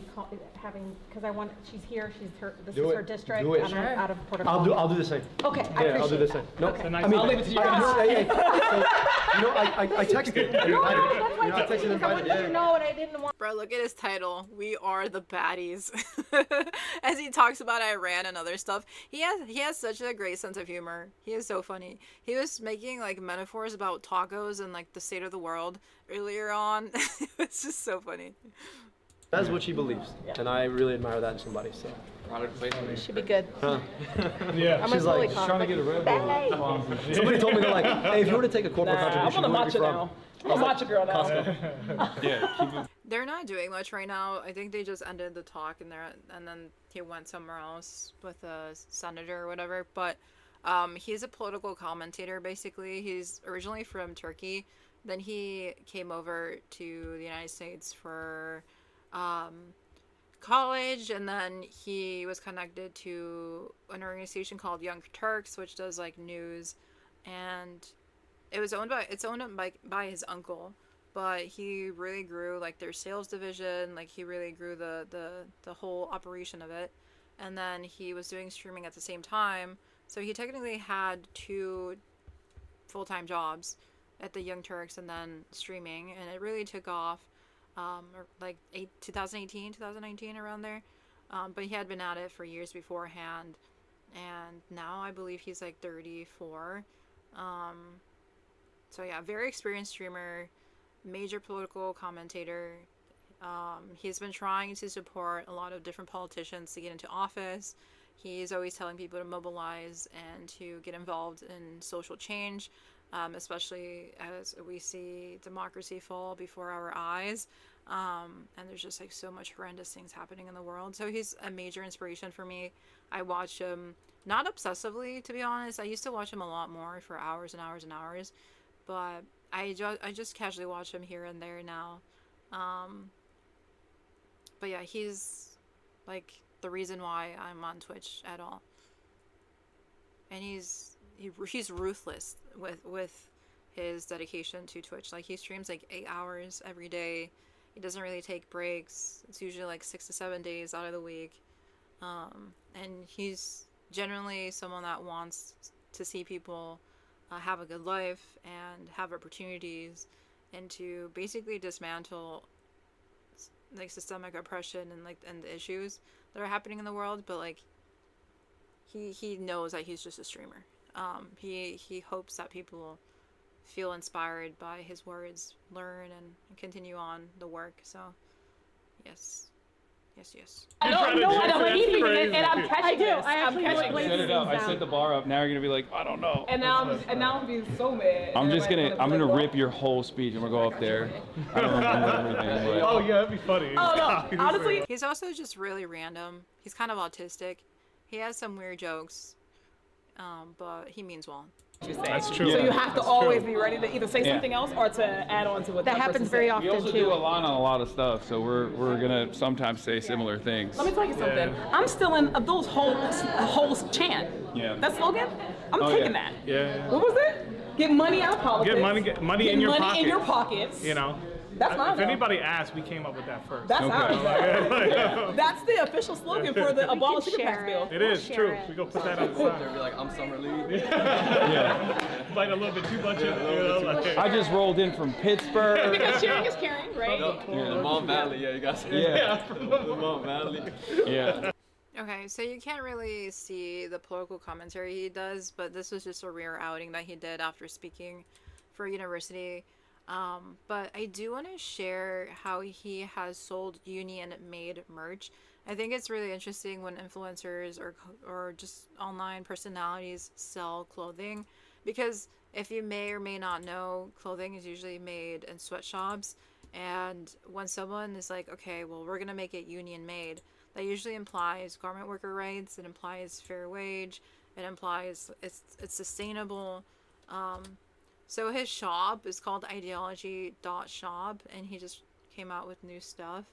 having, because I want, she's here, this is her district. Do it. I'm out of protocol. I'll do the same. Okay, I appreciate I'll do the same. No, okay. I mean, I'll leave it to you. I texted. I texted him. No, and I didn't want. Bro, look at his title. We are the baddies. As he talks about Iran and other stuff, he has such a great sense of humor. He is so funny. He was making like metaphors about tacos and like the state of the world earlier on. It's just so funny. That's what she believes, and I really admire that in somebody. So product placement should be good. Yeah, she's like trying to get a Red Bull. Somebody told me they're like, hey, if you were to take a corporate contribution, I'm a matcha now. I'm a matcha girl now. Yeah, they're not doing much right now. I think they just ended the talk and then he went somewhere else with a senator or whatever. But He's a political commentator, basically. He's originally from Turkey. Then he came over to the United States for college, and then he was connected to an organization called Young Turks, which does like news, and it's owned by his uncle. But he really grew like their sales division, like he really grew the whole operation of it. And then he was doing streaming at the same time, so he technically had 2 full-time jobs at the Young Turks and then streaming, and it really took off like 2018, 2019, around there. But he had been at it for years beforehand, and now I believe he's like 34. So yeah, very experienced streamer, major political commentator. He's been trying to support a lot of different politicians to get into office. He's always telling people to mobilize and to get involved in social change, especially as we see democracy fall before our eyes. And there's just like so much horrendous things happening in the world. So he's a major inspiration for me. I watch him, not obsessively, to be honest. I used to watch him a lot more for hours and hours and hours, but I just casually watch him here and there now. But yeah, he's like the reason why I'm on Twitch at all. And he's ruthless with his dedication to Twitch. Like, he streams like 8 hours every day. He doesn't really take breaks. It's usually like 6 to 7 days out of the week. And he's generally someone that wants to see people have a good life and have opportunities, and to basically dismantle like systemic oppression and the issues that are happening in the world. But like he knows that he's just a streamer. He hopes that people feel inspired by his words, learn and continue on the work. So yes. I I'm catching this. I'm catching Set it up. I set the bar up. Now you're gonna be like, I don't know. And now I'm being so mad. I'm gonna rip your whole speech and we'll go up there. I don't remember everything. But... Oh yeah, that'd be funny. Oh no, honestly. He's also just really random. He's kind of autistic. He has some weird jokes, but he means well. That's true. So you have to always be ready to either say something else or to add on to what that happens very often. We also do a lot on a lot of stuff, so we're gonna sometimes say similar things. Let me tell you something. Yeah. I'm still in those holes chant. Yeah. That slogan. I'm taking that. Yeah. What was it? Get money out of politics. Get money in your pockets. In your pockets. You know. That's mine. If anybody asks, we came up with that first. That's ours. That's the official slogan for the abolish sugar tax bill. It is true. We go put that on the side. They'll be like, I'm Summer Lee. Yeah. Like a little bit too much. I just rolled in from Pittsburgh. Because sharing is caring, right? The Mount Valley, yeah, you guys. Yeah. The Mount Valley. Yeah. Okay, so you can't really see the political commentary he does, but this was just a rare outing that he did after speaking for a university. But I do want to share how he has sold union-made merch. I think it's really interesting when influencers or just online personalities sell clothing, because if you may or may not know, clothing is usually made in sweatshops, and when someone is like, okay, well, we're gonna make it union-made, that usually implies garment worker rights, it implies fair wage, it implies it's sustainable. So his shop is called ideology.shop, and he just came out with new stuff.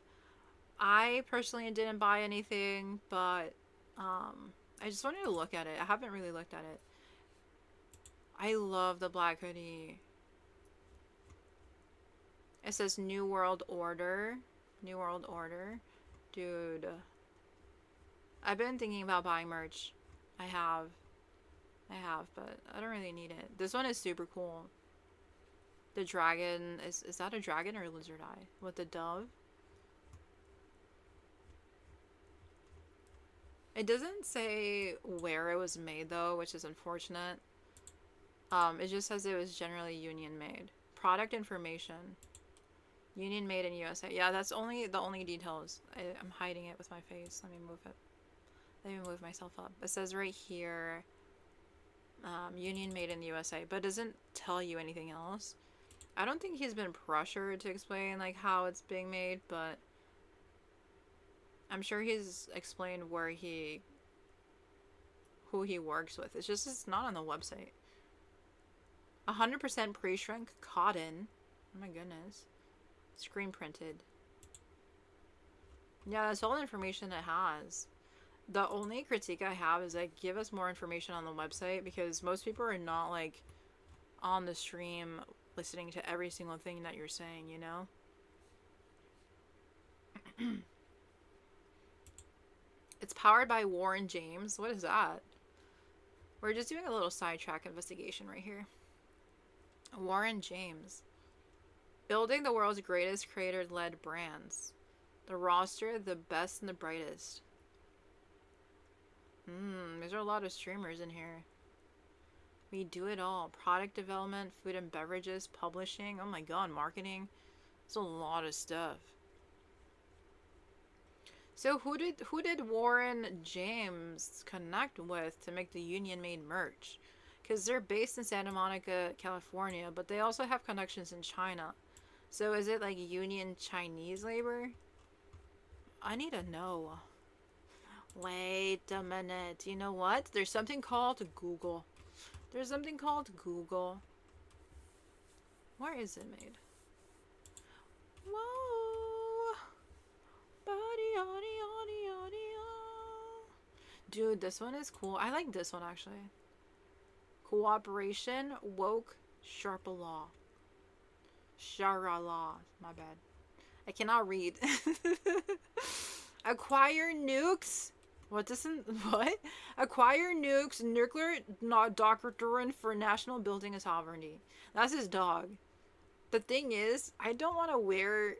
I personally didn't buy anything, but I just wanted to look at it. I haven't really looked at it. I love the black hoodie. It says New World Order. New World Order. Dude. I've been thinking about buying merch. I have, but I don't really need it. This one is super cool. The dragon, is that a dragon or a lizard eye? With the dove? It doesn't say where it was made though, which is unfortunate. It just says it was generally union made. Product information. Union made in USA. Yeah, that's the only details. I'm hiding it with my face. Let me move it. Let me move myself up. It says right here, union made in the USA, but it doesn't tell you anything else. I don't think he's been pressured to explain like how it's being made, but I'm sure he's explained where he who he works with. It's just, it's not on the website. 100% pre-shrink cotton. Oh my goodness. Screen printed. Yeah, that's all the information it has. The only critique I have is like, give us more information on the website, because most people are not like on the stream listening to every single thing that you're saying, you know? It's powered by Warren James. What is that? We're just doing a little sidetrack investigation right here. Warren James. Building the world's greatest creator-led brands. The roster, the best and the brightest. There's a lot of streamers in here. We do it all. Product development, food and beverages, publishing. Oh my god, marketing. It's a lot of stuff. So who did Warren James connect with to make the Union Made merch? Because they're based in Santa Monica, California, but they also have connections in China. So is it like Union Chinese labor? I need to know. Wait a minute. You know what? There's something called Google. There's something called Google. Where is it made? Whoa. Dude, this one is cool. I like this one actually. Cooperation, woke, Sharpalaw. Sharala. My bad. I cannot read. Acquire nukes. What? Acquire nukes, nuclear doctrine for national building and sovereignty. That's his dog. The thing is, I don't want to wear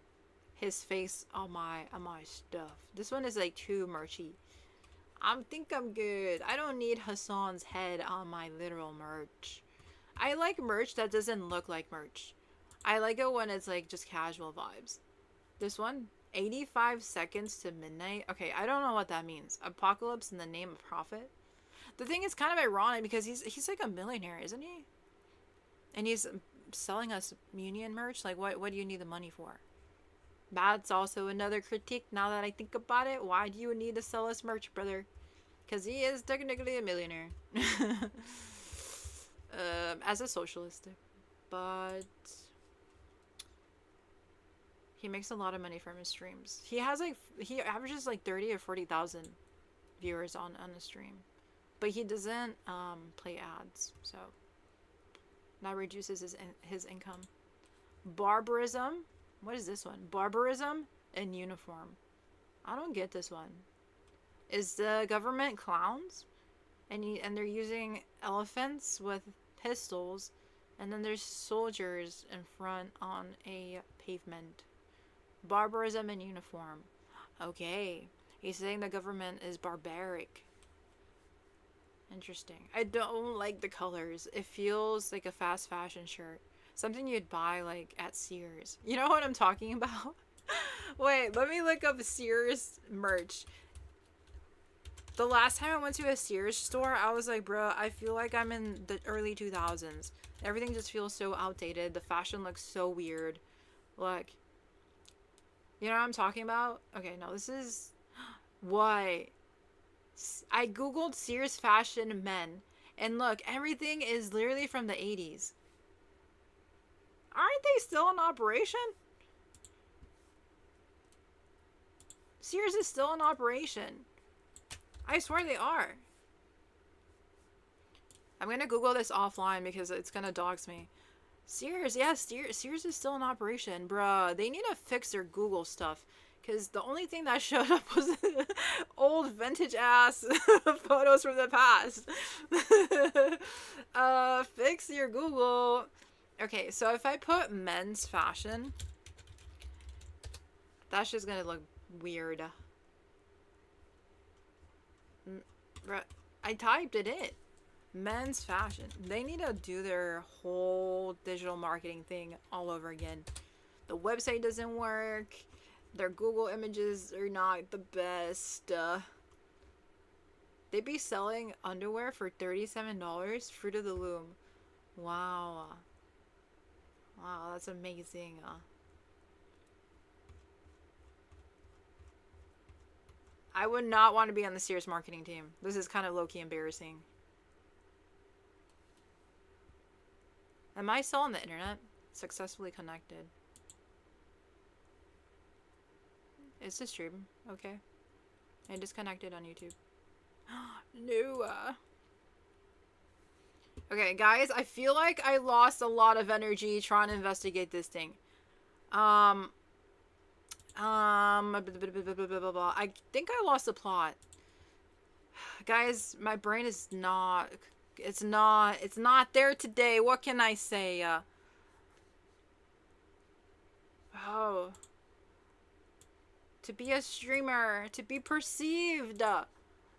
his face on my stuff. This one is like too merchy. I think I'm good. I don't need Hasan's head on my literal merch. I like merch that doesn't look like merch. I like it when it's like just casual vibes. This one, 85 seconds to midnight. Okay, I don't know what that means. Apocalypse in the name of profit. The thing is kind of ironic because he's like a millionaire, isn't he? And he's selling us Union merch. Like, what do you need the money for? That's also another critique now that I think about it. Why do you need to sell us merch, brother? Because he is technically a millionaire. As a socialist. But he makes a lot of money from his streams. He averages like 30 or 40,000 viewers on a stream. But he doesn't play ads, so that reduces his income. Barbarism. What is this one? Barbarism in uniform. I don't get this one. Is the government clowns? And they're using elephants with pistols, and then there's soldiers in front on a pavement. Barbarism in uniform. Okay. He's saying the government is barbaric. Interesting. I don't like the colors. It feels like a fast fashion shirt. Something you'd buy like at Sears. You know what I'm talking about? Wait, let me look up Sears merch. The last time I went to a Sears store, I was like, bro, I feel like I'm in the early 2000s. Everything just feels so outdated. The fashion looks so weird. Look. You know what I'm talking about? Okay, no, this is... What? I googled Sears fashion men. And look, everything is literally from the 80s. Aren't they still in operation? Sears is still in operation. I swear they are. I'm gonna Google this offline because it's gonna dox me. Sears, yes, Sears is still in operation. Bruh, they need to fix their Google stuff. Because the only thing that showed up was old vintage ass photos from the past. Fix your Google. Okay, so if I put men's fashion, that's just gonna look weird. I typed it in. Men's fashion. They need to do their whole digital marketing thing all over again. The website doesn't work. Their Google images are not the best. They'd be selling underwear for $37. Fruit of the Loom. Wow. Wow, that's amazing. I would not want to be on the Sears marketing team. This is kind of low-key embarrassing. Am I still on the internet? Successfully connected. It's the stream. Okay. I disconnected on YouTube. No. Okay, guys, I feel like I lost a lot of energy trying to investigate this thing. I think I lost the plot. Guys, my brain is not, it's not there today. What can I say? Oh. To be a streamer, to be perceived.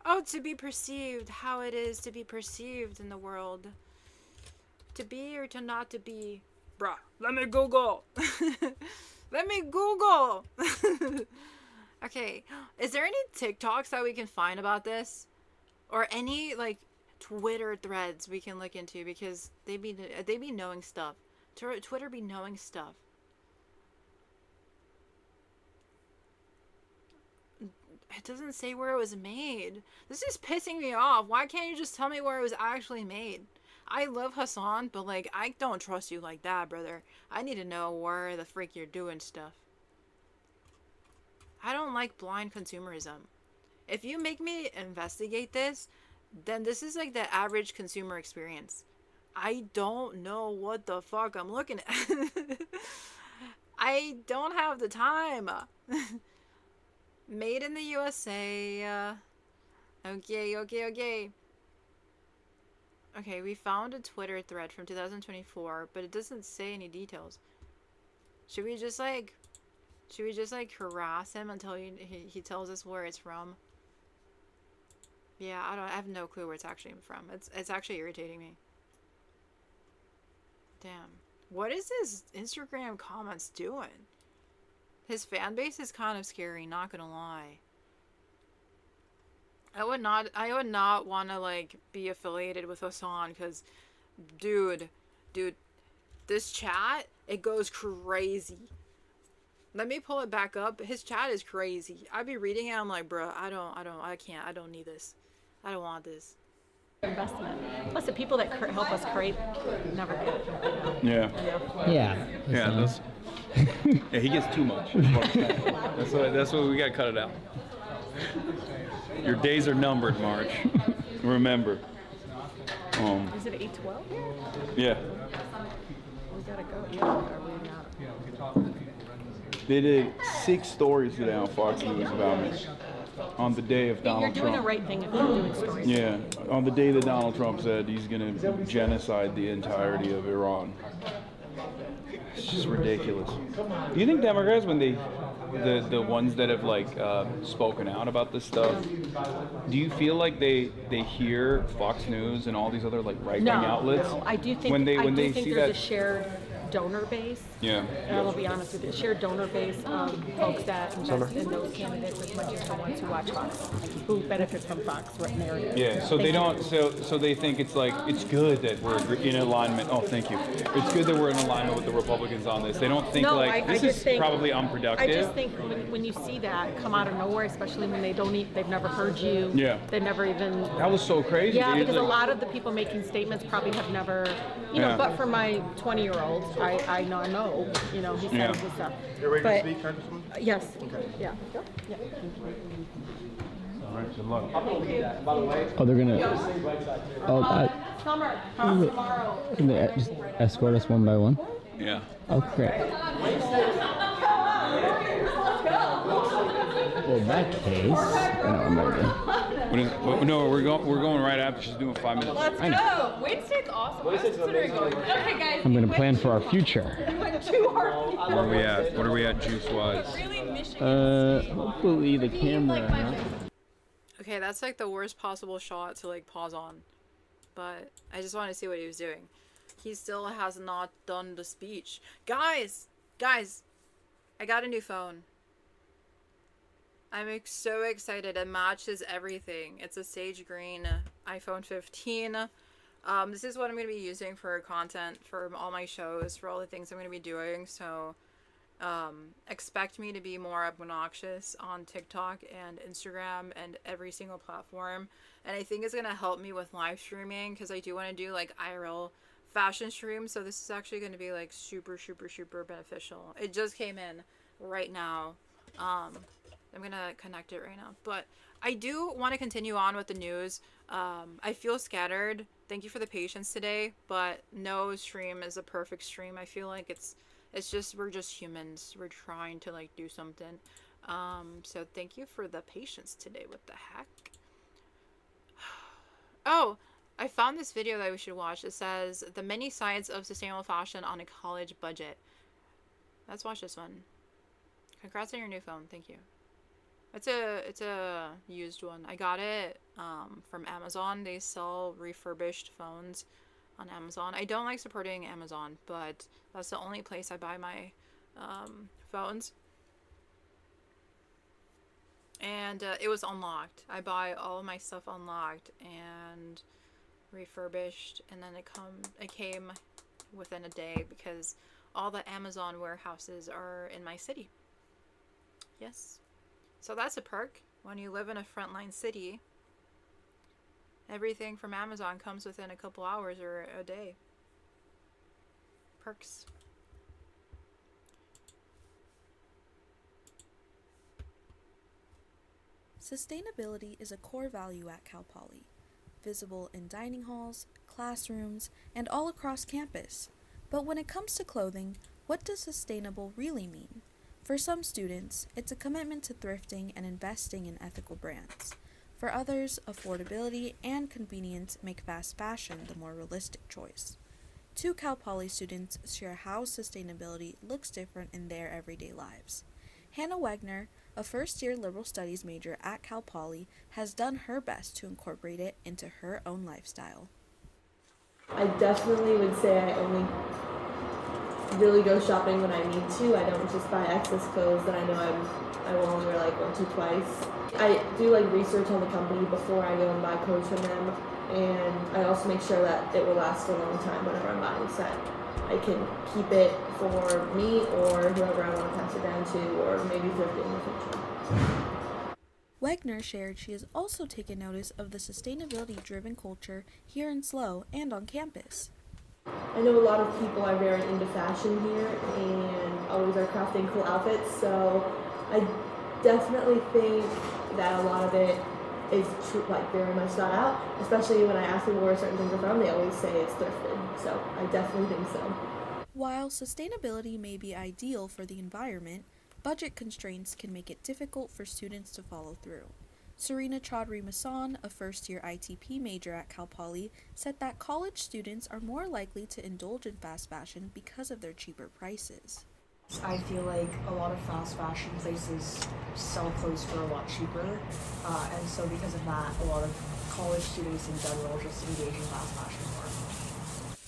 Oh, to be perceived. How it is to be perceived in the world. To be or to not to be. Bruh, let me Google. Let me Google. Okay, is there any TikToks that we can find about this? Or any, like, Twitter threads we can look into? Because they be knowing stuff. Twitter be knowing stuff. It doesn't say where it was made. This is pissing me off. Why can't you just tell me where it was actually made? I love Hasan, but like, I don't trust you like that, brother. I need to know where the freak you're doing stuff. I don't like blind consumerism. If you make me investigate this, then this is like the average consumer experience. I don't know what the fuck I'm looking at. I don't have the time. Made in the USA. Okay. Okay, we found a Twitter thread from 2024, but it doesn't say any details. Should we just like harass him until he tells us where it's from? Yeah, I have no clue where it's actually from. It's actually irritating me. Damn. What is his Instagram comments doing? His fan base is kind of scary, not gonna lie. I would not want to like be affiliated with Hasan, because dude, this chat, it goes crazy. Let me pull it back up. His chat is crazy. I'd be reading it, I'm like, bro, I don't need this. I don't want this. Investment. Plus, the people that help us create never get it. Yeah. That's, yeah, he gets too much. That's what we gotta cut it out. Your days are numbered, March. Remember. Is it 8:12? Yeah. We gotta go. Yeah, are we not? They did 6 stories today on Fox News about me. On the day of Donald Trump. You're doing the right thing if you're doing stories. Yeah, on the day that Donald Trump said he's going to genocide the entirety of Iran. It's just ridiculous. Do you think Democrats, when the ones that have like spoken out about this stuff, do you feel like they hear Fox News and all these other like right-wing outlets? No, I do think when they there's see a that shared donor base. Yeah. And I'll be honest with you, a shared donor base of folks that invest in those candidates as much as the ones who watch Fox, who benefit from Fox narrative. Yeah, so they don't, so they think it's like, it's good that we're in alignment. Oh, thank you. It's good that we're in alignment with the Republicans on this. They don't think this is probably unproductive. I just think when you see that come out of nowhere, especially when they've never heard you. Yeah. They've never even. That was so crazy. Yeah, because a lot of the people making statements probably have never, you know, but for my 20-year-old, I know, you know, he said his stuff. You're ready But, to speak, Congresswoman? yes. Yeah. Yeah. All right, good luck. By the way. Oh, they're gonna. Summer, tomorrow. Can they just escort us one by one? Yeah. Oh, great. Well, in that case, I know what I'm gonna No, we're going right after. She's doing 5 minutes. Let's go. Wednesday's awesome. I was considering going. Okay, guys. I'm gonna plan for our future. Where are we at? What are we at juice-wise? Hopefully the camera. Okay, that's like the worst possible shot to like pause on. But I just want to see what he was doing. He still has not done the speech. Guys, I got a new phone. I'm so excited. It matches everything. It's a sage green iPhone 15. This is what I'm going to be using for content for all my shows, for all the things I'm going to be doing. So expect me to be more obnoxious on TikTok and Instagram and every single platform. And I think it's going to help me with live streaming, because I do want to do like IRL fashion streams. So this is actually going to be like super, super, super beneficial. It just came in right now. I'm going to connect it right now. But I do want to continue on with the news. I feel scattered. Thank you for the patience today, but no stream is a perfect stream. I feel like it's just, we're just humans. We're trying to like do something. So thank you for the patience today. What the heck? Oh, I found this video that we should watch. It says the many sides of sustainable fashion on a college budget. Let's watch this one. Congrats on your new phone. Thank you. It's a used one. I got it from Amazon. They sell refurbished phones on Amazon. I don't like supporting Amazon, but that's the only place I buy my phones. And it was unlocked. I buy all of my stuff unlocked and refurbished, and then it came within a day because all the Amazon warehouses are in my city. Yes. So that's a perk when you live in a frontline city. Everything from Amazon comes within a couple hours or a day. Perks. Sustainability is a core value at Cal Poly, visible in dining halls, classrooms, and all across campus. But when it comes to clothing, what does sustainable really mean? For some students, it's a commitment to thrifting and investing in ethical brands. For others, affordability and convenience make fast fashion the more realistic choice. Two Cal Poly students share how sustainability looks different in their everyday lives. Hannah Wegner, a first-year liberal studies major at Cal Poly, has done her best to incorporate it into her own lifestyle. I definitely would say I only really go shopping when I need to. I don't just buy excess clothes that I know I will only wear like once or twice. I do like research on the company before I go and buy clothes from them, and I also make sure that it will last a long time whenever I'm buying a set. I can keep it for me or whoever I want to pass it down to, or maybe thrifting in the future. Wegner shared she has also taken notice of the sustainability-driven culture here in SLO and on campus. I know a lot of people are very into fashion here and always are crafting cool outfits, so I definitely think that a lot of it is like very much thought out, especially when I ask people where certain things are from, they always say it's thrifted, so I definitely think so. While sustainability may be ideal for the environment, budget constraints can make it difficult for students to follow through. Serena Chaudhry-Masson, a first-year ITP major at Cal Poly, said that college students are more likely to indulge in fast fashion because of their cheaper prices. I feel like a lot of fast fashion places sell clothes for a lot cheaper, and so because of that, a lot of college students in general just engage in fast fashion more.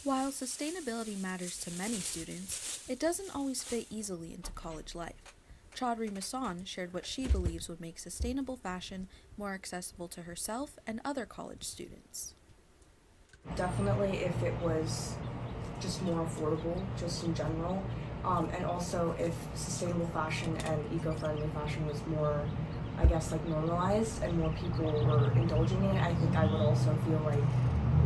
While sustainability matters to many students, it doesn't always fit easily into college life. Chaudhry-Masson shared what she believes would make sustainable fashion more accessible to herself and other college students. Definitely if it was just more affordable, just in general, and also if sustainable fashion and eco-friendly fashion was more, I guess, like normalized and more people were indulging in it, I think I would also feel like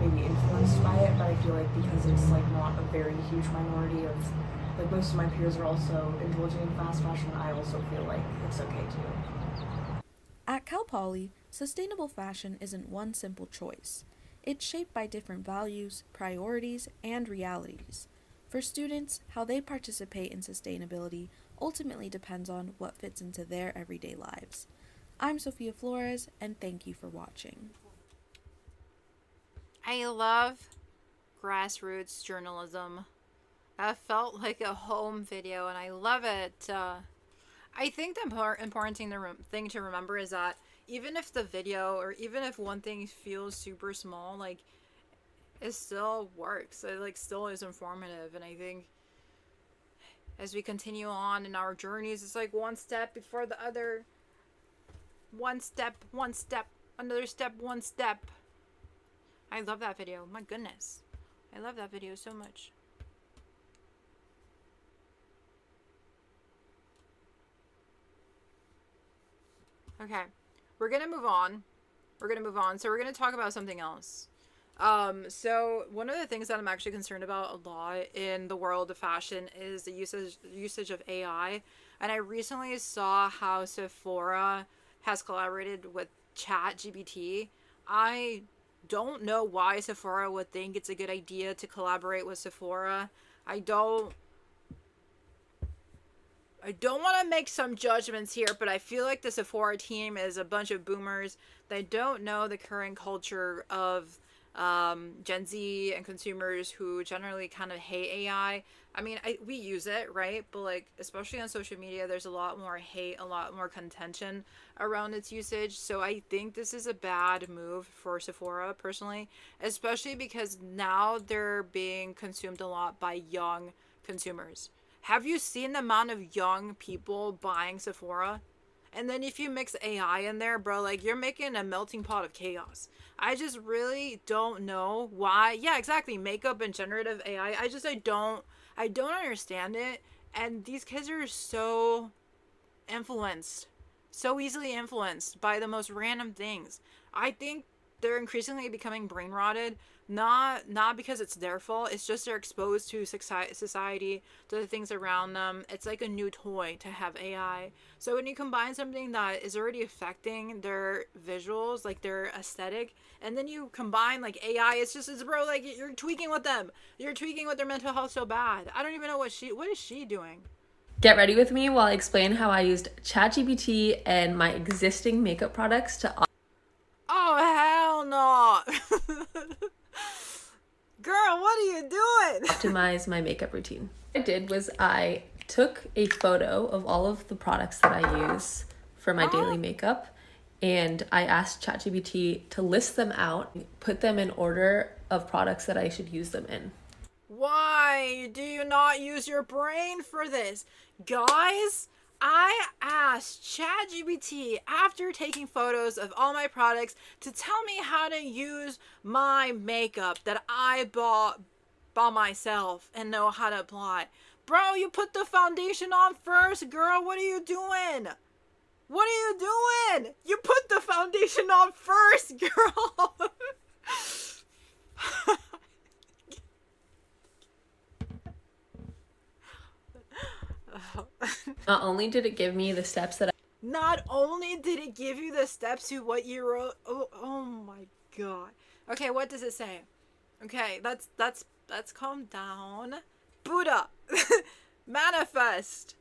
maybe influenced by it, but I feel like because it's like not a very huge minority of, like most of my peers are also indulging in fast fashion, I also feel like it's okay too. At Cal Poly, sustainable fashion isn't one simple choice. It's shaped by different values, priorities, and realities. For students, how they participate in sustainability ultimately depends on what fits into their everyday lives. I'm Sophia Flores, and thank you for watching. I love grassroots journalism. That felt like a home video, and I love it. I think the important thing to remember is that even if the video, or even if one thing feels super small, like, it still works. It, like, still is informative, and I think as we continue on in our journeys, it's like one step before the other. One step, another step, one step. I love that video. My goodness. I love that video so much. Okay. We're gonna move on. So we're gonna talk about something else. So one of the things that I'm actually concerned about a lot in the world of fashion is the usage of AI. And I recently saw how Sephora has collaborated with ChatGPT. I don't know why Sephora would think it's a good idea to collaborate with Sephora. I don't want to make some judgments here, but I feel like the Sephora team is a bunch of boomers. They don't know the current culture of Gen Z and consumers who generally kind of hate AI. I mean, we use it, right? But like, especially on social media, there's a lot more hate, a lot more contention around its usage. So I think this is a bad move for Sephora personally, especially because now they're being consumed a lot by young consumers. Have you seen the amount of young people buying Sephora? And then if you mix AI in there, bro, like you're making a melting pot of chaos. I just really don't know why. Yeah, exactly. Makeup and generative AI. I don't understand it. And these kids are so easily influenced by the most random things. I think they're increasingly becoming brain rotted, not because it's their fault. It's just they're exposed to society, to the things around them. It's like a new toy to have AI. So when you combine something that is already affecting their visuals, like their aesthetic, and then you combine like AI, it's bro, like you're tweaking with them. You're tweaking with their mental health so bad. I don't even know what is she doing? Get ready with me while I explain how I used ChatGPT and my existing makeup products to Oh, hell no. Girl, what are you doing? optimize my makeup routine. What I did was I took a photo of all of the products that I use for my daily makeup, and I asked ChatGPT to list them out, put them in order of products that I should use them in. Why do you not use your brain for this? Guys, I asked ChatGPT after taking photos of all my products to tell me how to use my makeup that I bought by myself and know how to apply. Bro, you put the foundation on first, girl. What are you doing? What are you doing? You put the foundation on first, girl. Not only did it give me the steps that Not only did it give you the steps to what you wrote. Oh my god. Okay, what does it say? Okay, let's calm down. Buddha. Manifest.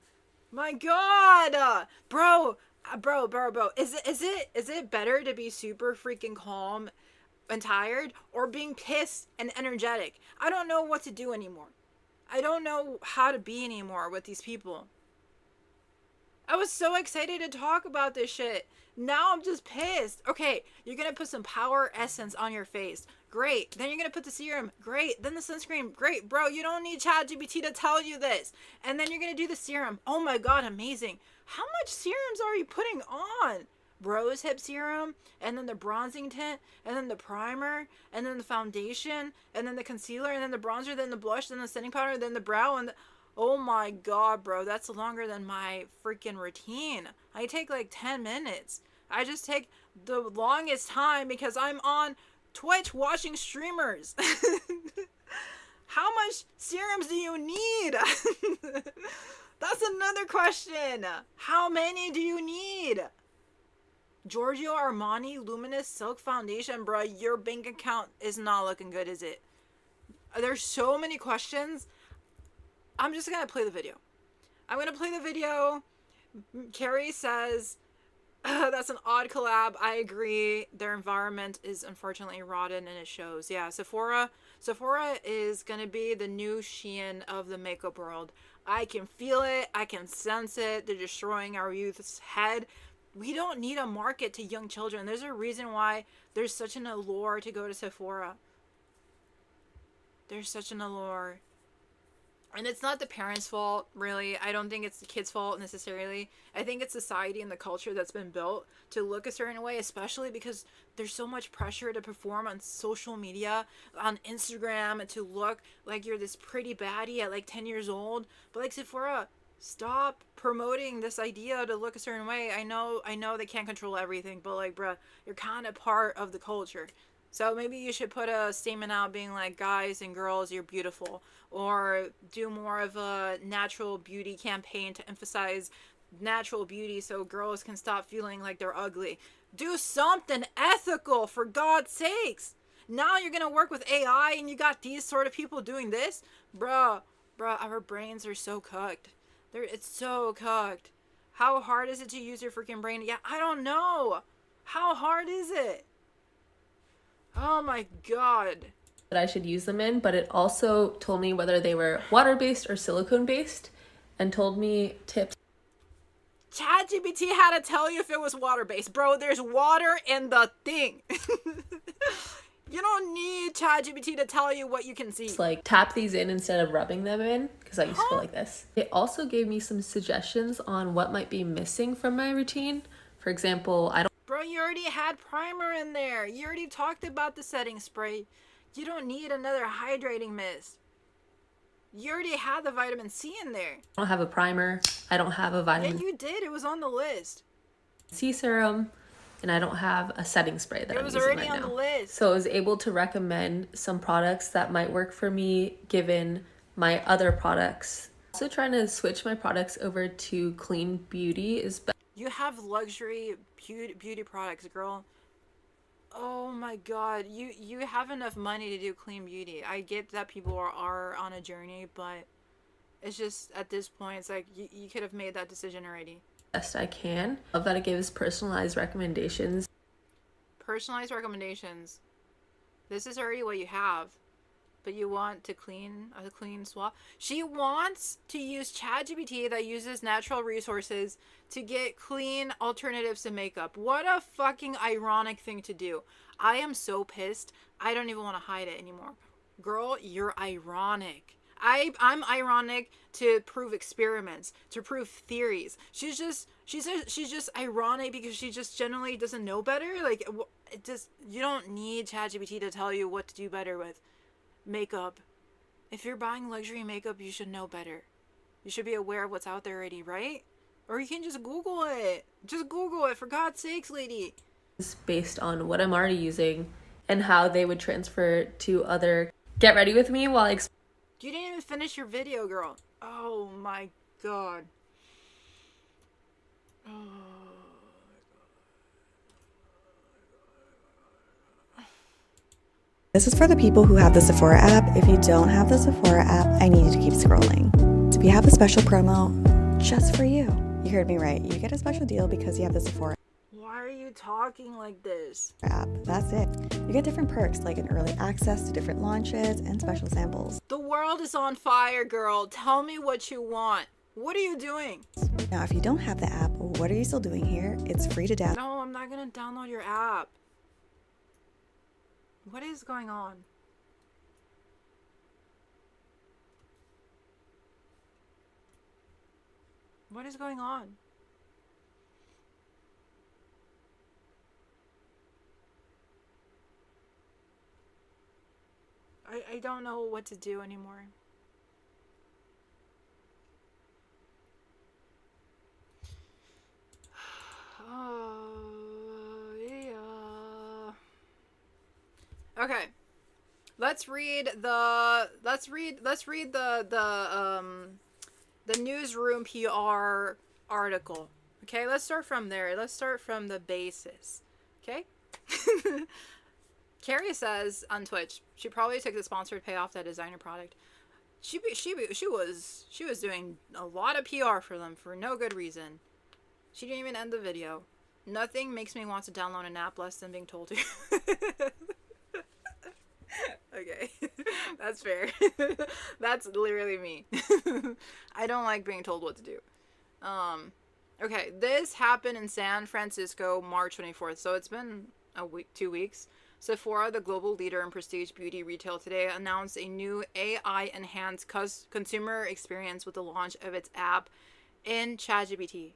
My god. Bro. Is it better to be super freaking calm and tired or being pissed and energetic? I don't know what to do anymore. I don't know how to be anymore with these people. I was so excited to talk about this shit. Now I'm just pissed. Okay, you're gonna put some power essence on your face. Great. Then you're gonna put the serum. Great. Then the sunscreen. Great. Bro, you don't need ChatGPT to tell you this. And then you're gonna do the serum. Oh my god, amazing. How much serums are you putting on? Rose hip serum, and then the bronzing tint, and then the primer, and then the foundation, and then the concealer, and then the bronzer, then the blush, then the setting powder, then the brow, and oh my god, bro, that's longer than my freaking routine. I take like 10 minutes. I just take the longest time because I'm on Twitch watching streamers. How much serums do you need? That's another question. How many do you need? Giorgio Armani Luminous Silk Foundation, bro, your bank account is not looking good, is it? There's so many questions. I'm just gonna play the video. I'm gonna play the video. Carrie says, that's an odd collab. I agree. Their environment is unfortunately rotten and it shows. Yeah, Sephora is gonna be the new Shein of the makeup world. I can feel it. I can sense it. They're destroying our youth's head. We don't need a market to young children. There's a reason why there's such an allure to go to Sephora. There's such an allure. And it's not the parents' fault, really. I don't think it's the kids' fault necessarily. I think it's society and the culture that's been built to look a certain way, especially because there's so much pressure to perform on social media, on Instagram, and to look like you're this pretty baddie at like 10 years old. But like Sephora, Stop promoting this idea to look a certain way. I know they can't control everything, but like, bruh, you're kind of part of the culture. So maybe you should put a statement out being like, guys and girls, you're beautiful. Or do more of a natural beauty campaign to emphasize natural beauty so girls can stop feeling like they're ugly. Do something ethical, for God's sakes. Now you're gonna work with AI and you got these sort of people doing this? Bruh, our brains are so cooked. It's so cooked. How hard is it to use your freaking brain? Yeah, I don't know. How hard is it? Oh my God. That I should use them in, but it also told me whether they were water-based or silicone-based and told me tips. ChatGPT had to tell you if it was water-based. Bro, there's water in the thing. You don't need ChatGPT to tell you what you can see. Just like tap these in instead of rubbing them in, because I used to go like this. It also gave me some suggestions on what might be missing from my routine. For example, Bro, you already had primer in there. You already talked about the setting spray. You don't need another hydrating mist. You already had the vitamin C in there. I don't have a primer. I don't have a vitamin Yeah, you did. It was on the list. C serum. And I don't have a setting spray that I'm using right now. It was already on the list. So I was able to recommend some products that might work for me given my other products. Also trying to switch my products over to clean beauty is better. You have luxury beauty products, girl. Oh my God. You have enough money to do clean beauty. I get that people are on a journey, but it's just at this point, it's like you could have made that decision already. Best I can. Love that it gives personalized recommendations. Personalized recommendations. This is already what you have, but you want to clean swap. She wants to use ChatGPT that uses natural resources to get clean alternatives to makeup. What a fucking ironic thing to do. I am so pissed. I don't even want to hide it anymore. Girl, you're ironic. I'm ironic to prove experiments, to prove theories. She's just ironic because she just generally doesn't know better. Like, you don't need ChatGPT to tell you what to do better with makeup. If you're buying luxury makeup, you should know better. You should be aware of what's out there already, right? Or you can just Google it. Just Google it, for God's sakes, lady. It's based on what I'm already using and how they would transfer to other. Get ready with me while I You didn't even finish your video, girl. Oh my God. Oh. This is for the people who have the Sephora app. If you don't have the Sephora app, I need you to keep scrolling. So we have a special promo just for you. You heard me right. You get a special deal because you have the Sephora Why are you talking like this? app. That's it. You get different perks like an early access to different launches and special samples. The world is on fire, girl. Tell me what you want. What are you doing? Now, if you don't have the app, what are you still doing here? It's free to download. No, I'm not gonna download your app. What is going on? What is going on? I don't know what to do anymore. Oh, yeah. Okay. Let's read the newsroom PR article. Okay, let's start from there. Let's start from the basis. Okay? Carrie says on Twitch, she probably took the sponsored payoff that designer product. She was doing a lot of PR for them for no good reason. She didn't even end the video. Nothing makes me want to download an app less than being told to. Okay, that's fair. That's literally me. I don't like being told what to do. Okay, this happened in San Francisco, March 24th. So it's been a week, 2 weeks. Sephora, the global leader in prestige beauty retail today, announced a new AI-enhanced consumer experience with the launch of its app in ChatGPT.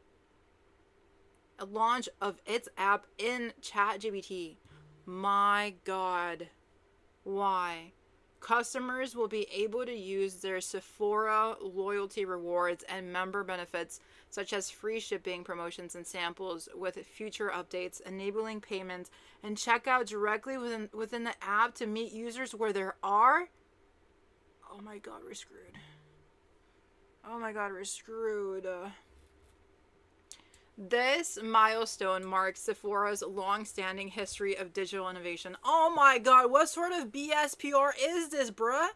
A launch of its app in ChatGPT. My God. Why? Customers will be able to use their Sephora loyalty rewards and member benefits, such as free shipping, promotions, and samples, with future updates, enabling payments and checkout directly within the app to meet users where they are. Oh my god, we're screwed. Oh my god, we're screwed. This milestone marks Sephora's long-standing history of digital innovation. Oh my god, what sort of BS PR is this, bruh?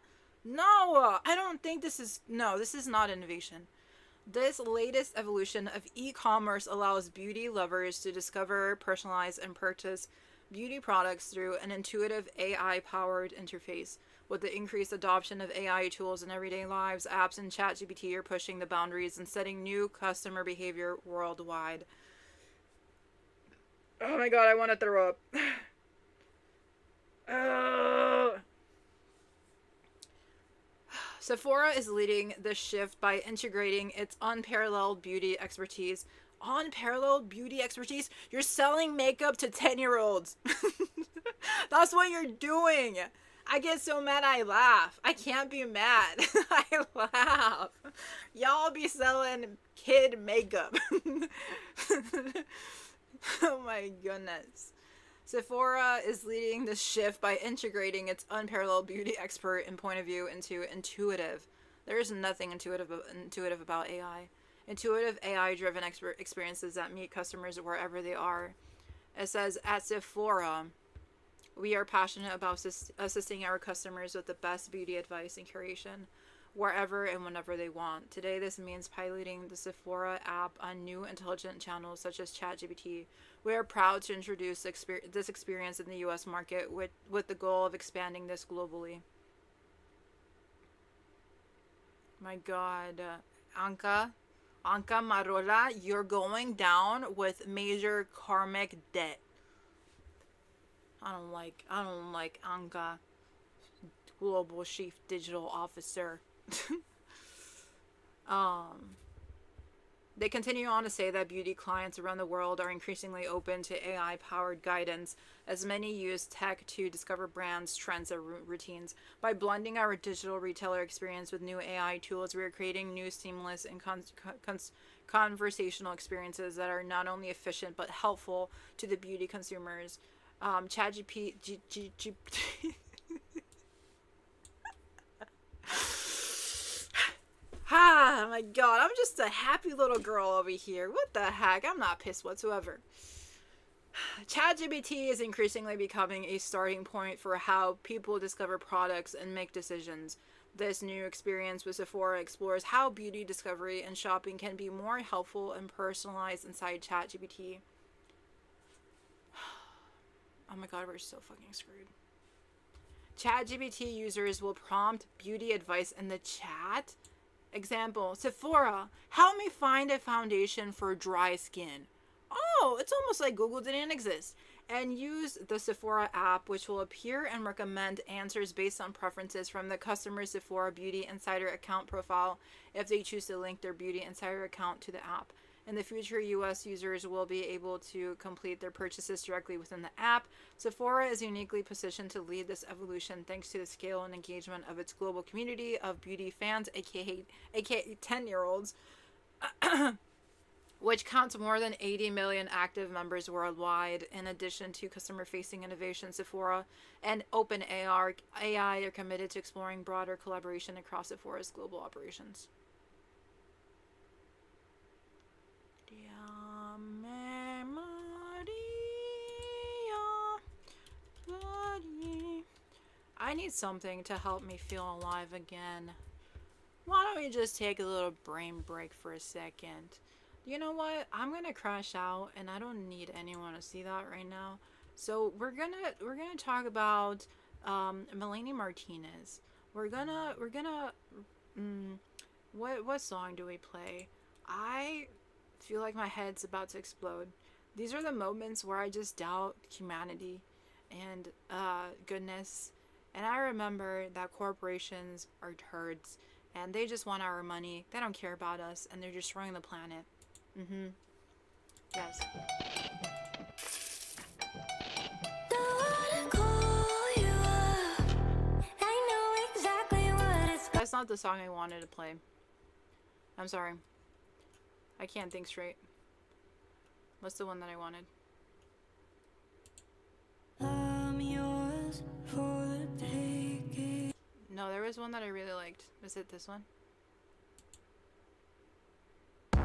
No, I don't think this is... No, this is not innovation. This latest evolution of e-commerce allows beauty lovers to discover, personalize, and purchase beauty products through an intuitive AI-powered interface. With the increased adoption of AI tools in everyday lives, apps and ChatGPT are pushing the boundaries and setting new customer behavior worldwide. Oh my god, I want to throw up. Sephora is leading the shift by integrating its unparalleled beauty expertise. Unparalleled beauty expertise? You're selling makeup to 10-year-olds. That's what you're doing. I get so mad I laugh. I can't be mad. I laugh. Y'all be selling kid makeup. Oh my goodness. Sephora is leading the shift by integrating its unparalleled beauty expert and point of view into intuitive. There is nothing intuitive about AI. Intuitive AI-driven experiences that meet customers wherever they are. It says, at Sephora, we are passionate about assisting our customers with the best beauty advice and curation, wherever and whenever they want. Today, this means piloting the Sephora app on new intelligent channels such as ChatGPT. We are proud to introduce this experience in the U.S. market with the goal of expanding this globally. My God, Anka Marola, you're going down with major karmic debt. I don't like Anka, Global Chief Digital Officer. They continue on to say that beauty clients around the world are increasingly open to AI-powered guidance, as many use tech to discover brands, trends, and routines. By blending our digital retailer experience with new AI tools, we are creating new seamless and conversational experiences that are not only efficient but helpful to the beauty consumers. ChatGPT. Ah, my god, I'm just a happy little girl over here. What the heck? I'm not pissed whatsoever. ChatGPT is increasingly becoming a starting point for how people discover products and make decisions. This new experience with Sephora explores how beauty discovery and shopping can be more helpful and personalized inside ChatGPT. Oh my god, we're so fucking screwed. ChatGPT users will prompt beauty advice in the chat. Example, Sephora, help me find a foundation for dry skin. Oh, it's almost like Google didn't exist. And use the Sephora app, which will appear and recommend answers based on preferences from the customer's Sephora Beauty Insider account profile if they choose to link their Beauty Insider account to the app. In the future, US users will be able to complete their purchases directly within the app. Sephora is uniquely positioned to lead this evolution thanks to the scale and engagement of its global community of beauty fans, aka 10-year-olds, which counts more than 80 million active members worldwide. In addition to customer-facing innovation, Sephora and OpenAI are committed to exploring broader collaboration across Sephora's global operations. I need something to help me feel alive again. Why don't we just take a little brain break for a second? You know what? I'm gonna crash out, and I don't need anyone to see that right now. So we're gonna talk about Melanie Martinez. What song do we play? I feel like my head's about to explode. These are the moments where I just doubt humanity and goodness. And I remember that corporations are turds and they just want our money. They don't care about us and they're destroying the planet. Yes. I know That's not the song I wanted to play. I'm sorry. I can't think straight. What's the one that I wanted? No, there was one that I really liked. Was it this one? I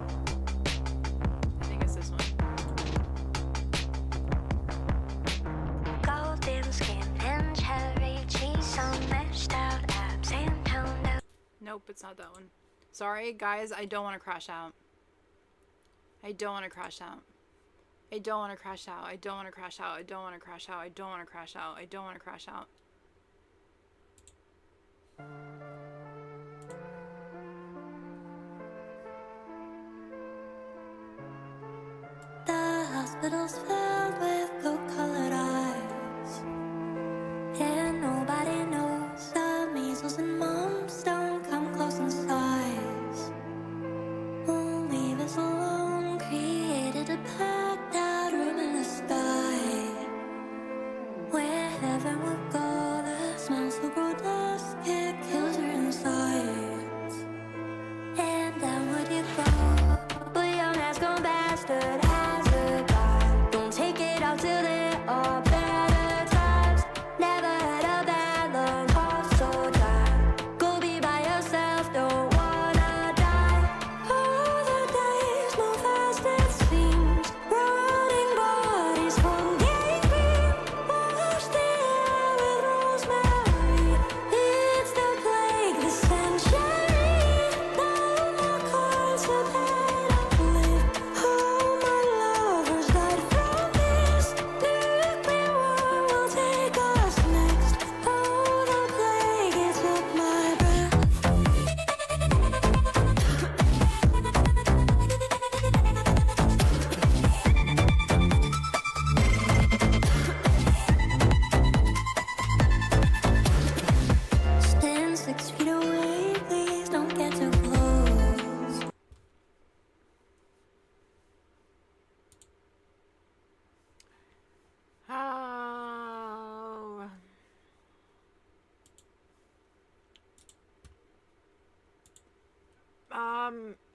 think it's this one. Golden skin and cherry cheese on mashed out abs and pound out. Nope, it's not that one. Sorry, guys, I don't want to crash out. I don't want to crash out. I don't want to crash out. I don't want to crash out. I don't want to crash out. I don't want to crash out. I don't want to crash out. The hospital's filled with gold-colored eyes, and nobody knows the measles and mumps don't come close in size. Won't leave us alone, created a packed out room in the sky, where heaven will go, the smiles will grow dust, it kills her inside. And down would you go, but young has gone bastard.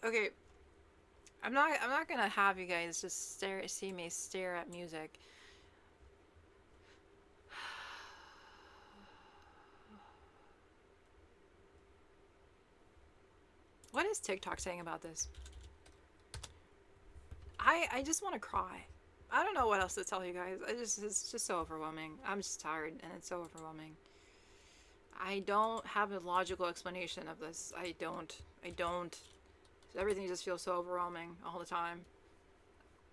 Okay. I'm not gonna have you guys just see me stare at music. What is TikTok saying about this? I just want to cry. I don't know what else to tell you guys. It's just so overwhelming. I'm just tired and it's so overwhelming. I don't have a logical explanation of this. I don't. Everything just feels so overwhelming all the time.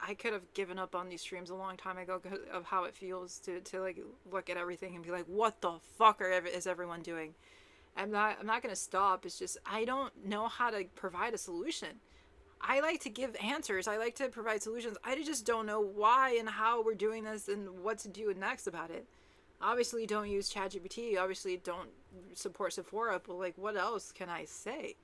I could have given up on these streams a long time ago because of how it feels to like look at everything and be like, what the fuck is everyone doing? I'm not gonna stop. It's just I don't know how to provide a solution. I like to give answers. I like to provide solutions. I just don't know why and how we're doing this and what to do next about it. Obviously, don't use ChatGPT. Obviously, don't support Sephora. But like, what else can I say?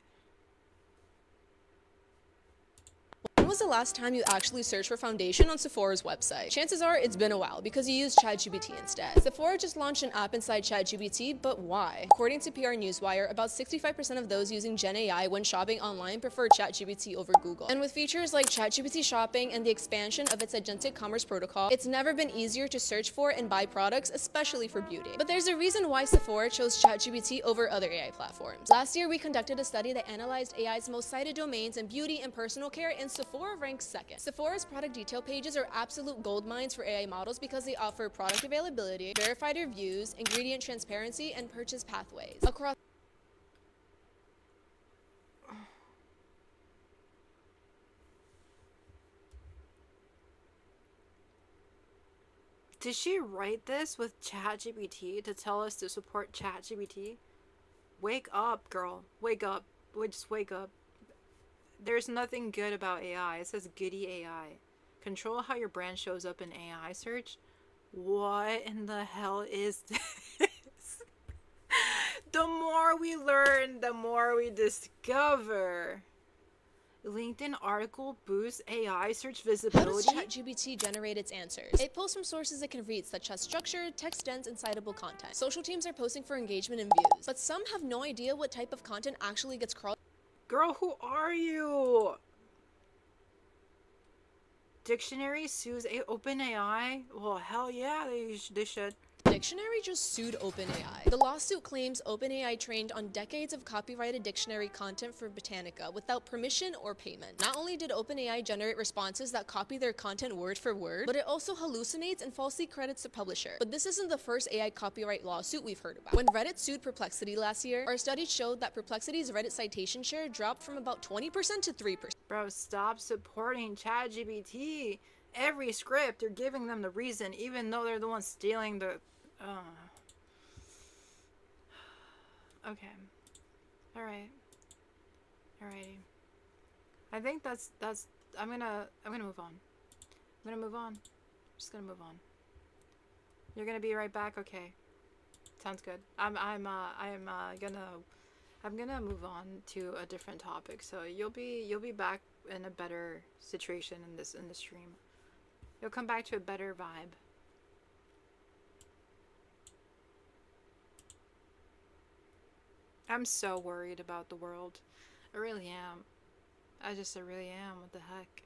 When was the last time you actually searched for foundation on Sephora's website? Chances are it's been a while because you used ChatGPT instead. Sephora just launched an app inside ChatGPT, but why? According to PR Newswire, about 65% of those using Gen AI when shopping online prefer ChatGPT over Google. And with features like ChatGPT Shopping and the expansion of its agentic commerce protocol, it's never been easier to search for and buy products, especially for beauty. But there's a reason why Sephora chose ChatGPT over other AI platforms. Last year, we conducted a study that analyzed AI's most cited domains in beauty and personal care, and Sephora ranks second. Sephora's product detail pages are absolute gold mines for AI models because they offer product availability, verified reviews, ingredient transparency, and purchase pathways. Across Did she write this with ChatGPT to tell us to support ChatGPT? Wake up, girl. Wake up. Just wake up. There's nothing good about AI. It says goody AI. Control how your brand shows up in AI search. What in the hell is this? The more we learn, the more we discover. LinkedIn article boosts AI search How does visibility. ChatGPT generate its answers? It pulls from sources it can read, such as structured, text-dense, and citable content. Social teams are posting for engagement and views, but some have no idea what type of content actually gets crawled. Girl, who are you? Dictionary sues OpenAI? Well, hell yeah, they should. Dictionary just sued OpenAI. The lawsuit claims OpenAI trained on decades of copyrighted dictionary content for Botanica without permission or payment. Not only did OpenAI generate responses that copy their content word for word, but it also hallucinates and falsely credits the publisher. But this isn't the first AI copyright lawsuit we've heard about. When Reddit sued Perplexity last year, our study showed that Perplexity's Reddit citation share dropped from about 20% to 3%. Bro, stop supporting ChatGPT. Every script, you're giving them the reason, even though they're the ones stealing the... Okay. Alright. Alrighty. I think that's I'm gonna move on. I'm gonna move on. I'm just gonna move on. You're gonna be right back? Okay. Sounds good. I'm gonna move on to a different topic. So you'll be back in a better situation in the stream. You'll come back to a better vibe. I'm so worried about the world. I really am. I really am. What the heck?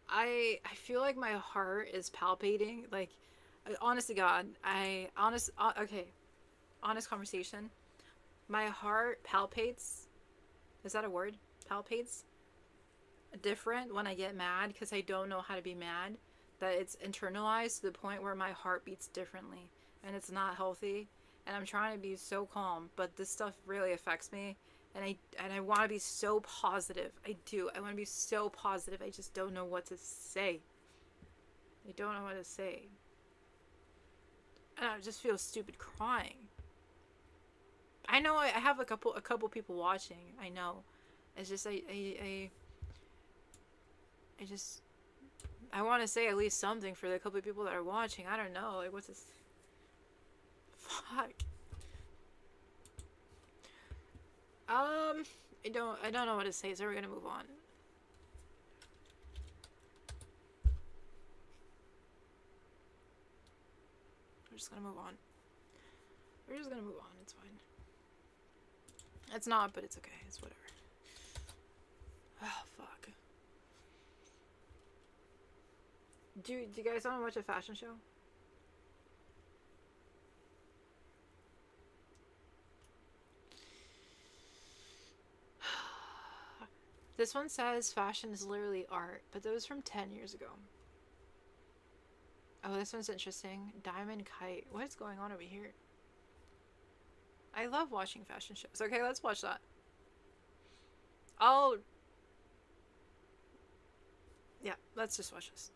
I feel like my heart is palpating. Like, honest to God, okay. Honest conversation. My heart palpates. Is that a word? Palpates? Different when I get mad because I don't know how to be mad. That it's internalized to the point where my heart beats differently. And it's not healthy, and I'm trying to be so calm, but this stuff really affects me, and I want to be so positive. I do. I want to be so positive. I just don't know what to say. I don't know what to say. And I just feel stupid crying. I know I have a couple people watching. I know. It's just I want to say at least something for the couple of people that are watching. I don't know. Like, what's this? Fuck. I don't know what to say, so we're gonna move on. We're just gonna move on. We're just gonna move on. It's fine. It's not, but it's okay. It's whatever. Oh, fuck. Do you guys want to watch a fashion show? This one says fashion is literally art, but that was from 10 years ago. Oh, this one's interesting. Diamond Kite. What is going on over here? I love watching fashion shows. Okay, let's watch that. Yeah, let's just watch this.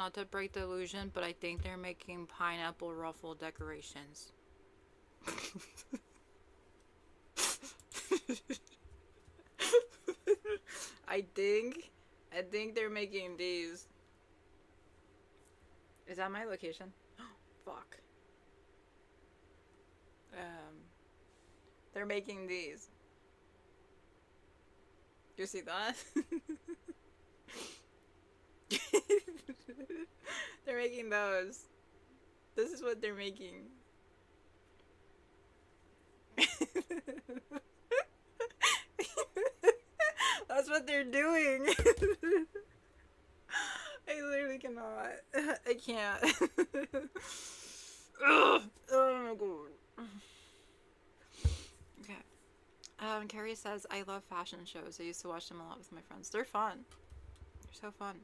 not to break the illusion, but I think they're making pineapple ruffle decorations. I think they're making these. Is that my location? Fuck. They're making these. You see that? They're making those. This is what they're making. That's what they're doing. I literally cannot. I can't. Ugh. Oh my god. Okay. Carrie says, I love fashion shows. I used to watch them a lot with my friends. They're fun. They're so fun.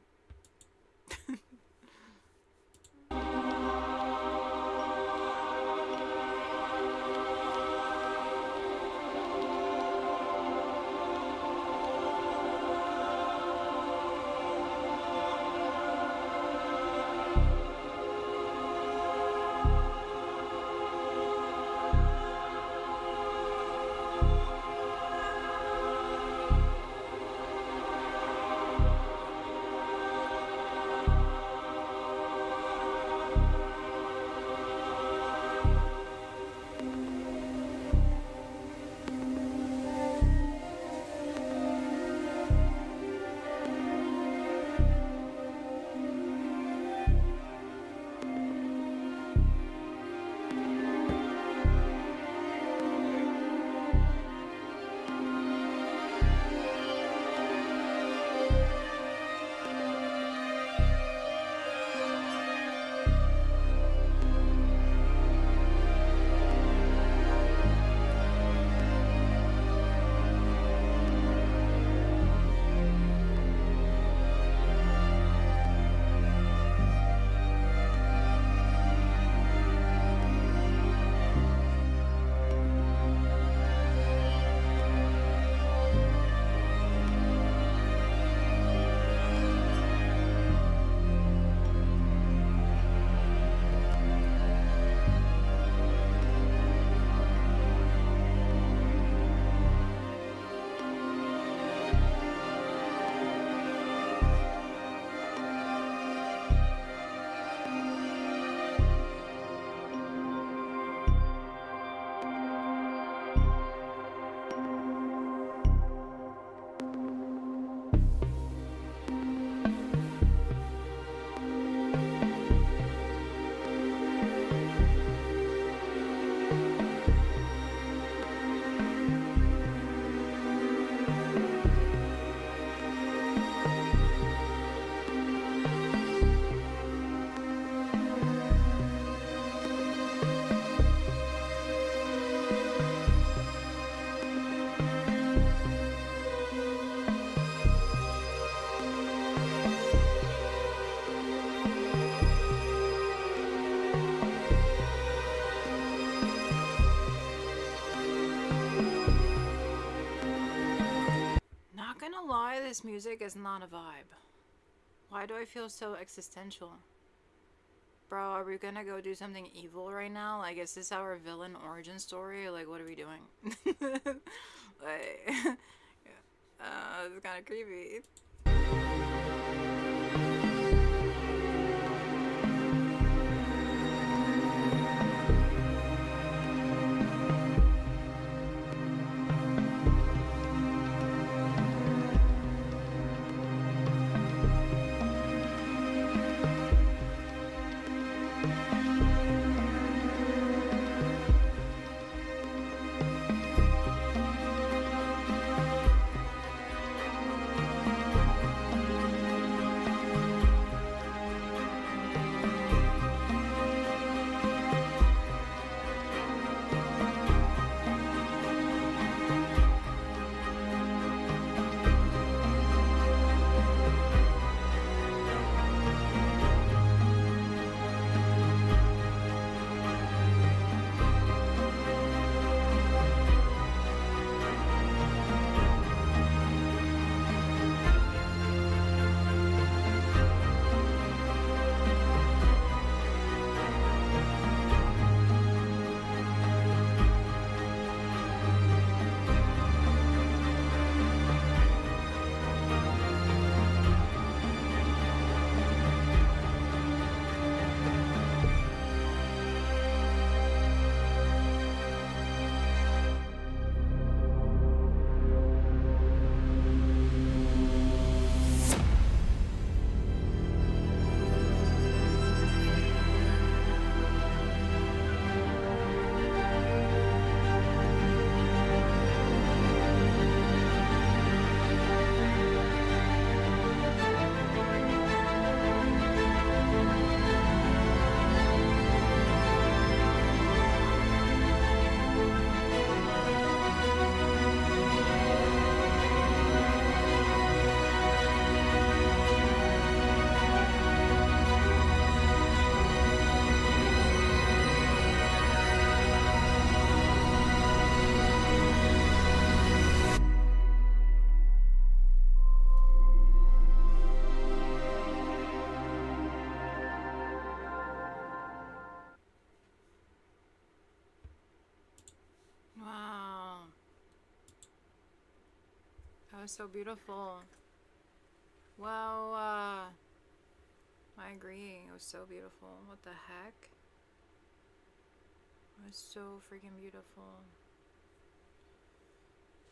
This music is not a vibe. Why do I feel so existential? Bro, are we gonna go do something evil right now? Like, is this our villain origin story? Like, what are we doing? Like, it's kind of creepy. was so beautiful. Wow, I agree. It was so beautiful. What the heck? It was so freaking beautiful.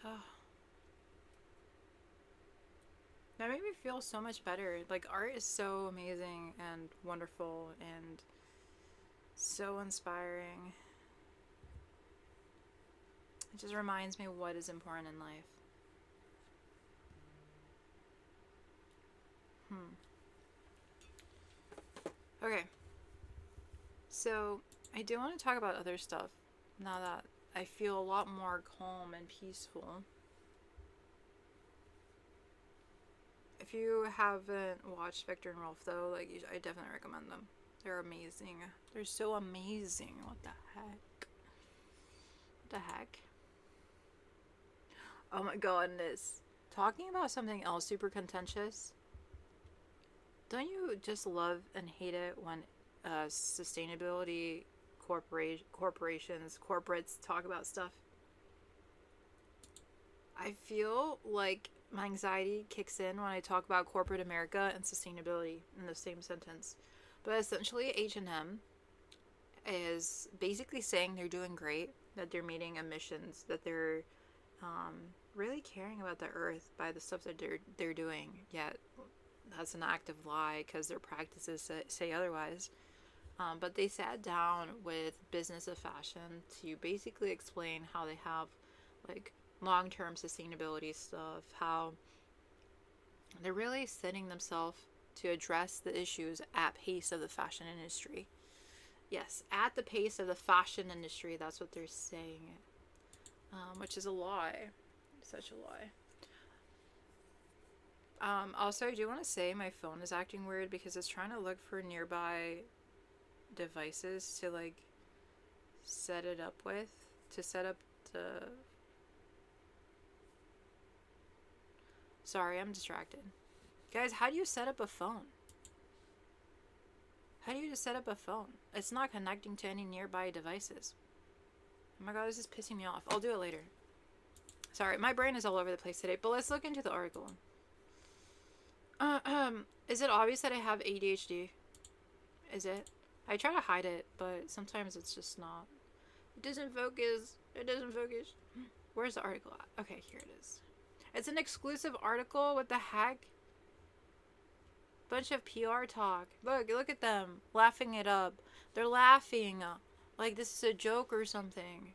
Oh. That made me feel so much better. Like, art is so amazing and wonderful and so inspiring. It just reminds me what is important in life. Okay. So, I do want to talk about other stuff now that I feel a lot more calm and peaceful. If you haven't watched Victor and Rolf though, like, I definitely recommend them. They're amazing. They're so amazing. What the heck? What the heck? Oh my goodness. Talking about something else super contentious. Don't you just love and hate it when sustainability corporates talk about stuff? I feel like my anxiety kicks in when I talk about corporate America and sustainability in the same sentence. But essentially, H&M is basically saying they're doing great, that they're meeting emissions, that they're really caring about the earth by the stuff that they're doing. Yet that's an active lie because their practices say otherwise. But they sat down with Business of Fashion to basically explain how they have like long-term sustainability stuff, how they're really setting themselves to address the issues at pace of the fashion industry. Yes, at the pace of the fashion industry, that's what they're saying, which is a lie. Such a lie. Also, I do want to say my phone is acting weird because it's trying to look for nearby devices to like set it up with, to set up the... Sorry, I'm distracted. Guys, how do you set up a phone? How do you just set up a phone? It's not connecting to any nearby devices. Oh my god, this is pissing me off. I'll do it later. Sorry, my brain is all over the place today, but let's look into the article. Is it obvious that I have ADHD? Is it? I try to hide it, but sometimes it's just not. It doesn't focus. It doesn't focus. Where's the article at? Okay, here it is. It's an exclusive article. What the heck? Bunch of PR talk. Look at them. Laughing it up. They're laughing. Like this is a joke or something.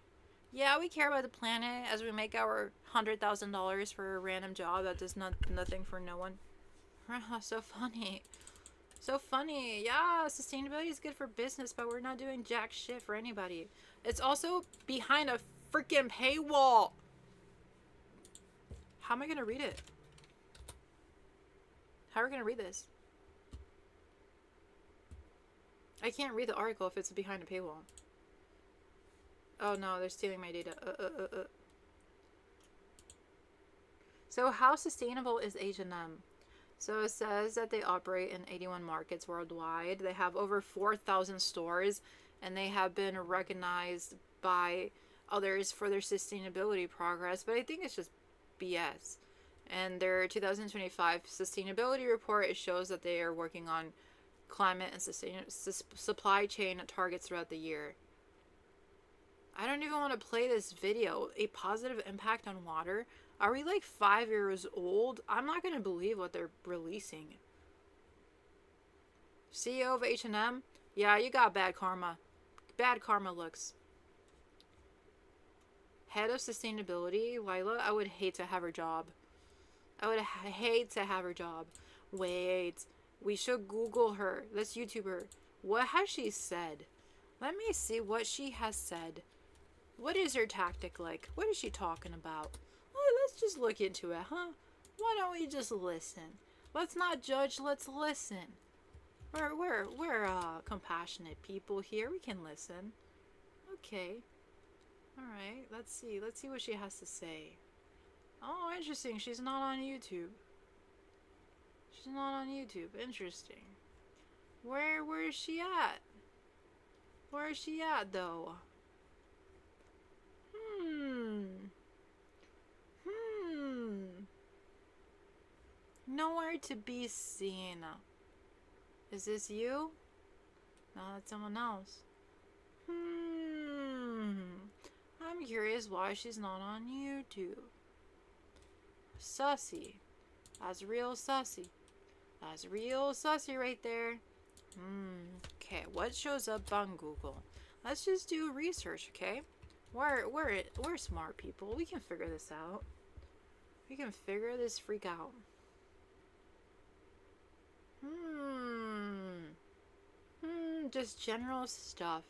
Yeah, we care about the planet as we make our $100,000 for a random job that does nothing for no one. So funny. So funny. Yeah, sustainability is good for business, but we're not doing jack shit for anybody. It's also behind a freaking paywall. How am I gonna read it? How are we gonna read this? I can't read the article if it's behind a paywall. Oh no, they're stealing my data. So how sustainable is H&M? So it says that they operate in 81 markets worldwide. They have over 4,000 stores, and they have been recognized by others for their sustainability progress, but I think it's just BS. And their 2025 sustainability report, it shows that they are working on climate and supply chain targets throughout the year. I don't even want to play this video. A positive impact on water? Are we like 5 years old? I'm not going to believe what they're releasing. CEO of H&M? Yeah, you got bad karma. Bad karma looks. Head of sustainability? Lila? I would hate to have her job. I would hate to have her job. Wait. We should Google her. Let's YouTube her. What has she said? Let me see what she has said. What is her tactic like? What is she talking about? Oh, let's just look into it, huh? Why don't we just listen? Let's not judge, let's listen. We're compassionate people here. We can listen. Okay. Alright, let's see. Let's see what she has to say. Oh, interesting. She's not on YouTube. She's not on YouTube. Interesting. Where is she at? Where is she at, though? Nowhere to be seen. Is this you? No, that's someone else. I'm curious why she's not on YouTube. Sussy. That's real sussy. That's real sussy right there. Okay, what shows up on Google? Let's just do research, okay? We're smart people. We can figure this out. We can figure this freak out. Just general stuff.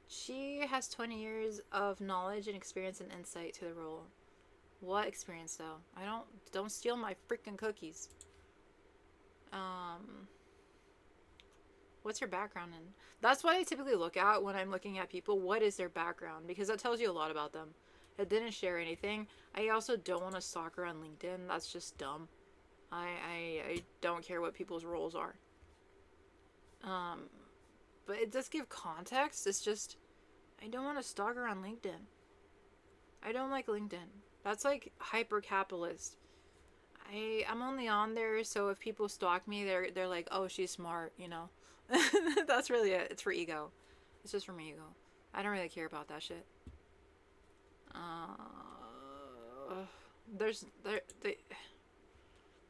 She has 20 years of knowledge and experience and insight to the role. What experience though? Don't steal my freaking cookies. What's her background in? That's what I typically look at when I'm looking at people. What is their background? Because that tells you a lot about them. It didn't share anything. I also don't want to stalk her on LinkedIn. That's just dumb. I don't care what people's roles are. But it does give context. It's just, I don't want to stalk her on LinkedIn. I don't like LinkedIn. That's like hyper-capitalist. I'm only on there so if people stalk me, they're like, oh, she's smart, you know. That's really it. It's for ego. It's just for my ego. I don't really care about that shit.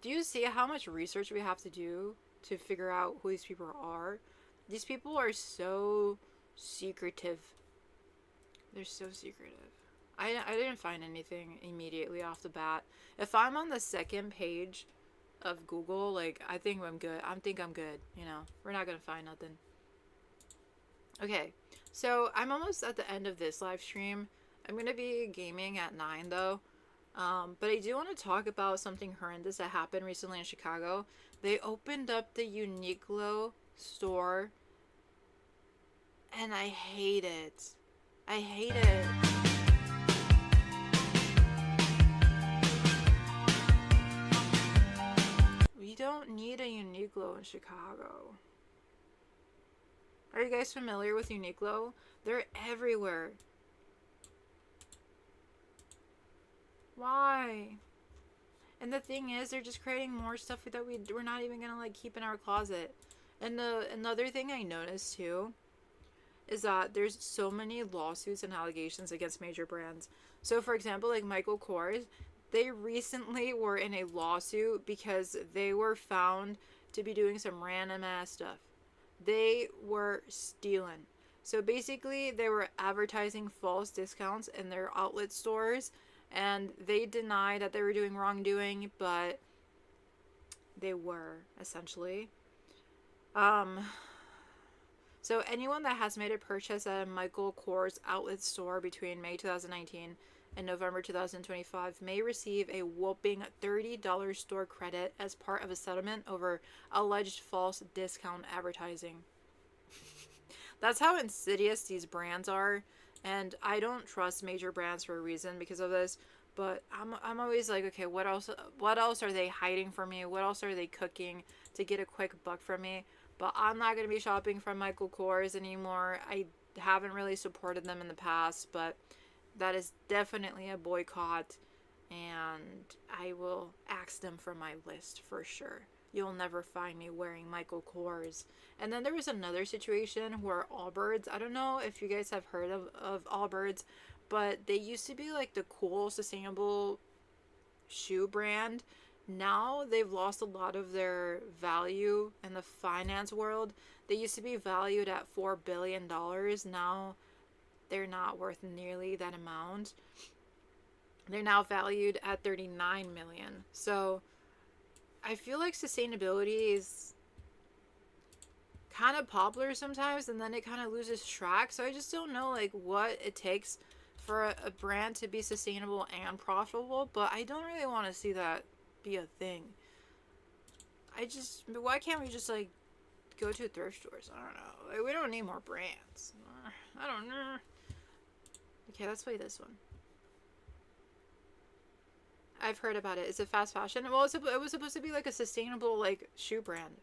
Do you see how much research we have to do to figure out who these people are? These people are so secretive. They're so secretive. I didn't find anything immediately off the bat. If I'm on the second page of Google, like, I think I'm good. I think I'm good, you know. We're not gonna find nothing. Okay, so I'm almost at the end of this live stream. I'm gonna be gaming at 9 though. But I do want to talk about something horrendous that happened recently in Chicago. They opened up the Uniqlo store and I hate it. I hate it. We don't need a Uniqlo in Chicago. Are you guys familiar with Uniqlo? They're everywhere. Why? And the thing is, they're just creating more stuff that we're not even gonna like keep in our closet. And another thing I noticed too is that there's so many lawsuits and allegations against major brands. So for example, like Michael Kors, they recently were in a lawsuit because they were found to be doing some random ass stuff. They were stealing. So basically, they were advertising false discounts in their outlet stores, and they denied that they were doing wrongdoing, but they were, essentially. So anyone that has made a purchase at a Michael Kors outlet store between May 2019 and November 2025 may receive a whopping $30 store credit as part of a settlement over alleged false discount advertising. That's how insidious these brands are, and I don't trust major brands for a reason because of this. But I'm always like, okay, what else are they hiding from me? What else are they cooking to get a quick buck from me? But I'm not going to be shopping from Michael Kors anymore. I haven't really supported them in the past, but that is definitely a boycott, and I will axe them from my list for sure. You'll never find me wearing Michael Kors. And then there was another situation where Allbirds, I don't know if you guys have heard of Allbirds, but they used to be like the cool, sustainable shoe brand. Now they've lost a lot of their value in the finance world. They used to be valued at $4 billion. Now they're not worth nearly that amount. They're now valued at $39 million. So I feel like sustainability is kind of popular sometimes, and then it kind of loses track. So I just don't know like what it takes for a brand to be sustainable and profitable, but I don't really want to see that be a thing. Why can't we just like go to thrift stores? I don't know. Like, we don't need more brands. I don't know. Okay, let's play this one. I've heard about it. Is it fast fashion? Well, it was supposed to be like a sustainable like shoe brand.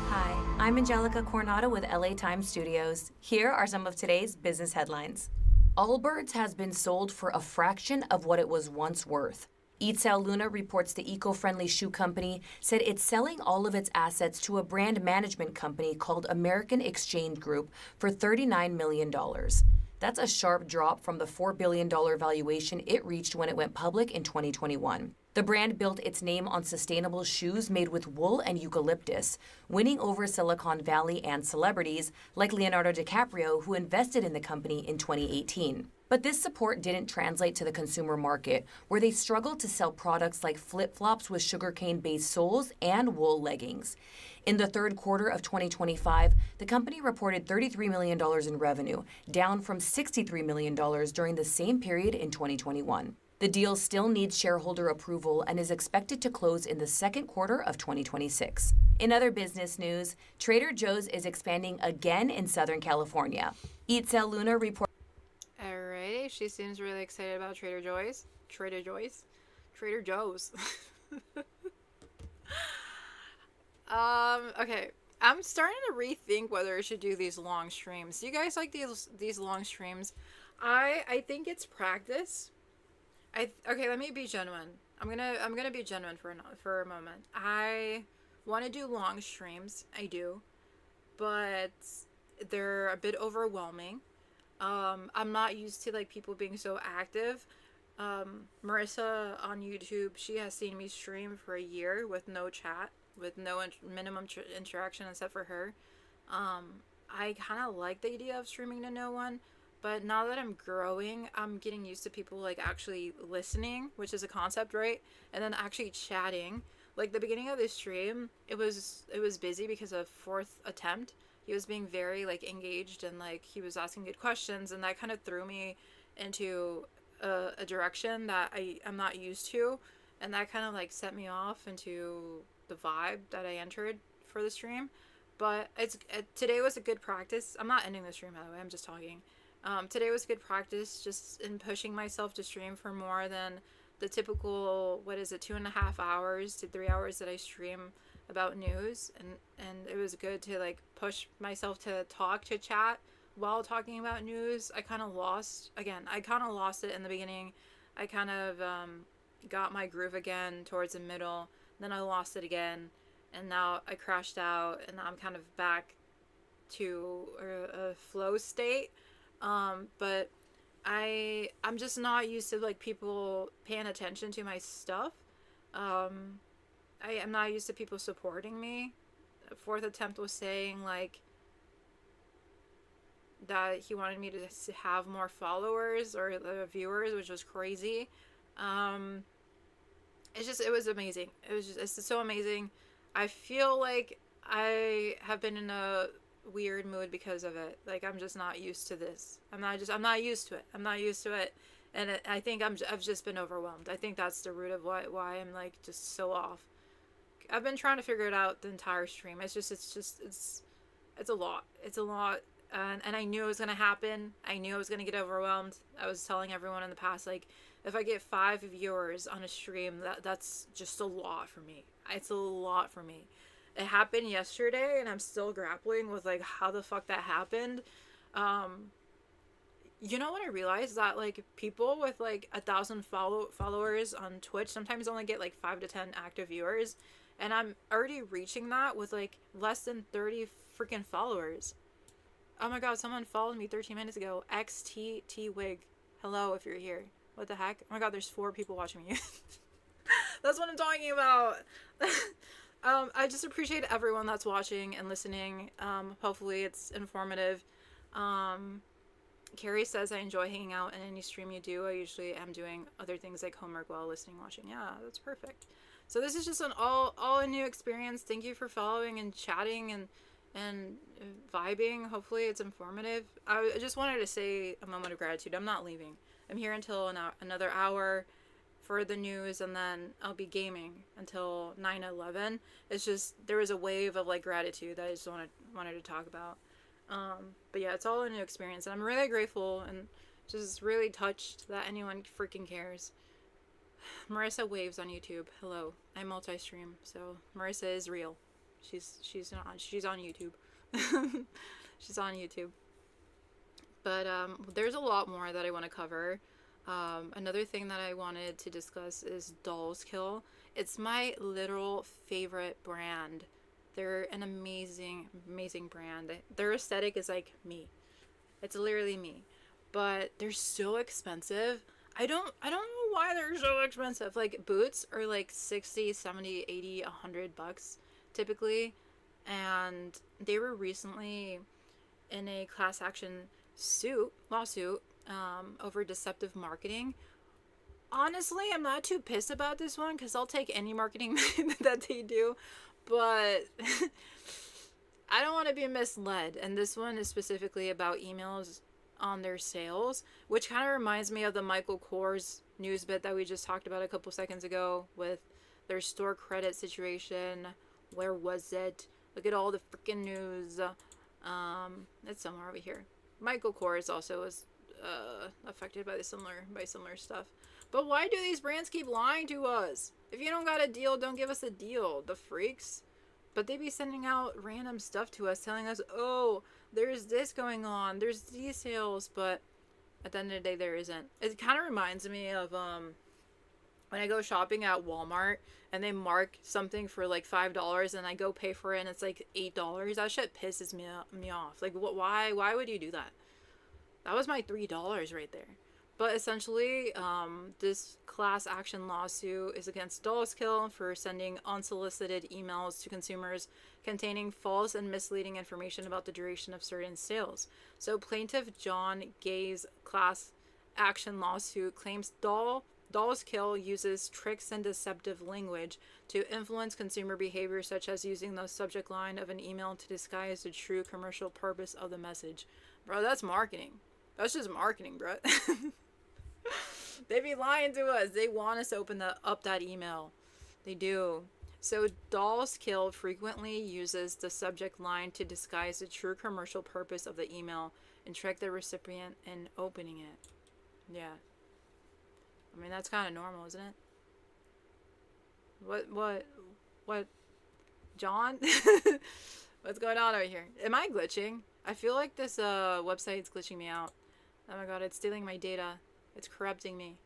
Hi, I'm Angelica Coronado with LA Times Studios. Here are some of today's business headlines. Allbirds has been sold for a fraction of what it was once worth. Eat Sal Luna reports the eco-friendly shoe company said it's selling all of its assets to a brand management company called American Exchange Group for $39 million. That's a sharp drop from the $4 billion valuation it reached when it went public in 2021. The brand built its name on sustainable shoes made with wool and eucalyptus, winning over Silicon Valley and celebrities like Leonardo DiCaprio, who invested in the company in 2018. But this support didn't translate to the consumer market, where they struggled to sell products like flip-flops with sugarcane-based soles and wool leggings. In the third quarter of 2025, the company reported $33 million in revenue, down from $63 million during the same period in 2021. The deal still needs shareholder approval and is expected to close in the second quarter of 2026. In other business news, Trader Joe's is expanding again in Southern California. Eat Sal Luna reports. Alrighty, she seems really excited about Trader Joe's. Trader Joe's? Trader Joe's. Okay. I'm starting to rethink whether I should do these long streams. Do you guys like these long streams? I think it's practice. Okay, let me be genuine. I'm gonna be genuine for a moment. I want to do long streams. I do, but they're a bit overwhelming. I'm not used to like people being so active. Marissa on YouTube, she has seen me stream for a year with no chat, with no minimum interaction except for her. I kind of like the idea of streaming to no one, but now that I'm growing, I'm getting used to people like actually listening, which is a concept, right? And then actually chatting. Like the beginning of the stream, it was busy because of fourth attempt. He was being very like engaged and like he was asking good questions, and that kind of threw me into a direction that I'm not used to, and that kind of like set me off into the vibe that I entered for the stream. But today was a good practice. I'm not ending the stream, by the way, I'm just talking. Today was good practice just in pushing myself to stream for more than the typical, 2.5 hours to 3 hours that I stream about news, and it was good to like push myself to chat while talking about news. I kind of lost it in the beginning. I kind of got my groove again towards the middle, then I lost it again, and now I crashed out, and I'm kind of back to a flow state. But I'm just not used to like people paying attention to my stuff. I am not used to people supporting me. Fourth attempt was saying like that he wanted me to have more followers or viewers, which was crazy. It was amazing. It's so amazing. I feel like I have been in a weird mood because of it. Like I'm just not used to this. I'm not used to it. And I think I've just been overwhelmed. I think that's the root of why I'm like just so off. I've been trying to figure it out the entire stream. It's a lot. It's a lot. And I knew it was going to happen. I knew I was going to get overwhelmed. I was telling everyone in the past, like, if I get 5 viewers on a stream, that's just a lot for me. It's a lot for me. It happened yesterday, and I'm still grappling with, like, how the fuck that happened. You know what I realized? That, like, people with, like, 1,000 followers on Twitch sometimes only get, like, 5 to 10 active viewers. And I'm already reaching that with, like, less than 30 freaking followers. Oh my god, someone followed me 13 minutes ago. XTTWig. Hello, if you're here. What the heck? Oh my god, there's 4 people watching me. That's what I'm talking about. I just appreciate everyone that's watching and listening. Hopefully it's informative. Carrie says, I enjoy hanging out in any stream you do. I usually am doing other things like homework while listening, watching. Yeah, that's perfect. So this is just an all new experience. Thank you for following and chatting and vibing. Hopefully it's informative. I just wanted to say a moment of gratitude. I'm not leaving. I'm here until another hour for the news, and then I'll be gaming until 9/11. It's just there was a wave of like gratitude that I just wanted to talk about. But yeah, it's all a new experience, and I'm really grateful and just really touched that anyone freaking cares. Marissa waves on YouTube. Hello. I multi-stream, so Marissa is real. She's on YouTube. She's on YouTube. But there's a lot more that I want to cover. Another thing that I wanted to discuss is Dolls Kill. It's my literal favorite brand. They're an amazing brand. Their aesthetic is like me. It's literally me. But they're so expensive. I don't know why they're so expensive. Like, boots are like 60, 70, 80, 100 bucks typically. And they were recently in a class action lawsuit over deceptive marketing. Honestly, I'm not too pissed about this one because I'll take any marketing that they do, but I don't want to be misled. And this one is specifically about emails on their sales, which kind of reminds me of the Michael Kors news bit that we just talked about a couple seconds ago with their store credit situation. Where was it? Look at all the freaking news. It's somewhere over here. Michael Kors also was affected by similar stuff. But why do these brands keep lying to us? If you don't got a deal, don't give us a deal. The freaks. But they be sending out random stuff to us, telling us, oh, there's this going on, there's these sales, but at the end of the day, there isn't. It kind of reminds me of when I go shopping at Walmart and they mark something for like $5 and I go pay for it and it's like $8. That shit pisses me off. Like, why would you do that? That was my $3 right there. But essentially, this class action lawsuit is against Dolls Kill for sending unsolicited emails to consumers containing false and misleading information about the duration of certain sales. So plaintiff John Gay's class action lawsuit claims Dolls Kill uses tricks and deceptive language to influence consumer behavior, such as using the subject line of an email to disguise the true commercial purpose of the message. Bro, that's marketing. That's just marketing, bro. They be lying to us. They want us to open up that email. They do. So Dolls Kill frequently uses the subject line to disguise the true commercial purpose of the email and trick the recipient in opening it. Yeah. I mean, that's kind of normal, isn't it? What? John? What's going on over here? Am I glitching? I feel like this website's glitching me out. Oh my god, it's stealing my data. It's corrupting me.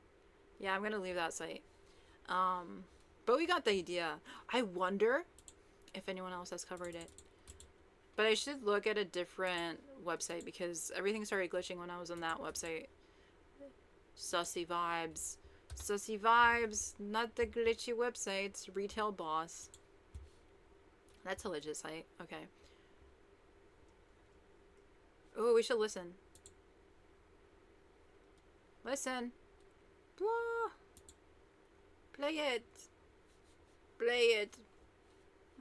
Yeah, I'm gonna leave that site. But we got the idea. I wonder if anyone else has covered it. But I should look at a different website because everything started glitching when I was on that website. Sussy vibes. Sussy vibes. Not the glitchy websites. Retail Boss. That's a legit site. Okay. Oh, we should listen. Listen. Blah. Play it. Play it.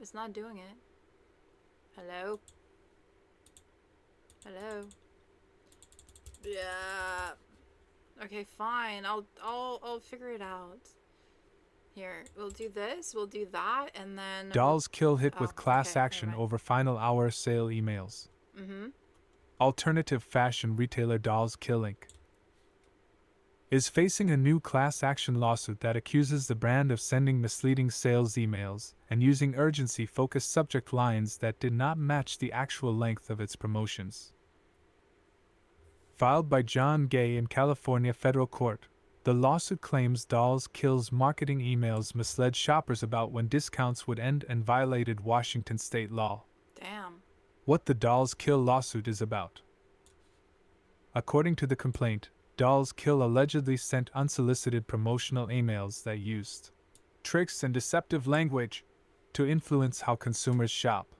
It's not doing it. Hello? Hello? Yeah. Okay, fine. I'll figure it out. Here, we'll do this, we'll do that, and then... Dolls Kill hit with class action over final hour sale emails. Mm-hmm. Alternative fashion retailer Dolls Kill Inc. is facing a new class action lawsuit that accuses the brand of sending misleading sales emails and using urgency-focused subject lines that did not match the actual length of its promotions. Filed by John Gay in California federal court, the lawsuit claims Dolls Kill's marketing emails misled shoppers about when discounts would end and violated Washington state law. Damn. What the Dolls Kill lawsuit is about. According to the complaint, Dolls Kill allegedly sent unsolicited promotional emails that used tricks and deceptive language to influence how consumers shop.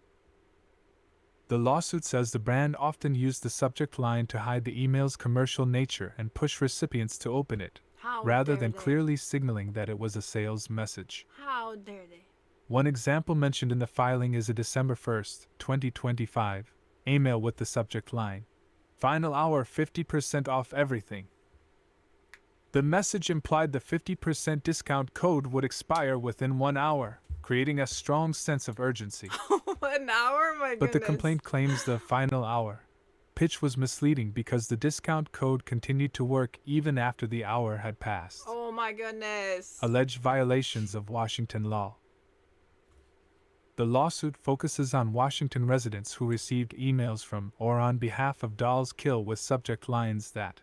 The lawsuit says the brand often used the subject line to hide the email's commercial nature and push recipients to open it, rather than clearly signaling that it was a sales message. How dare they? One example mentioned in the filing is a December 1, 2025, email with the subject line, "Final hour 50% off everything." The message implied the 50% discount code would expire within 1 hour, creating a strong sense of urgency. 1 hour? My goodness. But the complaint claims the final hour pitch was misleading because the discount code continued to work even after the hour had passed. Oh my goodness. Alleged violations of Washington law. The lawsuit focuses on Washington residents who received emails from or on behalf of Dolls Kill with subject lines that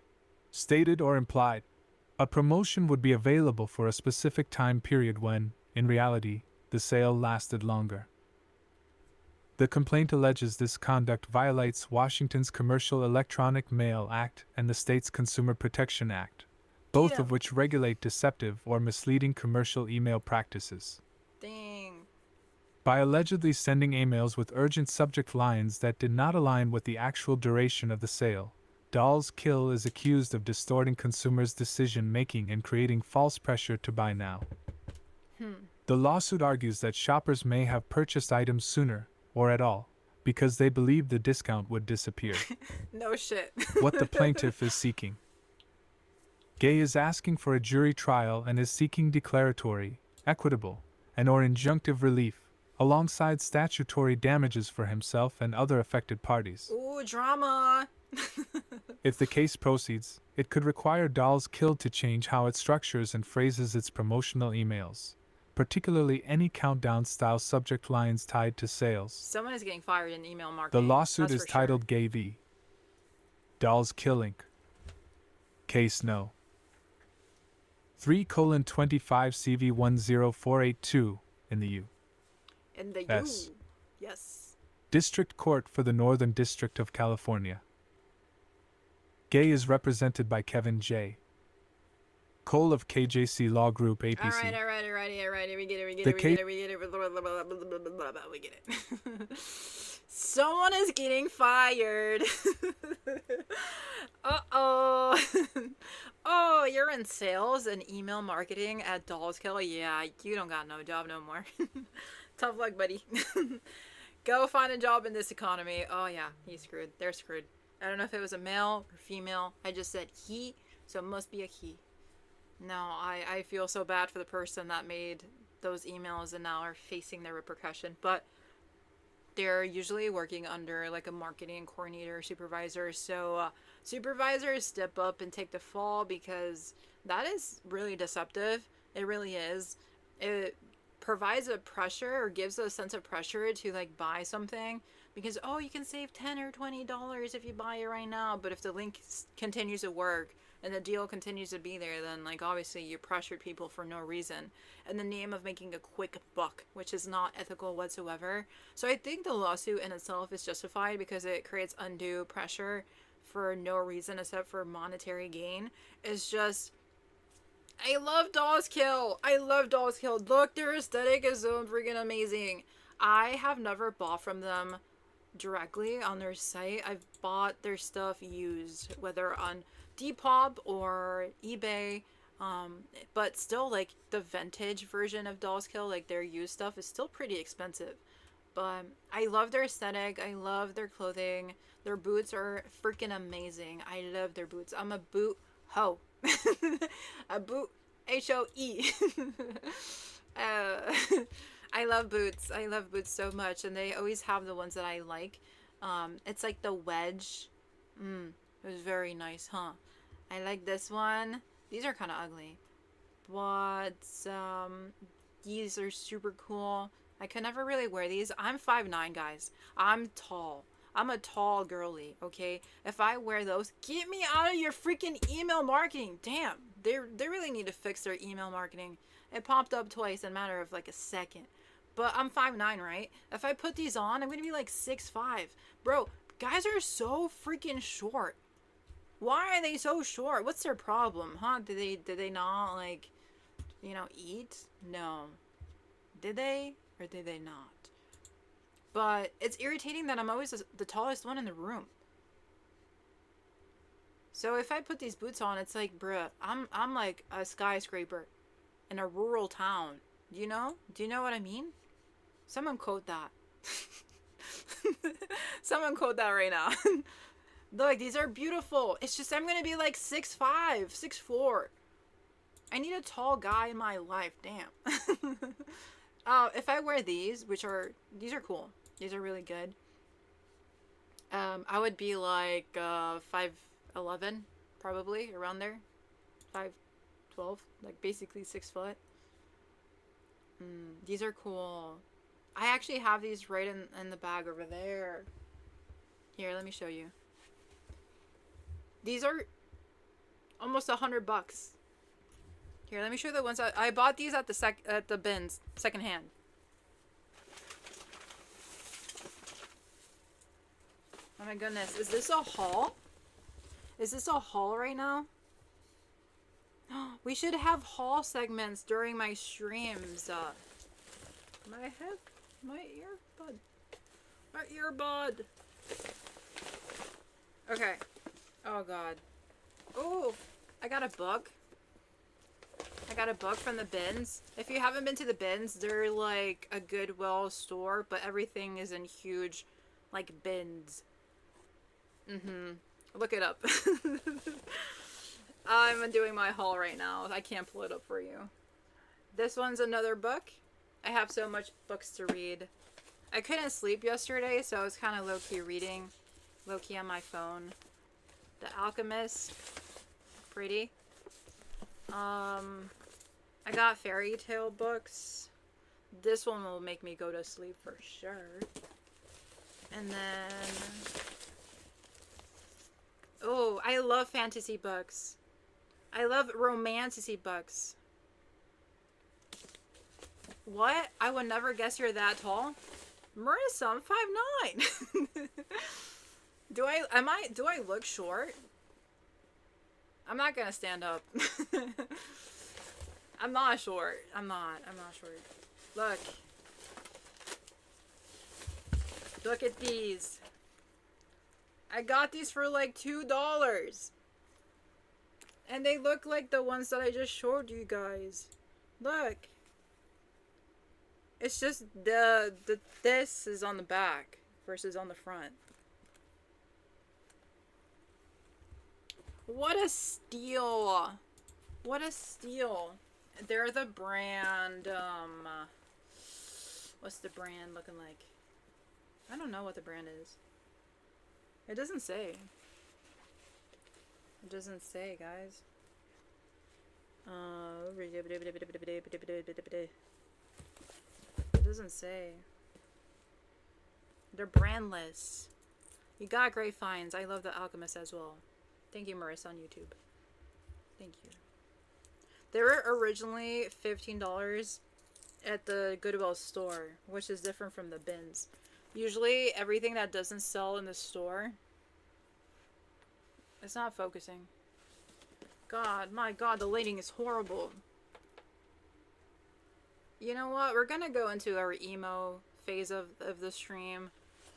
stated or implied a promotion would be available for a specific time period when, in reality, the sale lasted longer. The complaint alleges this conduct violates Washington's Commercial Electronic Mail Act and the state's Consumer Protection Act, both of which regulate deceptive or misleading commercial email practices. Dang. By allegedly sending emails with urgent subject lines that did not align with the actual duration of the sale, Dolls Kill is accused of distorting consumers' decision-making and creating false pressure to buy now. The lawsuit argues that shoppers may have purchased items sooner, or at all, because they believed the discount would disappear. No shit. What the plaintiff is seeking. Gay is asking for a jury trial and is seeking declaratory, equitable, and/or injunctive relief, alongside statutory damages for himself and other affected parties. Ooh, drama! If the case proceeds, it could require Dolls Kill to change how it structures and phrases its promotional emails, particularly any countdown-style subject lines tied to sales. Someone is getting fired in email marketing. The lawsuit That's is for titled Gay v. Dolls Kill Inc. Case No. 3:25 CV10482 in the U. In the S. U. Yes. District Court for the Northern District of California. Gay is represented by Kevin J. Cole of KJC Law Group APC. Alright. We get it. The We get it. Someone is getting fired. Uh-oh. Oh, you're in sales and email marketing at Dolls Kill? Yeah, you don't got no job no more. Tough luck, buddy. Go find a job in this economy. Oh yeah, he's screwed. They're screwed. I don't know if it was a male or female. I just said he, so it must be a he. No, I feel so bad for the person that made those emails and now are facing their repercussion. But they're usually working under like a marketing coordinator or supervisor. So supervisors step up and take the fall because that is really deceptive. It really is. It provides a pressure or gives a sense of pressure to like buy something because, oh, you can save $10 or $20 if you buy it right now. But if the link continues to work and the deal continues to be there, then like obviously you pressured people for no reason in the name of making a quick buck, which is not ethical whatsoever. So I think the lawsuit in itself is justified because it creates undue pressure for no reason except for monetary gain. It's just, I love Dolls Kill. I love Dolls Kill. Look, their aesthetic is so freaking amazing. I have never bought from them directly on their site. I've bought their stuff used, whether on Depop or eBay, but still like the vintage version of Dolls Kill, like their used stuff is still pretty expensive. But I love their aesthetic. I love their clothing. Their boots are freaking amazing. I love their boots. I'm a boot hoe. A boot HOE. I love boots. I love boots so much, and they always have the ones that I like. It's like the wedge. It was very nice, huh? I like this one. These are kind of ugly, but these are super cool. I could never really wear these. I'm 5'9", guys. I'm tall. I'm a tall girly, okay? If I wear those, get me out of your freaking email marketing. Damn, they really need to fix their email marketing. It popped up twice in a matter of like a second. But I'm 5'9", right? If I put these on, I'm gonna be like 6'5". Bro, guys are so freaking short. Why are they so short? What's their problem, huh? Did they not, like, you know, eat? No. Did they? Or did they not? But it's irritating that I'm always the tallest one in the room. So if I put these boots on, it's like, bruh, I'm like a skyscraper in a rural town. Do you know? Do you know what I mean? Someone quote that. Someone quote that right now. Look, these are beautiful. It's just I'm gonna be like 6'5", 6'4". I need a tall guy in my life. Damn. If I wear these, these are cool. These are really good. I would be like 5'11", probably around there. 5'12", like basically 6 foot. These are cool. I actually have these right in the bag over there. Here, let me show you. These are almost $100. Here, let me show you the ones I bought these at the bins, secondhand. Oh my goodness, is this a haul? Is this a haul right now? We should have haul segments during my streams. My earbud. Okay. Oh god. Oh, I got a book. I got a book from the bins. If you haven't been to the bins, they're like a Goodwill store, but everything is in huge, like, bins. Look it up. I'm doing my haul right now. I can't pull it up for you. This one's another book. I have so much books to read. I couldn't sleep yesterday, so I was kind of low-key reading. Low-key on my phone. The Alchemist. Pretty. I got fairy tale books. This one will make me go to sleep for sure. And then... oh, I love fantasy books. I love romantasy books. What? I would never guess you're that tall. Marissa, I'm 5'9". Do I look short? I'm not gonna stand up. I'm not short. I'm not short. Look. Look at these. I got these for like $2. And they look like the ones that I just showed you guys. Look. It's just this is on the back versus on the front. What a steal. What a steal. They're the brand, what's the brand looking like? I don't know what the brand is. It doesn't say. It doesn't say, guys. It doesn't say. They're brandless. You got great finds. I love the Alchemist as well. Thank you, Marissa, on YouTube. Thank you. They were originally $15 at the Goodwill store, which is different from the bins. Usually, everything that doesn't sell in the store, it's not focusing. God, my god, the lighting is horrible. You know what? We're gonna go into our emo phase of the stream.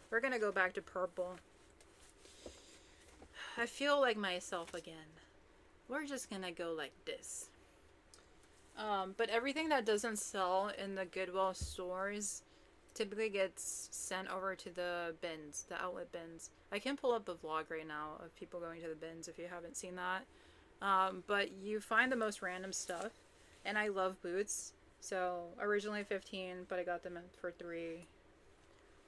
We're gonna go back to purple. I feel like myself again. We're just gonna go like this. But everything that doesn't sell in the Goodwill stores typically gets sent over to the bins, the outlet bins. I can pull up a vlog right now of people going to the bins if you haven't seen that. But you find the most random stuff. And I love boots. So originally 15, but I got them for $3.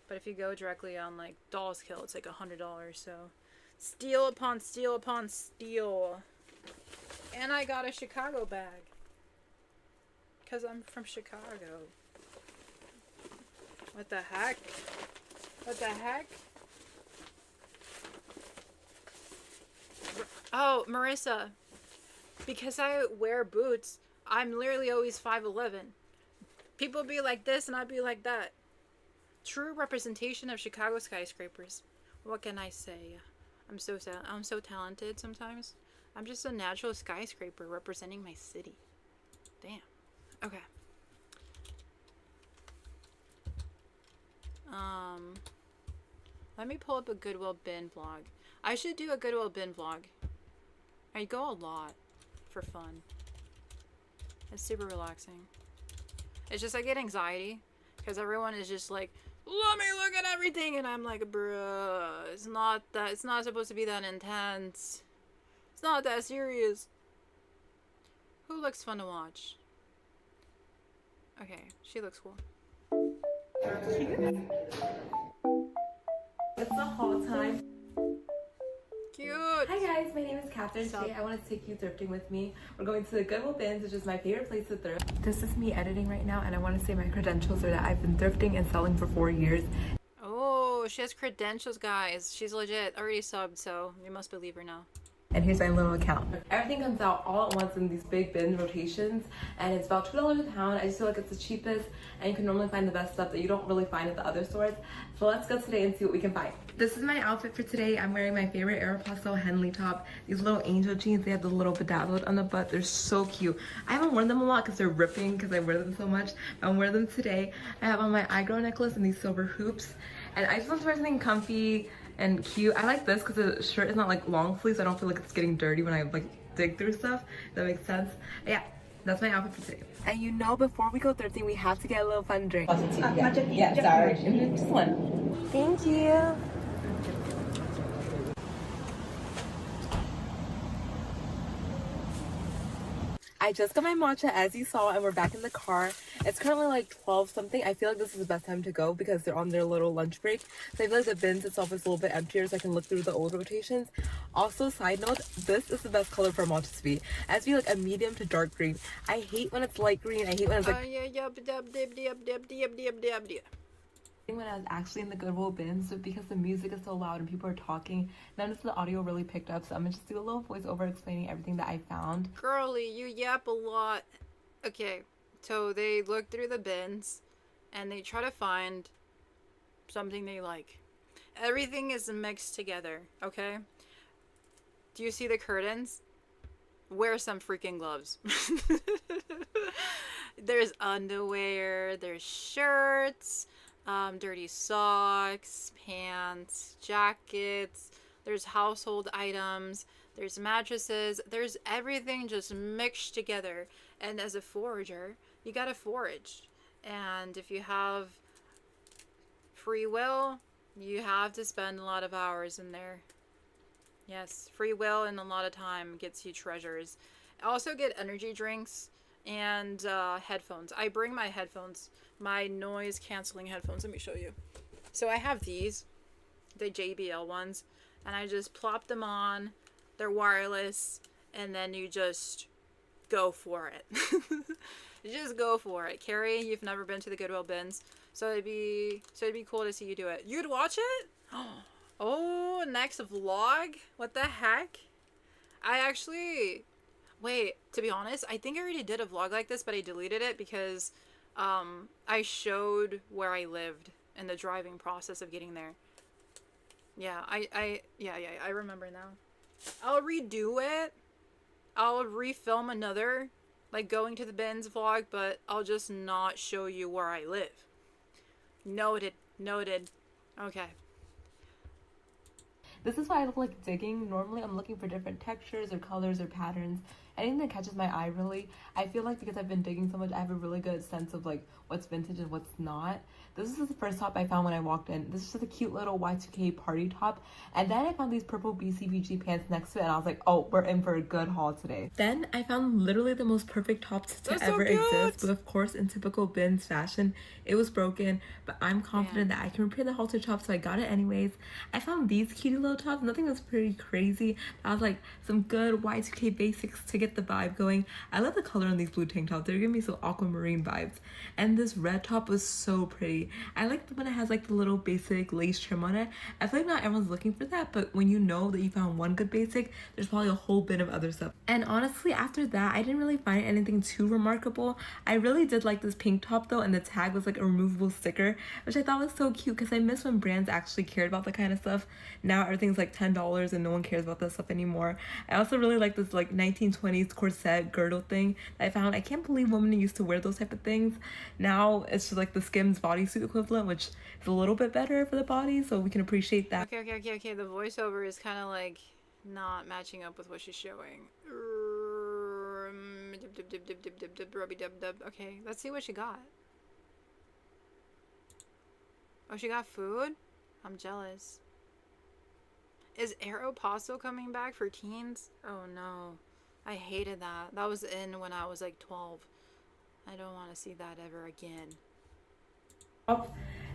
But if you go directly on like Doll's Kill, it's like $100. So steal upon steal upon steal. And I got a Chicago bag. Because I'm from Chicago. What the heck? What the heck? Oh, Marissa. Because I wear boots, I'm literally always 5'11". People be like this and I'd be like that. True representation of Chicago skyscrapers. What can I say? I'm so talented sometimes. I'm just a natural skyscraper representing my city. Damn. Okay. Let me pull up a Goodwill bin vlog. I should do a Goodwill bin vlog. I go a lot for fun. It's super relaxing. It's just I get anxiety because everyone is just like, let me look at everything, and I'm like, bruh, it's not supposed to be that intense. It's not that serious. Who looks fun to watch? Okay, she looks cool. It's a haul time. Cute. cute. Hi guys, my name is Catherine. Today I want to take you thrifting with me. We're going to the Goodwill Bins, which is my favorite place to thrift. This is me editing right now, and I want to say my credentials are that I've been thrifting and selling for 4 years. Oh, she has credentials, guys. She's legit. Already subbed, so you must believe her now. And here's my little account. Everything comes out all at once in these big bin rotations, and it's about $2 a pound. I just feel like it's the cheapest, and you can normally find the best stuff that you don't really find at the other stores. So let's go today and see what we can find. This is my outfit for today. I'm wearing my favorite Aeropostale Henley top. These little angel jeans, they have the little bedazzled on the butt. They're so cute. I haven't worn them a lot because they're ripping because I wear them so much. But I'm wearing them today. I have on my eye-grow necklace and these silver hoops. And I just want to wear something comfy and cute. I like this because the shirt is not like long sleeves, so I don't feel like it's getting dirty when I like dig through stuff. That makes sense. But yeah, that's my outfit for today. And you know, before we go thrifting, we have to get a little fun drink. Yeah, sorry. Just one. Thank you. I just got my matcha, as you saw, and we're back in the car. It's currently like 12 something. I feel like this is the best time to go because they're on their little lunch break. So I feel like the bins itself is a little bit emptier, so I can look through the old rotations. Also, side note, this is the best color for matcha to be. As be like a medium to dark green. I hate when it's light green. I hate when it's like when I was actually in the Goodwill bins, so because the music is so loud and people are talking, none of the audio really picked up, so I'm gonna just do a little voiceover explaining everything that I found. Girly, you yap a lot. Okay, so they look through the bins and they try to find something they like. Everything is mixed together, okay? Do you see the curtains? Wear some freaking gloves. There's underwear, there's shirts, dirty socks, pants, jackets, there's household items, there's mattresses, there's everything just mixed together. And as a forager, you gotta forage. And if you have free will, you have to spend a lot of hours in there. Yes, free will and a lot of time gets you treasures. Also get energy drinks and headphones. I bring my headphones, my noise canceling headphones. Let me show you. So I have these, the JBL ones, and I just plop them on. They're wireless, and then you just go for it. You just go for it. Carrie, you've never been to the Goodwill bins, so it'd be cool to see you do it. You'd watch it? Oh, next vlog? What the heck? I actually, wait, to be honest, I think I already did a vlog like this, but I deleted it because I showed where I lived and the driving process of getting there. Yeah, I remember now. I'll redo it. I'll refilm another, like going to the bins vlog, but I'll just not show you where I live. Noted. Noted. Okay. This is why I look like digging. Normally I'm looking for different textures or colors or patterns. Anything that catches my eye, really. I feel like because I've been digging so much, I have a really good sense of like what's vintage and what's not. This is the first top I found when I walked in. This is just a cute little Y2K party top. And then I found these purple BCBG pants next to it, and I was like, oh, we're in for a good haul today. Then I found literally the most perfect tops to ever exist. But of course, in typical bins fashion, it was broken. But I'm confident that I can repair the halter top, so I got it anyways. I found these cutie little tops. Nothing was pretty crazy. But I was like, some good Y2K basics to get the vibe going. I love the color on these blue tank tops. They're giving me some aquamarine vibes. And this red top was so pretty. I like the one that has like the little basic lace trim on it. I feel like not everyone's looking for that, but when you know that you found one good basic, there's probably a whole bin of other stuff. And honestly, after that, I didn't really find anything too remarkable. I really did like this pink top though, and the tag was like a removable sticker, which I thought was so cute because I miss when brands actually cared about that kind of stuff. Now everything's like $10 and no one cares about that stuff anymore. I also really like this like 1920s corset girdle thing that I found. I can't believe women used to wear those type of things. Now it's just like the Skims bodysuit equivalent, which is a little bit better for the body, so we can appreciate that. Okay. The voiceover is kind of like not matching up with what she's showing. Okay, let's see what she got. Oh, she got food? I'm jealous. Is Aeropostale coming back for teens? Oh no. I hated that. That was in when I was like 12. I don't want to see that ever again.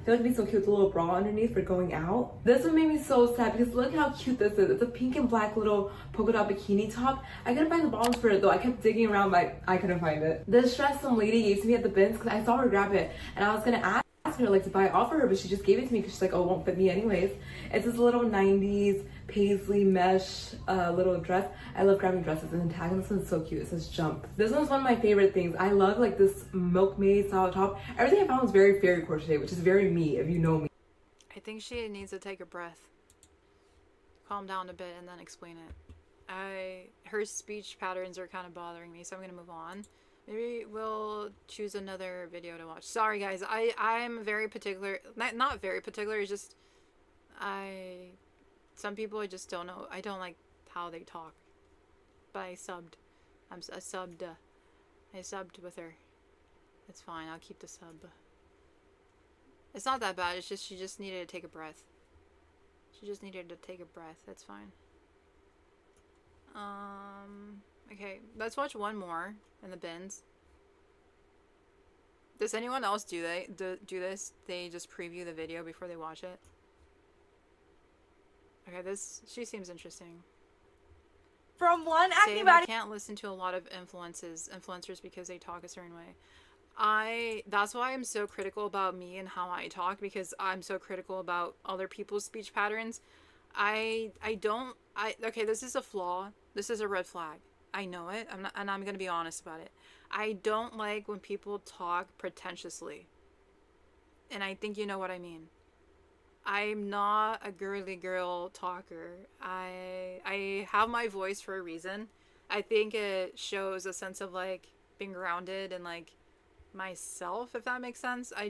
feel like it'd be so cute with a little bra underneath for going out. This one made me so sad because look how cute this is. It's a pink and black little polka dot bikini top. I couldn't find the bottoms for it though. I kept digging around but I couldn't find it. This dress some lady gave to me at the bins because I saw her grab it and I was gonna ask her like to buy it off of her, but she just gave it to me because she's like, oh, it won't fit me anyways. It's this little 90s paisley mesh little dress. I love grabbing dresses, and the tag on this one's so cute. It says jump. This one's one of my favorite things. I love like this milkmaid style top. Everything I found was very fairy crochet, which is very me if you know me. I think she needs to take a breath, calm down a bit, and then explain it. Her speech patterns are kind of bothering me, so I'm gonna move on. Maybe we'll choose another video to watch. Sorry guys, I'm very particular. Not very particular, it's just some people I just don't know. I don't like how they talk. But I subbed. I subbed with her. It's fine, I'll keep the sub. It's not that bad, it's just she just needed to take a breath. She just needed to take a breath, that's fine. Okay, let's watch one more in the bins. Does anyone else do this? They just preview the video before they watch it? Okay, she seems interesting. From one acne Same, body. I can't listen to a lot of influencers because they talk a certain way. That's why I'm so critical about me and how I talk, because I'm so critical about other people's speech patterns. Okay, this is a flaw. This is a red flag. I know it. I'm gonna be honest about it. I don't like when people talk pretentiously. And I think you know what I mean. I'm not a girly girl talker. I have my voice for a reason. I think it shows a sense of like being grounded and like myself, if that makes sense. I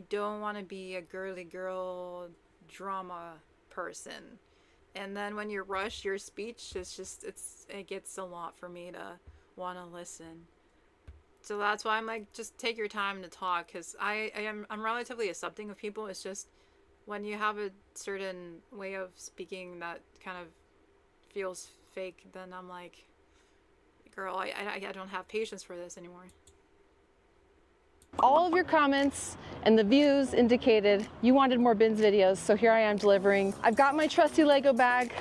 don't want to be a girly girl drama person. And then when you rush your speech, it gets a lot for me to want to listen. So that's why I'm like, just take your time to talk, because I'm relatively accepting of people. It's just when you have a certain way of speaking that kind of feels fake, then I'm like, girl, I don't have patience for this anymore. All of your comments and the views indicated you wanted more bins videos, so here I am delivering. I've got my trusty Lego bag.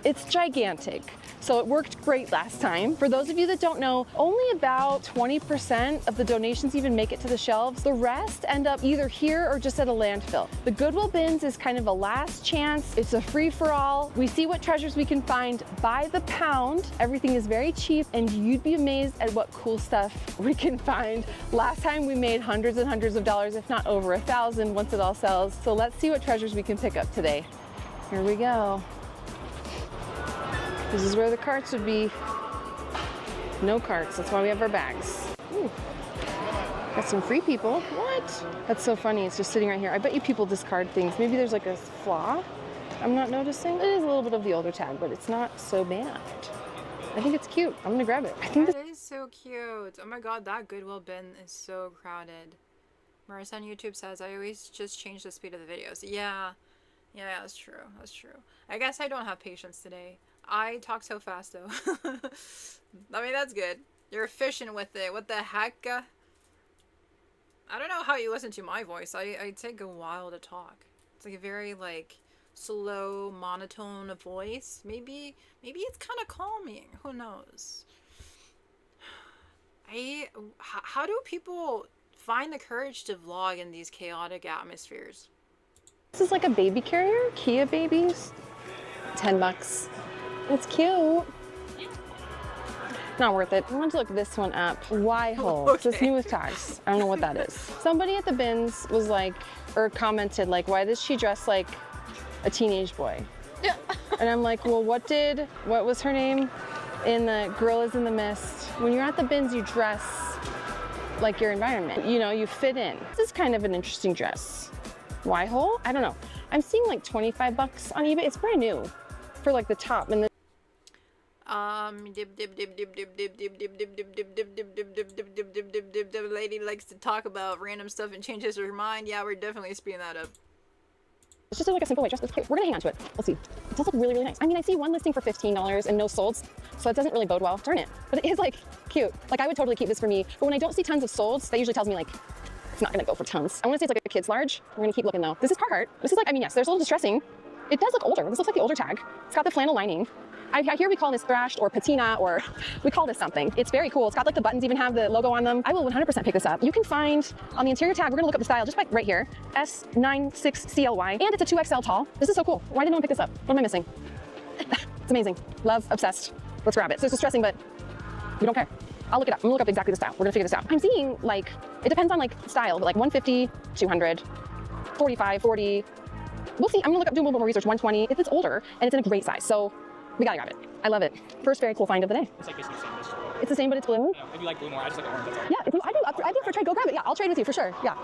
It's gigantic, so it worked great last time. For those of you that don't know, only about 20% of the donations even make it to the shelves. The rest end up either here or just at a landfill. The Goodwill bins is kind of a last chance. It's a free-for-all. We see what treasures we can find by the pound. Everything is very cheap, and you'd be amazed at what cool stuff we can find. Last time we made hundreds and hundreds of dollars, if not over 1,000 once it all sells. So let's see what treasures we can pick up today. Here we go. This is where the carts would be. No carts, that's why we have our bags. Ooh. Got some free people. What? That's so funny, it's just sitting right here. I bet you people discard things. Maybe there's like a flaw I'm not noticing. It is a little bit of the older tag, but it's not so bad. I think it's cute. I'm gonna grab it. I think That is so cute. Oh my god, that Goodwill bin is so crowded. Marissa on YouTube says, I always just change the speed of the videos. Yeah, that's true. That's true. I guess I don't have patience today. I talk so fast though. I mean, that's good. You're efficient with it. What the heck? I don't know how you listen to my voice. I take a while to talk. It's like a very like slow, monotone voice. Maybe it's kind of calming. Who knows? How do people find the courage to vlog in these chaotic atmospheres? this is like a baby carrier, Kia babies. $10. It's cute. Not worth it. I want to look this one up. Why-hole. Okay. It's new with tags. I don't know what that is. Somebody at the bins was like, or commented like, why does she dress like a teenage boy? And I'm like, well, what was her name in the Gorillas in the Mist? When you're at the bins, you dress like your environment. You know, you fit in. This is kind of an interesting dress. Why-hole? I don't know. I'm seeing like 25 bucks on eBay. It's brand new for like the top and the the lady likes to talk about random stuff and changes her mind. Yeah, we're definitely speeding that up. It's just like a simple white dress. It's cute. We're gonna hang on to it. Let's see. It does look really, really nice. I mean, I see one listing for $15 and no solds, so it doesn't really bode well. Darn it. But it is like cute. Like I would totally keep this for me. But when I don't see tons of solds, that usually tells me like It's not gonna go for tons. I wanna say it's like a kid's large. We're gonna keep looking though. This is Carhartt. This is like, I mean, yes, there's a little distressing. It does look older. This looks like the older tag. It's got the flannel lining. I hear we call this thrashed or patina, or we call this something. It's very cool. It's got like the buttons even have the logo on them. I will 100% pick this up. You can find on the interior tag, we're gonna look up the style just right here, S96CLY, and it's a 2XL tall. This is so cool. Why didn't no one pick this up? What am I missing? It's amazing. Love, obsessed. Let's grab it. So it's distressing, but we don't care. I'll look it up. I'm gonna look up exactly the style. We're gonna figure this out. I'm seeing like, it depends on like style, but like 150, 200, 45, 40. We'll see. I'm gonna look up, do a little bit more research. 120. If it's older and it's in a great size, so we gotta grab it. I love it. First very cool find of the day. It's like basically the same. It's the same, but it's blue. Yeah, if you like blue more, I just like orange. That's all. Yeah, if you, I do for trade. Go grab it. Yeah, I'll trade with you for sure. Yeah,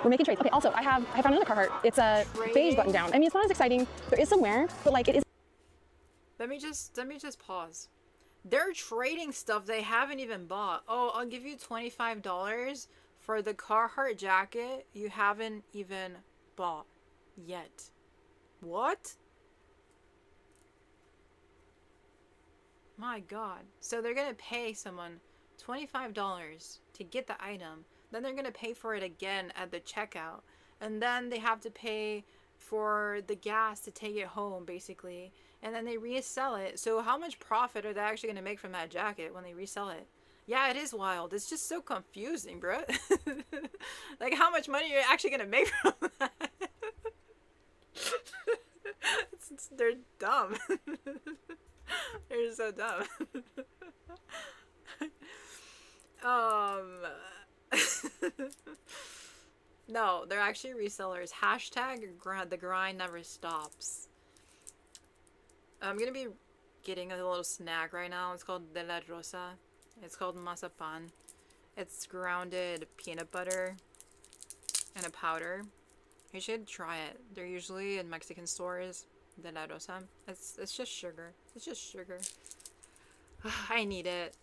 we're making trades. Okay. Also, I found another Carhartt. It's a beige button down. I mean, it's not as exciting. There is some wear, but like it is. Let me just pause. They're trading stuff they haven't even bought. Oh, I'll give you $25 for the Carhartt jacket you haven't even bought yet. What? My God. So they're gonna pay someone $25 to get the item. Then they're gonna pay for it again at the checkout. And then they have to pay for the gas to take it home, basically. And then they resell it. So how much profit are they actually gonna make from that jacket when they resell it? Yeah, it is wild. It's just so confusing, bro. Like, how much money are you actually gonna make from that? They're dumb. They're so dumb. No, they're actually resellers. Hashtag the grind never stops. I'm gonna be getting a little snack right now. It's called De La Rosa. It's called mazapan. It's grounded peanut butter and a powder. You should try it. They're usually in Mexican stores. De La Rosa. It's just sugar. It's just sugar. I need it.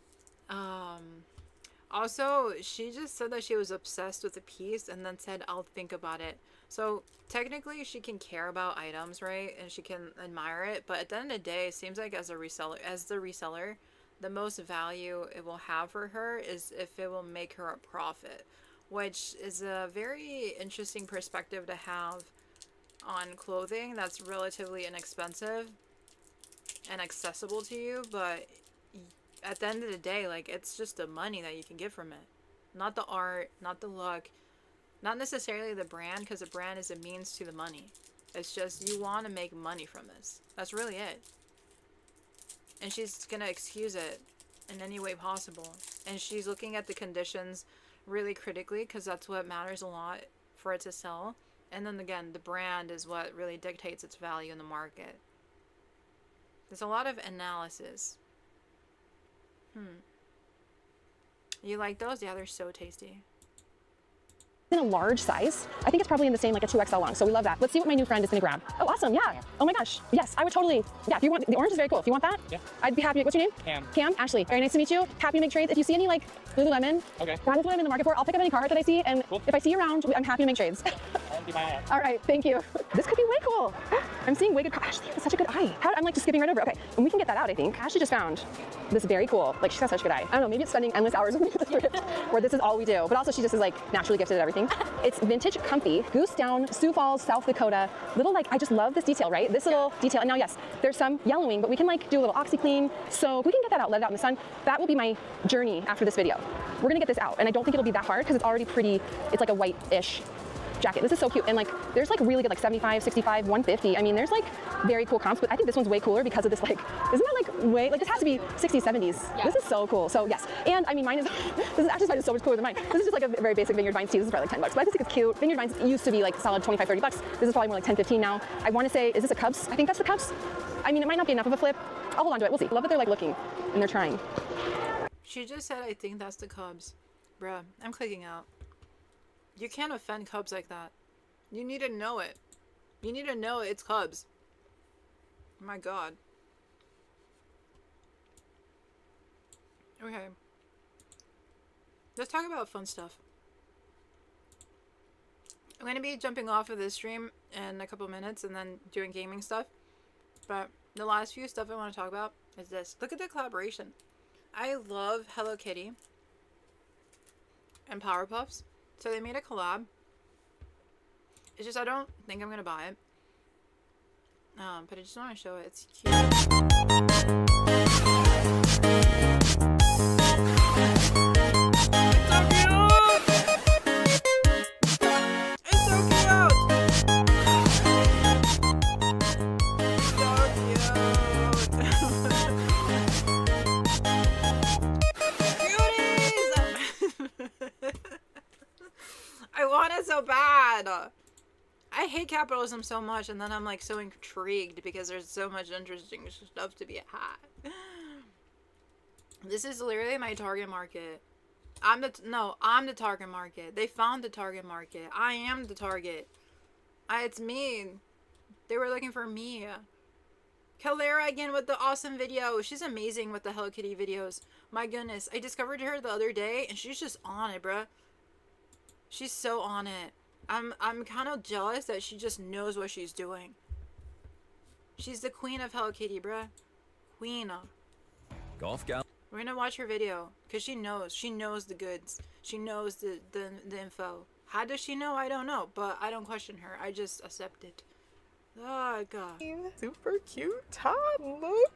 Also, she just said that she was obsessed with the piece and then said, I'll think about it. So technically she can care about items, right? And she can admire it. But at the end of the day, it seems like as the reseller, the most value it will have for her is if it will make her a profit, which is a very interesting perspective to have on clothing that's relatively inexpensive and accessible to you, but at the end of the day, like, it's just the money that you can get from it, not the art, not the look, not necessarily the brand, because the brand is a means to the money. It's just you want to make money from this. That's really it. And she's gonna excuse it in any way possible, and she's looking at the conditions really critically, because that's what matters a lot for it to sell. And then again, the brand is what really dictates its value in the market. There's a lot of analysis. You like those? Yeah, they're so tasty. In a large size. I think it's probably in the same, like a 2XL long. So we love that. Let's see what my new friend is gonna grab. Oh, awesome. Yeah. Oh my gosh. Yes, I would totally. Yeah, if you want, the orange is very cool. If you want that, yeah, I'd be happy. What's your name? Cam. Cam, Ashley. Very nice to meet you. Happy to make trades. If you see any like Lululemon, okay, that is what I'm in the market for. I'll pick up any Carhartt that I see, and cool. If I see you around, I'm happy to make trades. I'll keep my eye out. All right, thank you. This could be way cool. I'm seeing way good. Ashley has such a good eye. I'm like just skipping right over. Okay, and we can get that out. I think Ashley just found this very cool. Like, she's got such a good eye. I don't know. Maybe it's spending endless hours with me at the thrift, where this is all we do. But also, she just is like naturally gifted at everything. It's vintage, comfy, Goose Down, Sioux Falls, South Dakota. Little like, I just love this detail, right? This little detail. And now, yes, there's some yellowing, but we can like do a little OxyClean. So if we can get that out, let it out in the sun. That will be my journey after this video. We're gonna get this out, and I don't think it'll be that hard because it's already pretty. It's like a white-ish jacket. This is so cute, and like there's like really good like 75, 65, 150. I mean, there's like very cool comps, but I think this one's way cooler because of this, like, isn't that like way, like this has to be 60s, 70s. Yeah. This is so cool. So yes, and I mean mine is, this is actually mine is so much cooler than mine. This is just like a very basic Vineyard Vines tee. This is probably like $10, but I just think it's cute. Vineyard Vines used to be like solid 25, 30 bucks. This is probably more like 10, 15 now. I want to say, is this a Cubs? I think that's the Cubs. I mean, it might not be enough of a flip. I'll hold on to it. We'll see. Love that they're like looking and they're trying. She just said, I think that's the Cubs. Bruh, I'm clicking out. You can't offend Cubs like that. You need to know it. You need to know it's Cubs. Oh my God. Okay. Let's talk about fun stuff. I'm going to be jumping off of this stream in a couple minutes and then doing gaming stuff. But the last few stuff I want to talk about is this. Look at the collaboration. I love Hello Kitty and Powerpuffs. So they made a collab. It's just I don't think I'm gonna buy it. But I just want to show it. It's cute. It's so cute! I want it so bad. I hate capitalism so much, and then I'm like so intrigued because there's so much interesting stuff to be had. This is literally my target market. I'm the target market. They found the target market. I am the target. It's me. They were looking for me. Kalera again with the awesome video. She's amazing with the Hello Kitty videos. My goodness. I discovered her the other day, and she's just on it, bruh. She's so on it. I'm kind of jealous that she just knows what she's doing. She's the queen of Hello Kitty, bruh. Queen. Golf gal. We're gonna watch her video because she knows. She knows the goods. She knows the info. How does she know? I don't know, but I don't question her. I just accept it. Oh god. Super cute top. Look.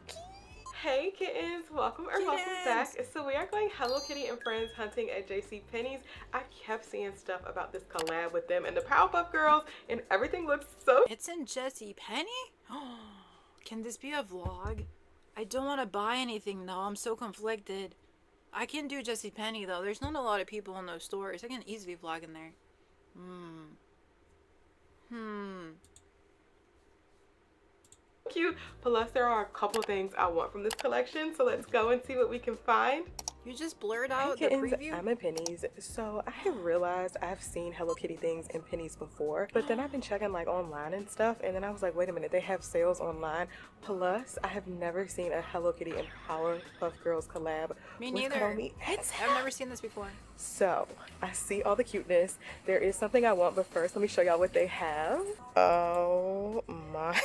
Hey kittens, welcome welcome back. So we are going Hello Kitty and Friends hunting at JCPenney's. I kept seeing stuff about this collab with them and the Powerpuff Girls, and everything looks so... It's in JCPenney? Oh, can this be a vlog? I don't want to buy anything though. I'm so conflicted. I can do JCPenney though. There's not a lot of people in those stores. I can easily vlog in there. Cute. Plus there are a couple things I want from this collection, so let's go and see what we can find. You just blurred out Hey, the kittens, preview? I'm at Penny's. So I have realized I've seen Hello Kitty things in Penny's before, but then I've been checking like online and stuff, and then I was like, wait a minute, they have sales online. Plus I have never seen a Hello Kitty and Powerpuff Girls collab. Me with neither. Komi. I've never seen this before. So I see all the cuteness. There is something I want, but first let me show y'all what they have. Oh my.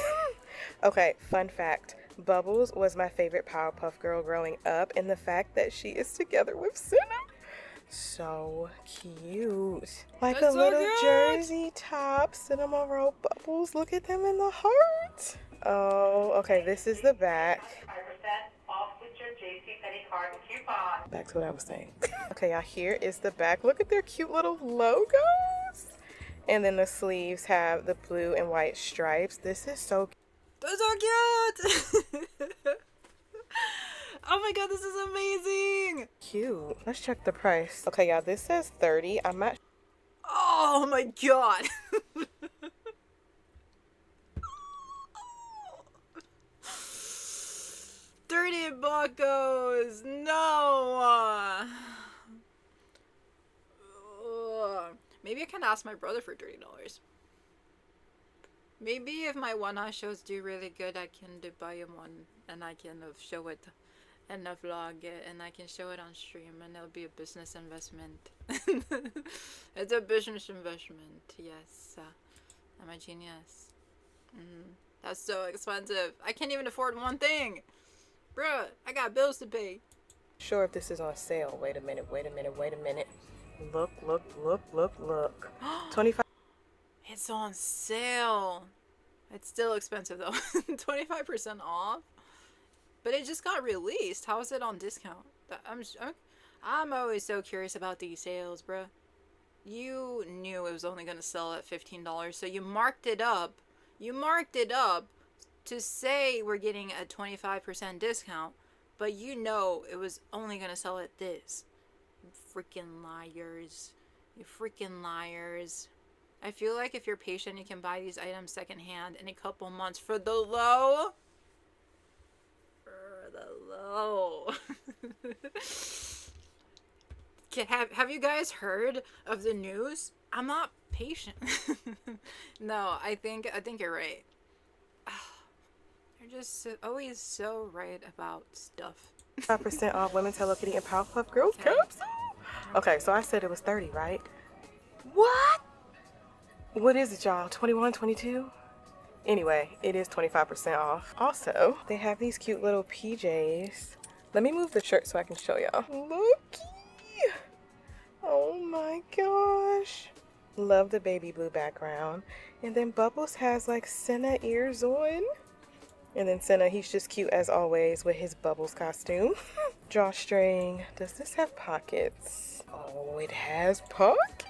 Okay, fun fact. Bubbles was my favorite Powerpuff Girl growing up, and the fact that she is together with Cinna. So cute. Like That's a so little cute. jersey top. Cinema roll Bubbles. Look at them in the heart. Oh, okay, this is the back. Back to what I was saying. Okay, y'all, here is the back. Look at their cute little logos. And then the sleeves have the blue and white stripes. This is so cute. Those are cute! Oh my god, this is amazing! Cute. Let's check the price. Okay, y'all, this says 30. I'm not... Oh my god! $30 no! Maybe I can ask my brother for $30. Maybe if my one-eye shows do really good, I can buy him one, and I can show it and vlog it, and I can show it on stream, and it'll be a business investment. It's a business investment, yes. I'm a genius. That's so expensive. I can't even afford one thing. Bruh, I got bills to pay. Sure if this is on sale. Wait a minute, wait a minute, wait a minute. Look, look, look, look, look. 25. It's on sale. It's still expensive though. 25% off. But it just got released. How is it on discount? I'm always so curious about these sales, bruh. You knew it was only gonna sell at $15, so you marked it up. You marked it up to say we're getting a 25% discount, but you know it was only gonna sell at this. You freaking liars. You freaking liars. I feel like if you're patient, you can buy these items secondhand in a couple months for the low. For the low. Have you guys heard of the news? I'm not patient. No, I think you're right. You're just always so right about stuff. 5% off women's Hello Kitty and Powerpuff Girls capsule. Okay, so I said it was 30, right? What? What is it, y'all? 21, 22? Anyway, it is 25% off. Also, they have these cute little PJs. Let me move the shirt so I can show y'all. Looky! Oh Oh my gosh. Love the baby blue background. And then Bubbles has like Senna ears on. And then Senna, he's just cute as always with his Bubbles costume. Drawstring. Does this have pockets? Oh, it has pockets.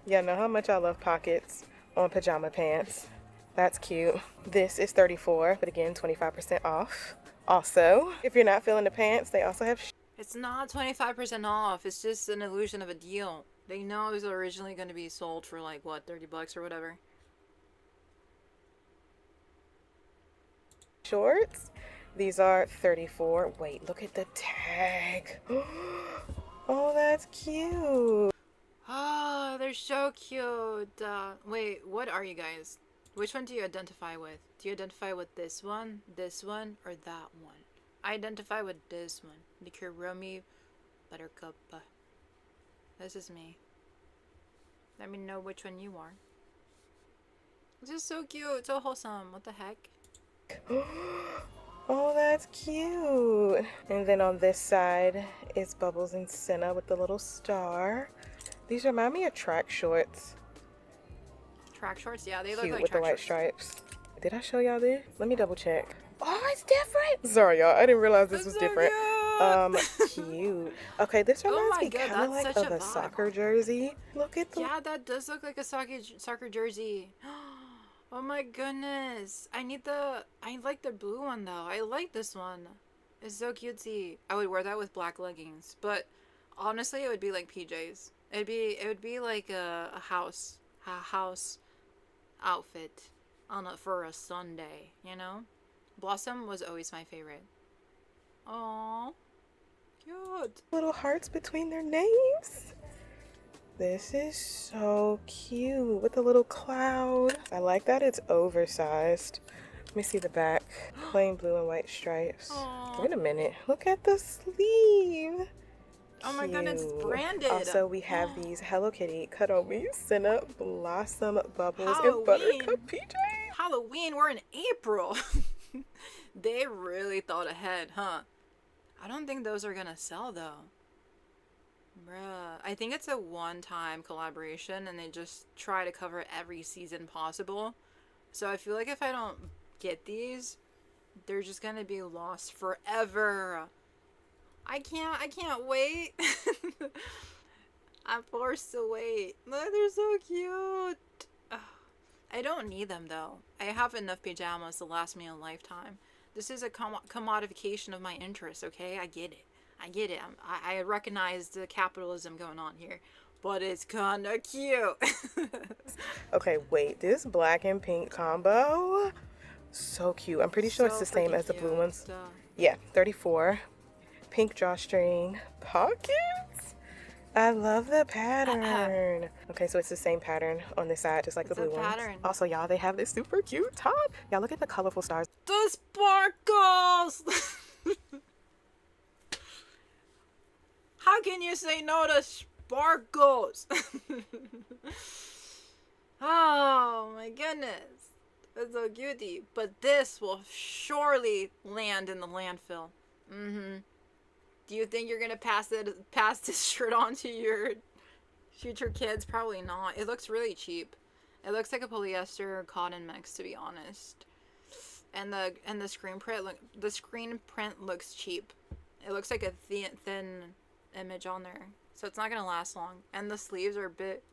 Yeah, know how much I love pockets on pajama pants. That's cute. This is $34, but again, 25% off. Also, if you're not feeling the pants, they also have It's not 25% off. It's just an illusion of a deal. They know it was originally going to be sold for like, what, 30 bucks or whatever. shorts. These are $34. Wait, look at the tag. Oh, that's cute. Oh, they're so cute. Wait, what are you guys? Which one do you identify with? Do you identify with this one, or that one? I identify with this one. The Kuromi Buttercup. This is me. Let me know which one you are. This is so cute, so wholesome. What the heck? Oh, that's cute. And then on this side is Bubbles and Senna with the little star. These remind me of track shorts. Track shorts? Yeah, they look Cute like with the track white shorts. stripes. Did I show y'all this? Let me double check. Oh, it's different. Sorry, y'all. I didn't realize this was different. Cute. Okay, this reminds me kind of like of a soccer jersey. Look at the... Yeah, that does look like a soccer jersey. Oh my goodness. I like the blue one though. I like this one. It's so cutesy. I would wear that with black leggings, but honestly, it would be like PJs. It would be like a house outfit for a Sunday, you know? Blossom was always my favorite. Aww. Cute. Little hearts between their names. This is so cute with a little cloud. I like that it's oversized. Let me see the back. Plain blue and white stripes. Aww. Wait a minute. Look at the sleeve. Oh my goodness, it's branded. Also, we have these Hello Kitty Kuromi, Senna, Blossom, Bubbles, Halloween. and Buttercup PJs. Halloween, we're in April. They really thought ahead, huh? I don't think those are gonna sell though. Bruh. I think it's a one-time collaboration and they just try to cover every season possible. So I feel like if I don't get these, they're just gonna be lost forever. I can't wait. I'm forced to wait. Look, they're so cute. Ugh. I don't need them though. I have enough pajamas to last me a lifetime. This is a commodification of my interests, okay? I get it. I recognize the capitalism going on here, but it's kind of cute. Okay, wait. This black and pink combo, so cute. I'm pretty sure it's the same as the blue ones. Yeah, $34. Pink drawstring pockets. I love the pattern. Okay, so it's the same pattern on this side, just like the blue ones. Also, y'all, they have this super cute top. Y'all, look at the colorful stars. The sparkles! How can you say no to sparkles? Oh my goodness. That's so cutie. But this will surely land in the landfill. Do you think you're gonna pass this shirt on to your future kids? Probably not. It looks really cheap. It looks like a polyester cotton mix, to be honest. And the screen print looks cheap. It looks like a thin image on there, so it's not gonna last long. And the sleeves are a bit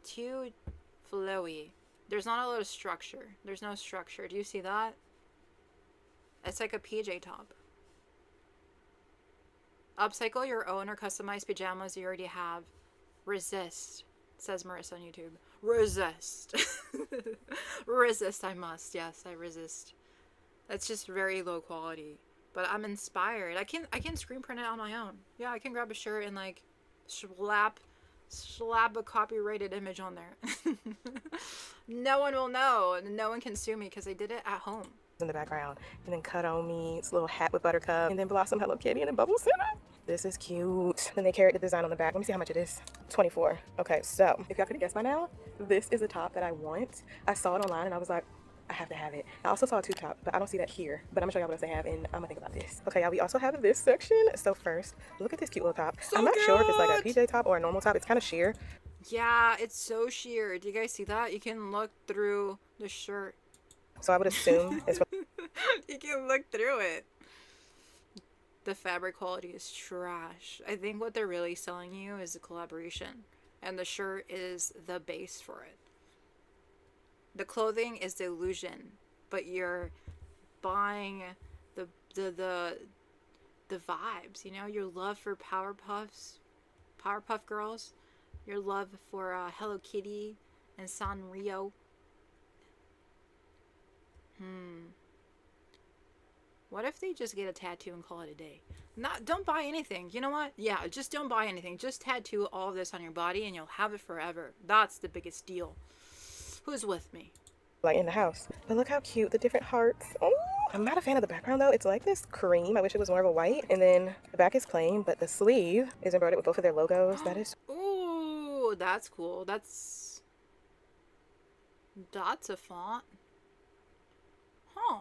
too flowy. There's not a lot of structure. There's no structure. Do you see that? It's like a PJ top. Upcycle your own or customized pajamas you already have. Resist, says Marissa on YouTube. Resist. Resist, I must. Yes, I resist. That's just very low quality. But I'm inspired. I can screen print it on my own. Yeah, I can grab a shirt and like slap a copyrighted image on there. No one will know. No one can sue me because I did it at home. In the background, and then Kuromi's little hat with Buttercup, and then Blossom, Hello Kitty, and then Bubbles Senna. This is cute. Then they carried the design on the back. Let me see how much it is. $24. Okay, so if y'all could have guessed by now, this is a top that I want. I saw it online and I was like, I have to have it. I also saw a tube top, but I don't see that here. But I'm gonna show y'all what else they have, and I'm gonna think about this. Okay, y'all, we also have this section. So first, look at this cute little top. I'm not sure if it's like a PJ top or a normal top. It's kind of sheer. Yeah, it's so sheer. Do you guys see that? You can look through the shirt. So I would assume it's You can look through it. The fabric quality is trash. I think what they're really selling you is a collaboration, and the shirt is the base for it. The clothing is the illusion, but you're buying the vibes, you know, your love for Powerpuff Girls, your love for Hello Kitty and Sanrio. What if they just get a tattoo and call it a day? Don't buy anything. You know what? Yeah, just don't buy anything. Just tattoo all of this on your body and you'll have it forever. That's the biggest deal. Who's with me? Like in the house. But look how cute the different hearts. Oh, I'm not a fan of the background though. It's like this cream. I wish it was more of a white. And then the back is plain, but the sleeve is embroidered with both of their logos. That is. Ooh, that's cool. That's a font. Huh.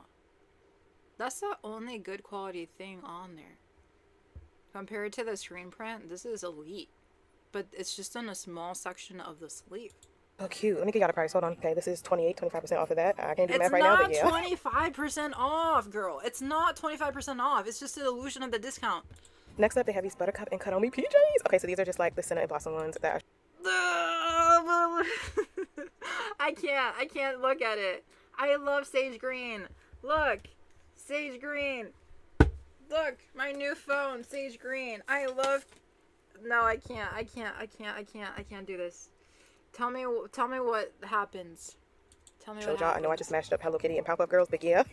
That's the only good quality thing on there. Compared to the screen print, this is elite. But it's just in a small section of the sleeve. Oh, cute. Let me get y'all the price. Hold on. Okay, this is 25% off of that. I can't do the math right now, but yeah. It's not 25% off, girl. It's not 25% off. It's just an illusion of the discount. Next up, they have these Buttercup and Cut On Me PJs. Okay, so these are just like the Senna and Blossom ones that I can't look at it. I love sage green. Look. Sage green. Look, my new phone, sage green. I love. No, I can't do this. Tell me what happens. Tell me what happens. I know I just mashed up Hello Kitty and Powerpuff Girls, but yeah,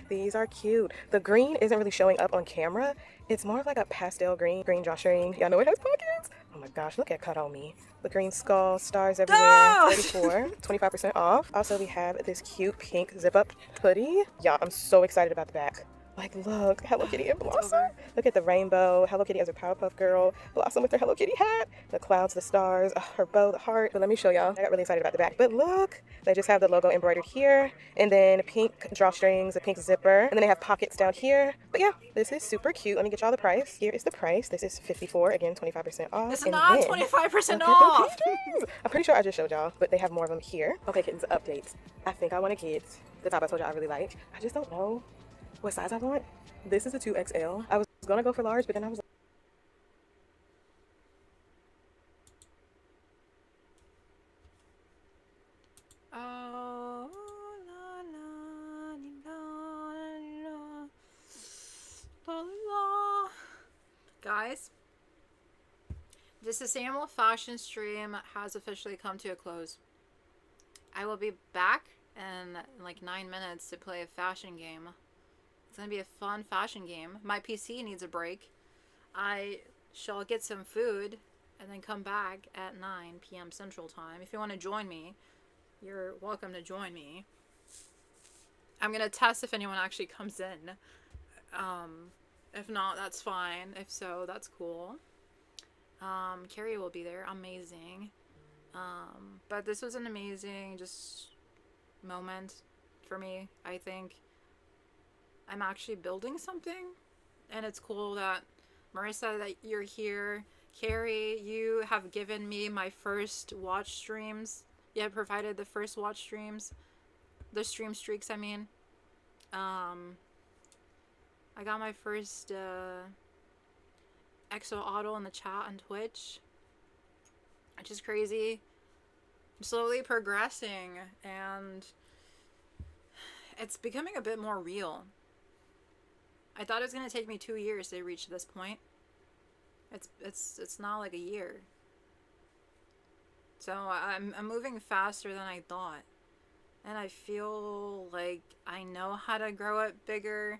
these are cute. The green isn't really showing up on camera. It's more of like a pastel green drawstring. Y'all know it has pockets. Oh my gosh, look at Cut On Me. The green skull, stars everywhere. 34, 25% off. Also, we have this cute pink zip-up hoodie. Yeah, I'm so excited about the back. Like, look, Hello Kitty and Blossom. Look at the rainbow. Hello Kitty as a Powerpuff Girl. Blossom with her Hello Kitty hat. The clouds, the stars, her bow, the heart. But let me show y'all. I got really excited about the back. But look, they just have the logo embroidered here. And then pink drawstrings, a pink zipper. And then they have pockets down here. But yeah, this is super cute. Let me get y'all the price. Here is the price. This is $54. Again, 25% off. It's not 25% off. I'm pretty sure I just showed y'all, but they have more of them here. Okay, kittens, updates. I think I want to get the top I told y'all I really like. I just don't know what size I want. This is a 2XL. I was gonna go for large, but then I was like, oh, la, la. Guys, the sustainable fashion stream has officially come to a close. I will be back in like 9 minutes to play a fashion game. It's gonna be a fun fashion game. My PC needs a break. I shall get some food and then come back at 9 p.m. Central Time. If you want to join me, you're welcome to join me. I'm gonna test if anyone actually comes in. If not, that's fine. If so, that's cool. Carrie will be there. Amazing. But this was an amazing just moment for me, I think. I'm actually building something, and it's cool that Marissa, that you're here. Carrie, you have given me my first watch streams. You have provided the first watch streams, the stream streaks, I mean. I got my first EXO Auto in the chat on Twitch, which is crazy. I'm slowly progressing, and it's becoming a bit more real. I thought it was gonna take me 2 years to reach this point. It's not like a year. So I'm moving faster than I thought, and I feel like I know how to grow it bigger,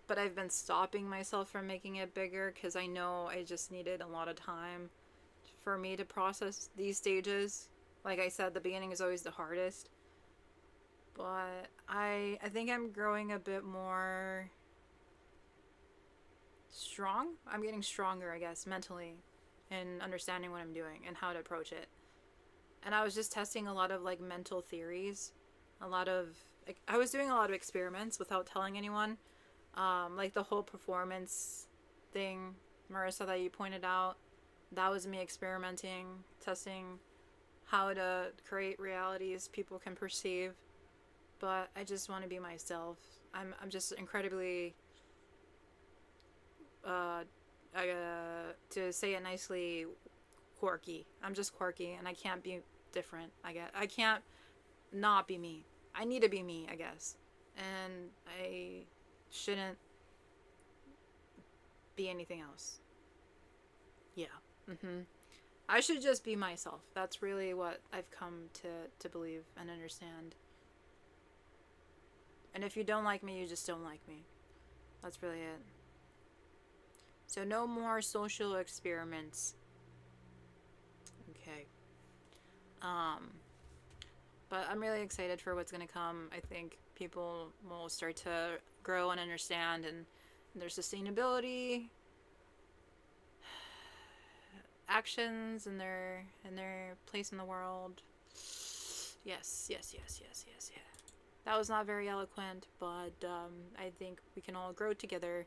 but I've been stopping myself from making it bigger because I know I just needed a lot of time for me to process these stages. Like I said, the beginning is always the hardest, but I think I'm growing a bit more strong. I'm getting stronger, I guess, mentally, and understanding what I'm doing and how to approach it. And I was just testing a lot of like mental theories, a lot of like, I was doing a lot of experiments without telling anyone. Like the whole performance thing, Marissa, that you pointed out, that was me experimenting, testing how to create realities people can perceive. But I just want to be myself. I'm just incredibly, to say it nicely, quirky. I'm just quirky, and I can't be different. I can't not be me. I need to be me, I guess. And I shouldn't be anything else. Yeah. I should just be myself. That's really what I've come to believe and understand. And if you don't like me, you just don't like me. That's really it. So no more social experiments. Okay. But I'm really excited for what's gonna come. I think people will start to grow and understand, and their sustainability actions and their place in the world. Yes. That was not very eloquent, but I think we can all grow together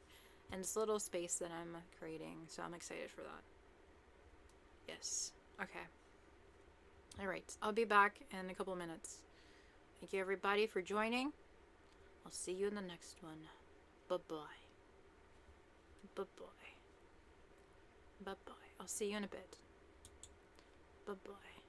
in this little space that I'm creating, so I'm excited for that. Yes. Okay. Alright, I'll be back in a couple minutes. Thank you everybody for joining. I'll see you in the next one. Bye-bye. Bye-bye. Bye-bye. I'll see you in a bit. Bye-bye.